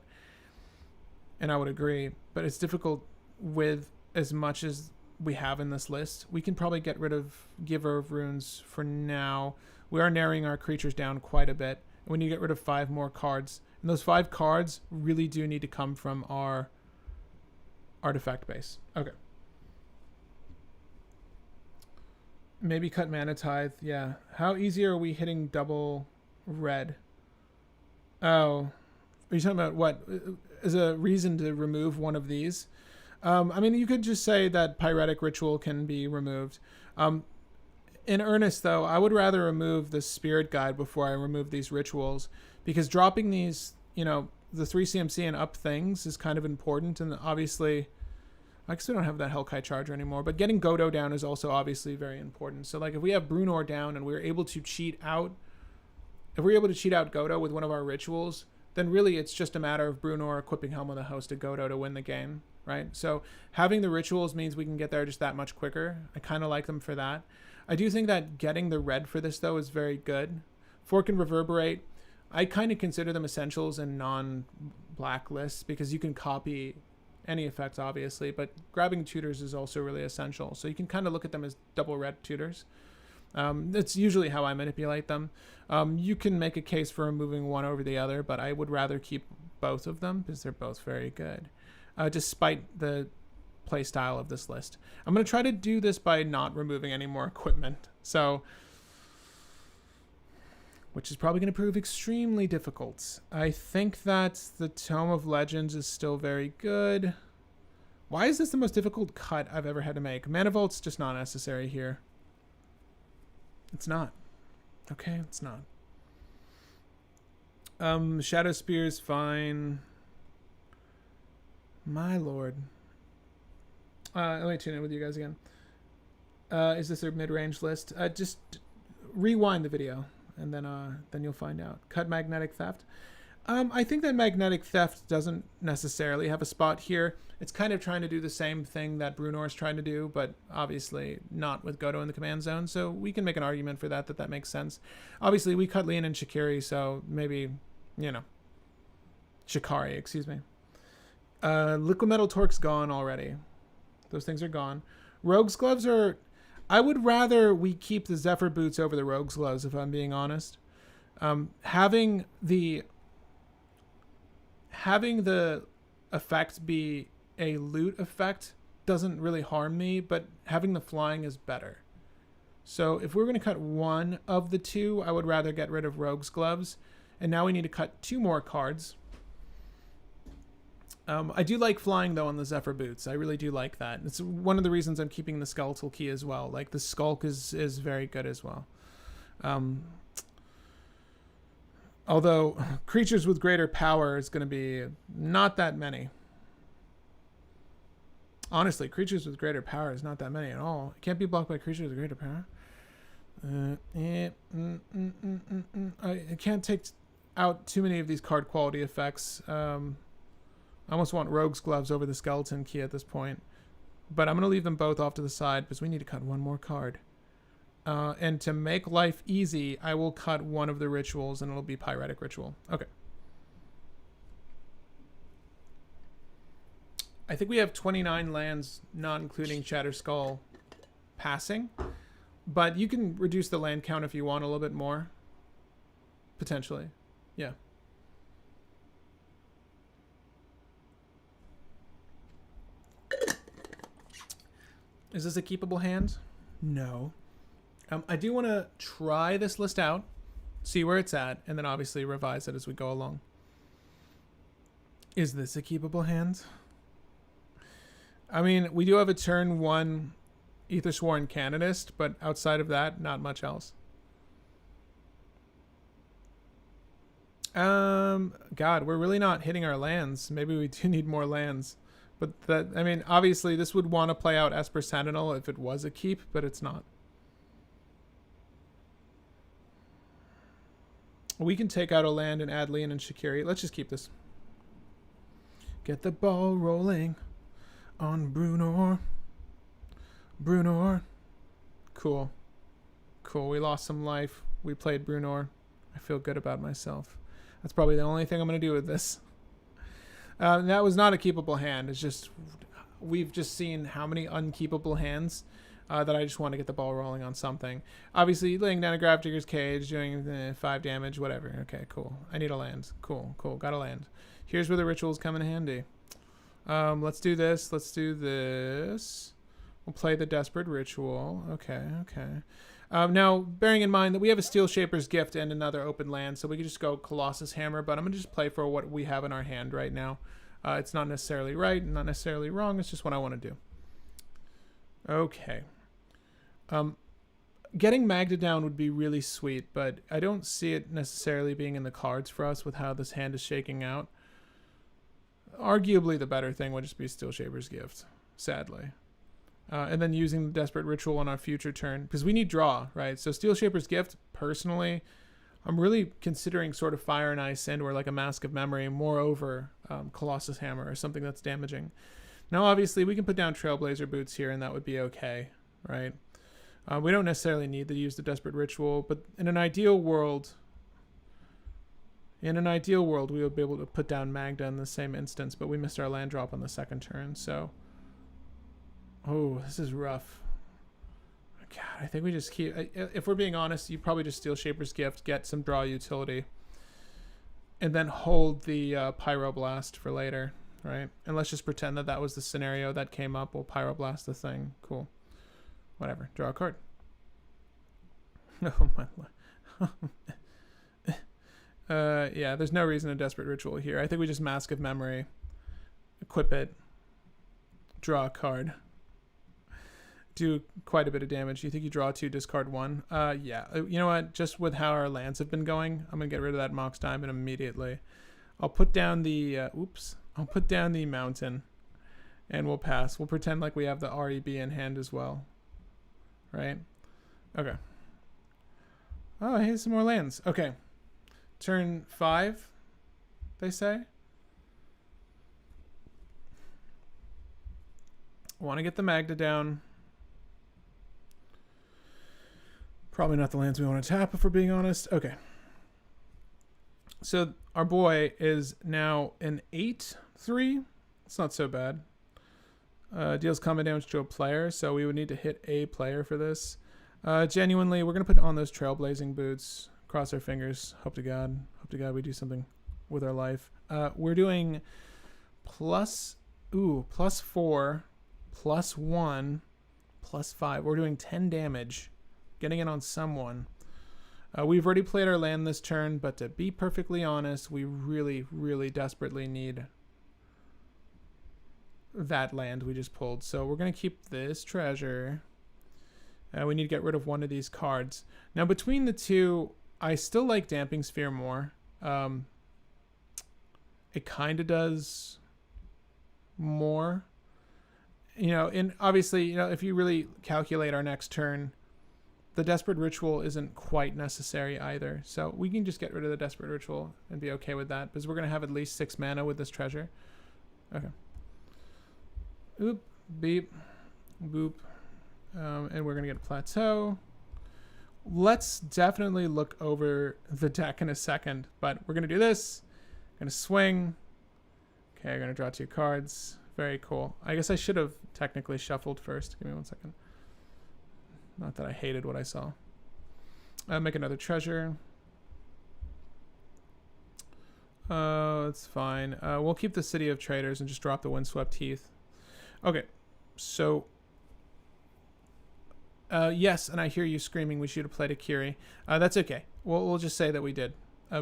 And I would agree, but it's difficult with as much as we have in this list. We can probably get rid of Giver of Runes for now. We are narrowing our creatures down quite a bit. We need to get rid of 5 more cards. And those 5 cards really do need to come from our artifact base. Okay. Maybe cut Mana Tithe. Yeah. How easy are we hitting double red? Oh. Are you talking about what? As a reason to remove one of these? I mean, you could just say that Pyretic Ritual can be removed. In earnest, though, I would rather remove the Spirit Guide before I remove these rituals, because dropping these, you know, the 3 CMC and up things is kind of important, and obviously, I guess we don't have that Hellkite Charger anymore, but getting Godo down is also obviously very important. So, like, if we have Bruenor down and we're able to cheat out, if we're able to cheat out Godo with one of our rituals, then really it's just a matter of Bruenor equipping Helm of the Host to Godo to win the game, right? So having the rituals means we can get there just that much quicker. I kind of like them for that. I do think that getting the red for this, though, is very good. Fork and Reverberate, I kind of consider them essentials in non-black lists because you can copy any effects, obviously, but grabbing tutors is also really essential. So you can kind of look at them as double red tutors. That's usually how I manipulate them. You can make a case for removing one over the other, but I would rather keep both of them because they're both very good, despite the play style of this list. I'm going to try to do this by not removing any more equipment, so which is probably going to prove extremely difficult. I think that the Tome of Legends is still very good. Why is this the most difficult cut I've ever had to make? Mana Vault's just not necessary here. It's not. Okay, it's not. Shadow Spear's fine. My lord. Let me tune in with you guys again. Is this a mid-range list? Just rewind the video, and then you'll find out. Cut Magnetic Theft. I think that Magnetic Theft doesn't necessarily have a spot here. It's kind of trying to do the same thing that Bruenor is trying to do, but obviously not with Godo in the command zone. So we can make an argument for that makes sense. Obviously, we cut Leon and Shikari, so maybe, you know, Shikari, excuse me. Liquid Metal Torque's gone already. Those things are gone. Rogue's Gloves are... I would rather we keep the Zephyr Boots over the Rogue's Gloves, if I'm being honest. Having the effect be a loot effect doesn't really harm me, but having the flying is better. So if we're going to cut one of the two, I would rather get rid of Rogue's Gloves. And now we need to cut 2 more cards. I do like flying, though, on the Zephyr Boots. I really do like that. It's one of the reasons I'm keeping the Skeletal Key as well. Like, the Skulk is very good as well. Although, creatures with greater power is going to be not that many. Honestly, creatures with greater power is not that many at all. It can't be blocked by creatures with greater power. I can't take out too many of these card quality effects. I almost want Rogue's Gloves over the Skeleton Key at this point. But I'm going to leave them both off to the side because we need to cut one more card. And to make life easy, I will cut one of the rituals and it'll be Pyretic Ritual. Okay. I think we have 29 lands, not including Shatterskull, passing. But you can reduce the land count if you want a little bit more. Potentially. Yeah. Is this a keepable hand? No. I do want to try this list out, see where it's at, and then obviously revise it as we go along. Is this a keepable hand? I mean, we do have a turn 1 Aethersworn Canonist, but outside of that, not much else. God, we're really not hitting our lands. Maybe we do need more lands. But that, I mean, obviously this would want to play out Esper Sentinel if it was a keep, but it's not. We can take out a land and add Leon and Shikari. Let's just keep this. Get the ball rolling on Bruenor. Bruenor. Cool. Cool. We lost some life. We played Bruenor. I feel good about myself. That's probably the only thing I'm going to do with this. That was not a keepable hand. It's just, we've just seen how many unkeepable hands that I just want to get the ball rolling on something. Obviously, laying down a Gravedigger's Cage, doing 5 damage, whatever. Okay, cool. I need a land. Cool. Got a land. Here's where the rituals come in handy. Let's do this. We'll play the Desperate Ritual. Okay. Now, bearing in mind that we have a Steel Shaper's Gift and another open land, so we could just go Colossus Hammer, but I'm going to just play for what we have in our hand right now. It's not necessarily right, not necessarily wrong. It's just what I want to do. Okay. Getting Magda down would be really sweet, but I don't see it necessarily being in the cards for us with how this hand is shaking out. Arguably, the better thing would just be Steel Shaper's Gift, sadly. And then using the Desperate Ritual on our future turn, because we need draw, right? So Steel Shaper's Gift, personally, I'm really considering sort of Fire and Ice and or like a Mask of Memory, moreover Colossus Hammer or something that's damaging. Now, obviously, we can put down Trailblazer Boots here, and that would be okay, right? We don't necessarily need to use the Desperate Ritual, but in an ideal world, we would be able to put down Magda in the same instance, but we missed our land drop on the second turn, so... Oh, this is rough. God, I think we just keep... If we're being honest, you probably just Steel Shaper's Gift, get some draw utility, and then hold the Pyroblast for later, right? And let's just pretend that that was the scenario that came up. We'll Pyroblast the thing. Cool. Whatever. Draw a card. Oh, my Lord. Yeah, there's no reason to Desperate Ritual here. I think we just Mask of Memory, equip it, draw a card, do quite a bit of damage. You think you draw 2, discard 1? Yeah. You know what? Just with how our lands have been going, I'm going to get rid of that Mox Diamond immediately. I'll put down the... I'll put down the Mountain, and we'll pass. We'll pretend like we have the REB in hand as well. Right? Okay. Oh, here's some more lands. Okay. Turn 5, they say. Want to get the Magda down. Probably not the lands we want to tap, if we're being honest. Okay. So our boy is now an 8/3. It's not so bad. Deals combat damage to a player, so we would need to hit a player for this. Genuinely, we're going to put on those Trailblazing Boots. Cross our fingers. Hope to God we do something with our life. We're doing +4, +1, +5. We're doing 10 damage. Getting it on someone. We've already played our land this turn, but to be perfectly honest, we really, really desperately need that land we just pulled. So we're going to keep this treasure. We need to get rid of one of these cards. Now, between the two, I still like Damping Sphere more. It kind of does more. You know, and obviously, you know, if you really calculate our next turn, the Desperate Ritual isn't quite necessary either. So we can just get rid of the Desperate Ritual and be okay with that, because we're going to have at least 6 mana with this treasure. Okay. Oop, beep, boop. And we're going to get a plateau. Let's definitely look over the deck in a second, but we're going to do this. Going to swing. Okay, I'm going to draw 2 cards. Very cool. I guess I should have technically shuffled first. Give me 1 second. Not that I hated what I saw. Make another treasure. It's fine. We'll keep the City of Traders and just drop the Windswept Heath. Okay, so... yes, and I hear you screaming we should have played a Kiri. That's okay. We'll just say that we did.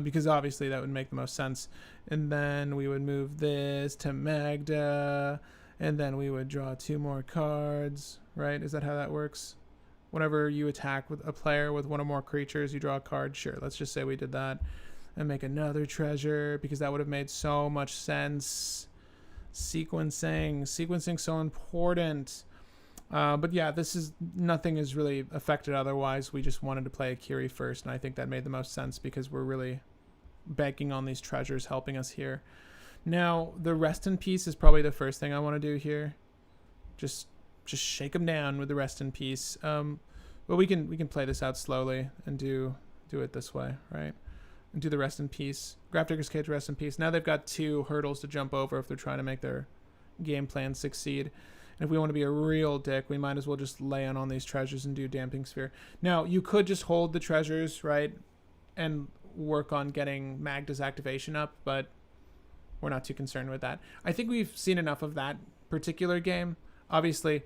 Because obviously that would make the most sense. And then we would move this to Magda. And then we would draw 2 more cards. Right? Is that how that works? Whenever you attack with a player with 1 or more creatures, you draw a card. Sure, let's just say we did that. And make another treasure, because that would have made so much sense. Sequencing so important. But yeah, nothing is really affected otherwise. We just wanted to play a Kiri first, and I think that made the most sense because we're really banking on these treasures helping us here. Now, the Rest in Peace is probably the first thing I want to do here. Just shake them down with the Rest in Peace. But we can play this out slowly and do it this way, right? And do the Rest in Peace. Gravedigger's Cage, Rest in Peace. Now they've got 2 hurdles to jump over if they're trying to make their game plan succeed. And if we want to be a real dick, we might as well just lay on these treasures and do Damping Sphere. Now, you could just hold the treasures, right, and work on getting Magda's activation up, but we're not too concerned with that. I think we've seen enough of that particular game. Obviously,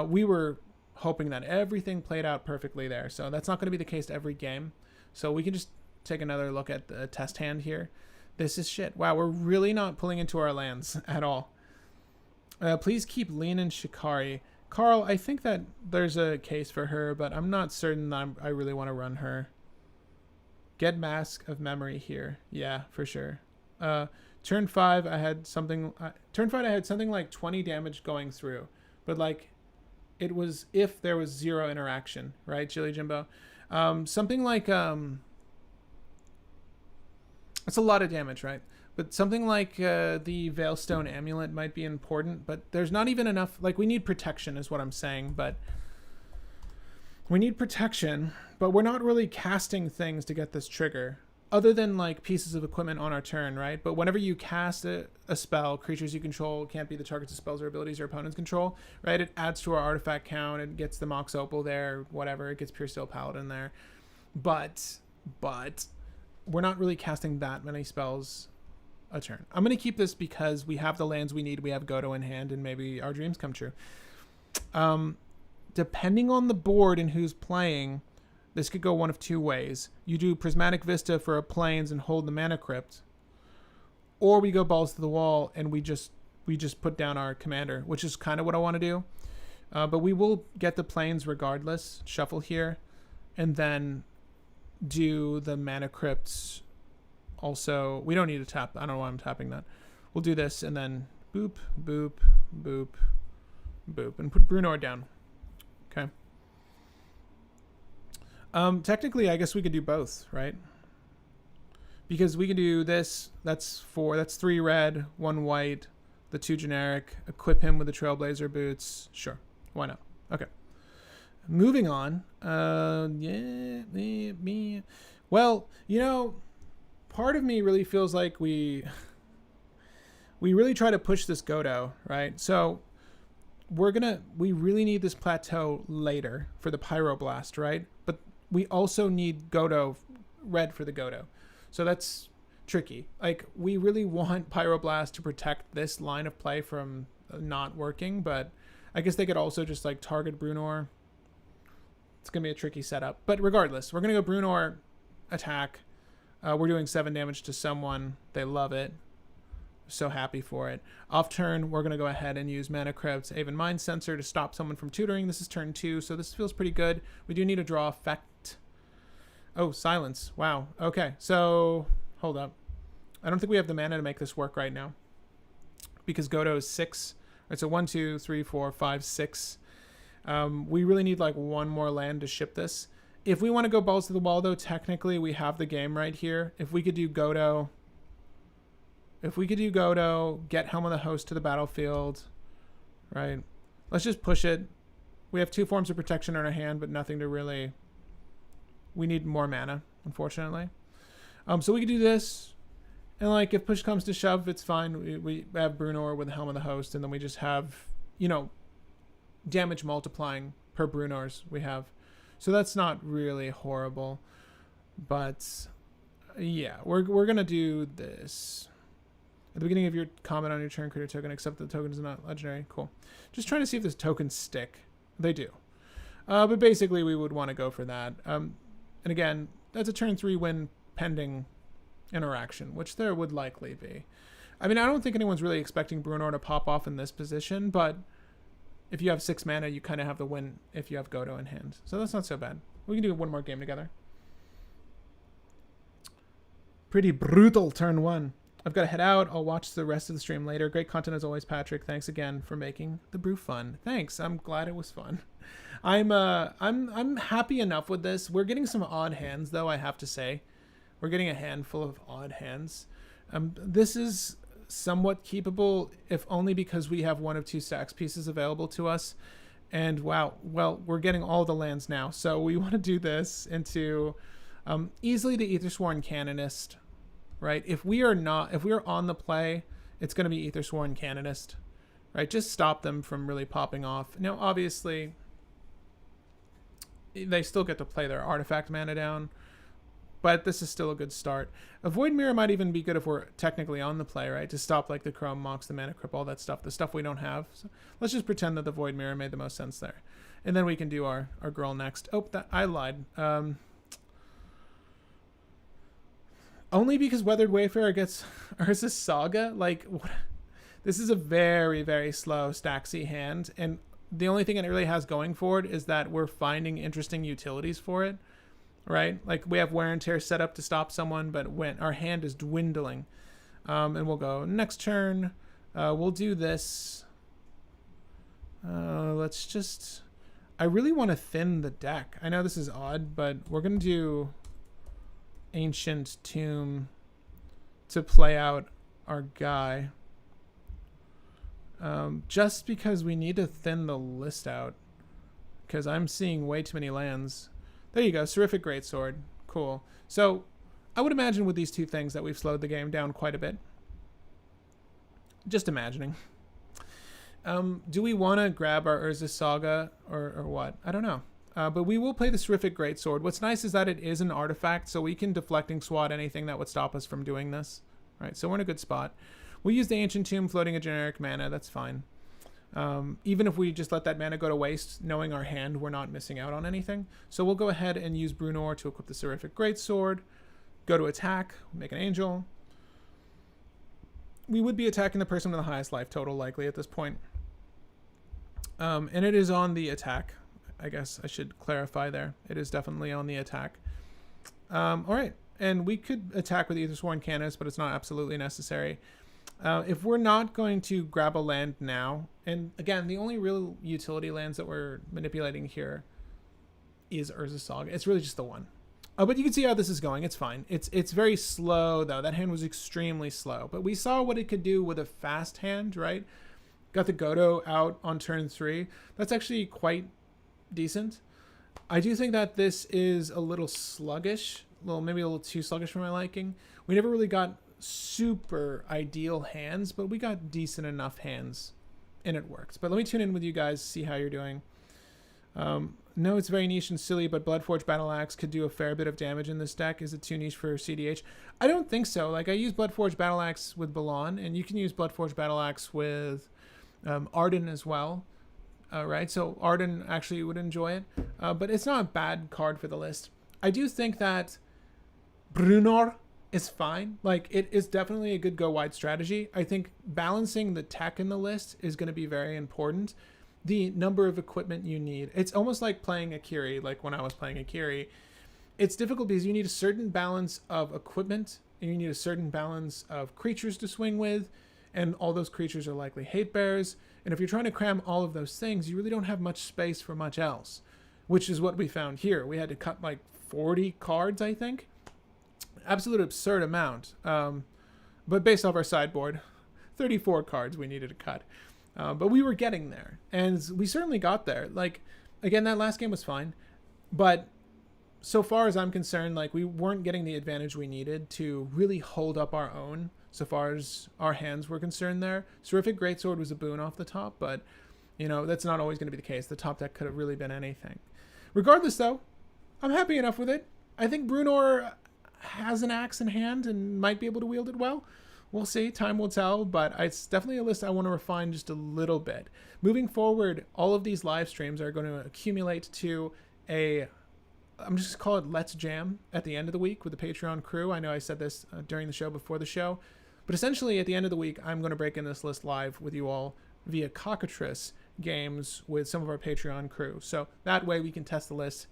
we were hoping that everything played out perfectly there, so that's not going to be the case every game. So we can just take another look at the test hand here. This is shit. Wow, we're really not pulling into our lands at all. Please keep Lean and Shikari. Carl, I think that there's a case for her, but I'm not certain that I really want to run her. Get Mask of Memory here. Yeah, for sure. Turn 5, I had something... turn 5, I had something like 20 damage going through. But, like, it was if there was 0 interaction, right, Chili Jimbo? Something like... That's a lot of damage, right? But something like the Veilstone Amulet might be important, but there's not even enough... Like, we need protection is what I'm saying, but... We need protection, but we're not really casting things to get this trigger. Other than, like, pieces of equipment on our turn, right? But whenever you cast a spell, creatures you control can't be the targets of spells or abilities your opponents control, right? It adds to our artifact count. It gets the Mox Opal there, whatever. It gets Pure Steel Paladin there. But we're not really casting that many spells a turn. I'm going to keep this because we have the lands we need. We have Godo in hand, and maybe our dreams come true. Depending on the board and who's playing, this could go one of two ways. You do Prismatic Vista for a Plains and hold the Mana Crypt, or we go balls to the wall and we just put down our commander, which is kind of what I want to do. But we will get the Plains regardless. Shuffle here, and then do the Mana Crypts. Also, we don't need to tap. I don't know why I'm tapping that. We'll do this and then boop, boop, boop, boop, and put Bruenor down. Okay. Technically, I guess we could do both, right? Because we can do this. That's 4. That's 3 red, 1 white, the 2 generic. Equip him with the Trailblazer boots. Sure. Why not? Okay. Moving on. Well, you know, part of me really feels like we really try to push this Godo, right? So we really need this plateau later for the Pyroblast, right? But we also need Godo red for the Godo. So that's tricky. Like, we really want Pyroblast to protect this line of play from not working, but I guess they could also just, like, target Bruenor. It's going to be a tricky setup. But regardless, we're going to go Bruenor attack. We're doing 7 damage to someone. They love it. So happy for it. Off turn, we're going to go ahead and use Mana Crypt, Aven Mind Sensor to stop someone from tutoring. This is turn 2, so this feels pretty good. We do need a draw effect. Oh, silence. Wow. Okay, so hold up. I don't think we have the mana to make this work right now because Godo is 6. Right, so 1, 2, 3, 4, 5, 6. We really need like one more land to ship this. If we want to go balls to the wall, though, technically we have the game right here. If we could do Godo, get Helm of the Host to the battlefield, right? Let's just push it. We have 2 forms of protection in our hand, but nothing to really... We need more mana, unfortunately. So we could do this. And, like, if push comes to shove, it's fine. We have Bruenor with the Helm of the Host, and then we just have, you know, damage multiplying per Bruenors we have. So that's not really horrible. But, yeah, we're going to do this. At the beginning of your comment on your turn, create a token, except the token is not legendary. Cool. Just trying to see if this tokens stick. They do. But basically, we would want to go for that. And again, that's a turn 3 win pending interaction, which there would likely be. I mean, I don't think anyone's really expecting Bruenor to pop off in this position, but if you have 6 mana, you kind of have the win if you have Godo in hand. So that's not so bad. We can do one more game together. Pretty brutal turn 1. I've got to head out. I'll watch the rest of the stream later. Great content as always, Patrick. Thanks again for making the brew fun. Thanks. I'm glad it was fun. I'm happy enough with this. We're getting some odd hands, though, I have to say. We're getting a handful of odd hands. This is somewhat keepable, if only because we have 1 of 2 stacks pieces available to us. And wow, well, we're getting all the lands now. So we want to do this into easily the Aethersworn Canonist. Right? If we are on the play, it's going to be Aethersworn Canonist. right? Just stop them from really popping off. Now, obviously, they still get to play their artifact mana down, but this is still a good start. A Void Mirror might even be good if we're technically on the play, right? To stop like the Chrome Mox, the Mana Crypt, all that stuff, the stuff we don't have. So let's just pretend that the Void Mirror made the most sense there. And then we can do our girl next. Oh, I lied. Only because Weathered Wayfarer gets Urza's Saga? Like, what? This is a very, very slow Staxy hand, and the only thing it really has going for it is that we're finding interesting utilities for it, right? Like, we have Wear and Tear set up to stop someone, but when our hand is dwindling, and we'll go next turn, we'll do this. Let's just... I really want to thin the deck. I know this is odd, but we're going to do Ancient Tomb to play out our guy. Just because we need to thin the list out, because I'm seeing way too many lands. There you go, Seraphic Greatsword. Cool. So I would imagine with these two things that we've slowed the game down quite a bit. Just imagining. Do we want to grab our Urza's Saga or what? I don't know. But we will play the Seraphic Greatsword. What's nice is that it is an artifact, so we can deflecting swat anything that would stop us from doing this. Right, so we're in a good spot. We'll use the Ancient Tomb, floating a generic mana. That's fine. Even if we just let that mana go to waste, knowing our hand, we're not missing out on anything. So we'll go ahead and use Bruenor to equip the Seraphic Greatsword. Go to attack, make an angel. We would be attacking the person with the highest life total, likely, at this point. And it is on the attack. I guess I should clarify there. It is definitely on the attack. All right. And we could attack with Aethersworn Canis, but it's not absolutely necessary. If we're not going to grab a land now, and again, the only real utility lands that we're manipulating here is Urza's Saga. It's really just the one. But you can see how this is going. It's fine. It's very slow, though. That hand was extremely slow. But we saw what it could do with a fast hand, right? Got the Godo out on turn 3. That's actually quite decent. I do think that this is a little sluggish. Maybe a little too sluggish for my liking. We never really got super ideal hands, but we got decent enough hands, and it worked. But let me tune in with you guys, see how you're doing. No, it's very niche and silly, but Bloodforged Battle Axe could do a fair bit of damage in this deck. Is it too niche for cEDH? I don't think so. Like, I use Bloodforged Battle Axe with Balan, and you can use Bloodforged Battle Axe with Arden as well. Right, so Arden actually would enjoy it, but it's not a bad card for the list. I do think that Bruenor is fine. Like, it is definitely a good go wide strategy. I think balancing the tech in the list is going to be very important. The number of equipment you need. It's almost like playing Akiri, like when I was playing Akiri. It's difficult because you need a certain balance of equipment, and you need a certain balance of creatures to swing with, and all those creatures are likely hate bears. And if you're trying to cram all of those things, you really don't have much space for much else, which is what we found here. We had to cut like 40 cards, I think. Absolute absurd amount. But based off our sideboard, 34 cards we needed to cut. But we were getting there, and we certainly got there. Like, again, that last game was fine, but so far as I'm concerned, like, we weren't getting the advantage we needed to really hold up our own so far as our hands were concerned there. Seraphic Greatsword was a boon off the top, but, you know, that's not always going to be the case. The top deck could have really been anything. Regardless, though, I'm happy enough with it. I think Bruenor has an axe in hand and might be able to wield it well. We'll see. Time will tell, but it's definitely a list I want to refine just a little bit. Moving forward, all of these live streams are going to accumulate to I'm just going to call it Let's Jam at the end of the week with the Patreon crew. I know I said this during the show, before the show, but essentially at the end of the week, I'm going to break in this list live with you all via Cockatrice games with some of our Patreon crew. So that way we can test the list,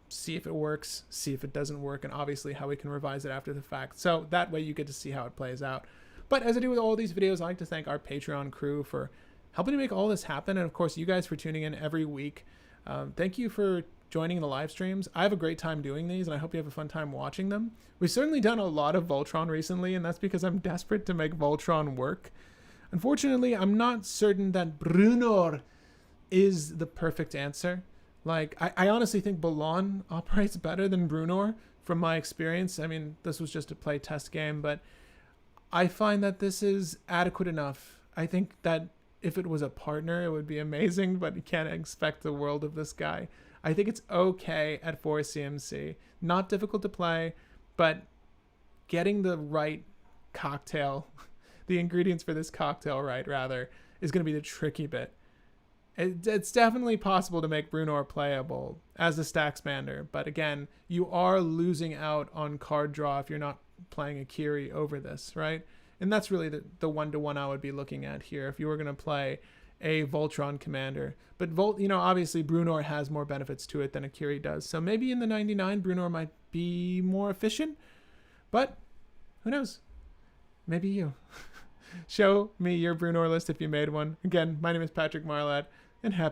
see if it works, see if it doesn't work, and obviously how we can revise it after the fact. So that way you get to see how it plays out. But as I do with all these videos, I like to thank our Patreon crew for helping to make all this happen. And of course, you guys for tuning in every week. Thank you for joining the live streams. I have a great time doing these, and I hope you have a fun time watching them. We've certainly done a lot of Voltron recently, and that's because I'm desperate to make Voltron work. Unfortunately, I'm not certain that Bruenor is the perfect answer. Like, I honestly think Balan operates better than Bruenor from my experience. I mean, this was just a play test game, but I find that this is adequate enough. I think that if it was a partner, it would be amazing, but you can't expect the world of this guy. I think it's okay at 4 CMC. Not difficult to play, but getting the right cocktail, the ingredients for this cocktail right, rather, is going to be the tricky bit. It's definitely possible to make Bruenor playable as a stack expander, but again, you are losing out on card draw if you're not playing a Kiri over this, right? And that's really the one-to-one I would be looking at here if you were going to play a Voltron commander. But obviously Bruenor has more benefits to it than a Kiri does. So maybe in the 99, Bruenor might be more efficient, but who knows? Maybe you. Show me your Bruenor list if you made one. Again, my name is Patrick Marlatt, and happy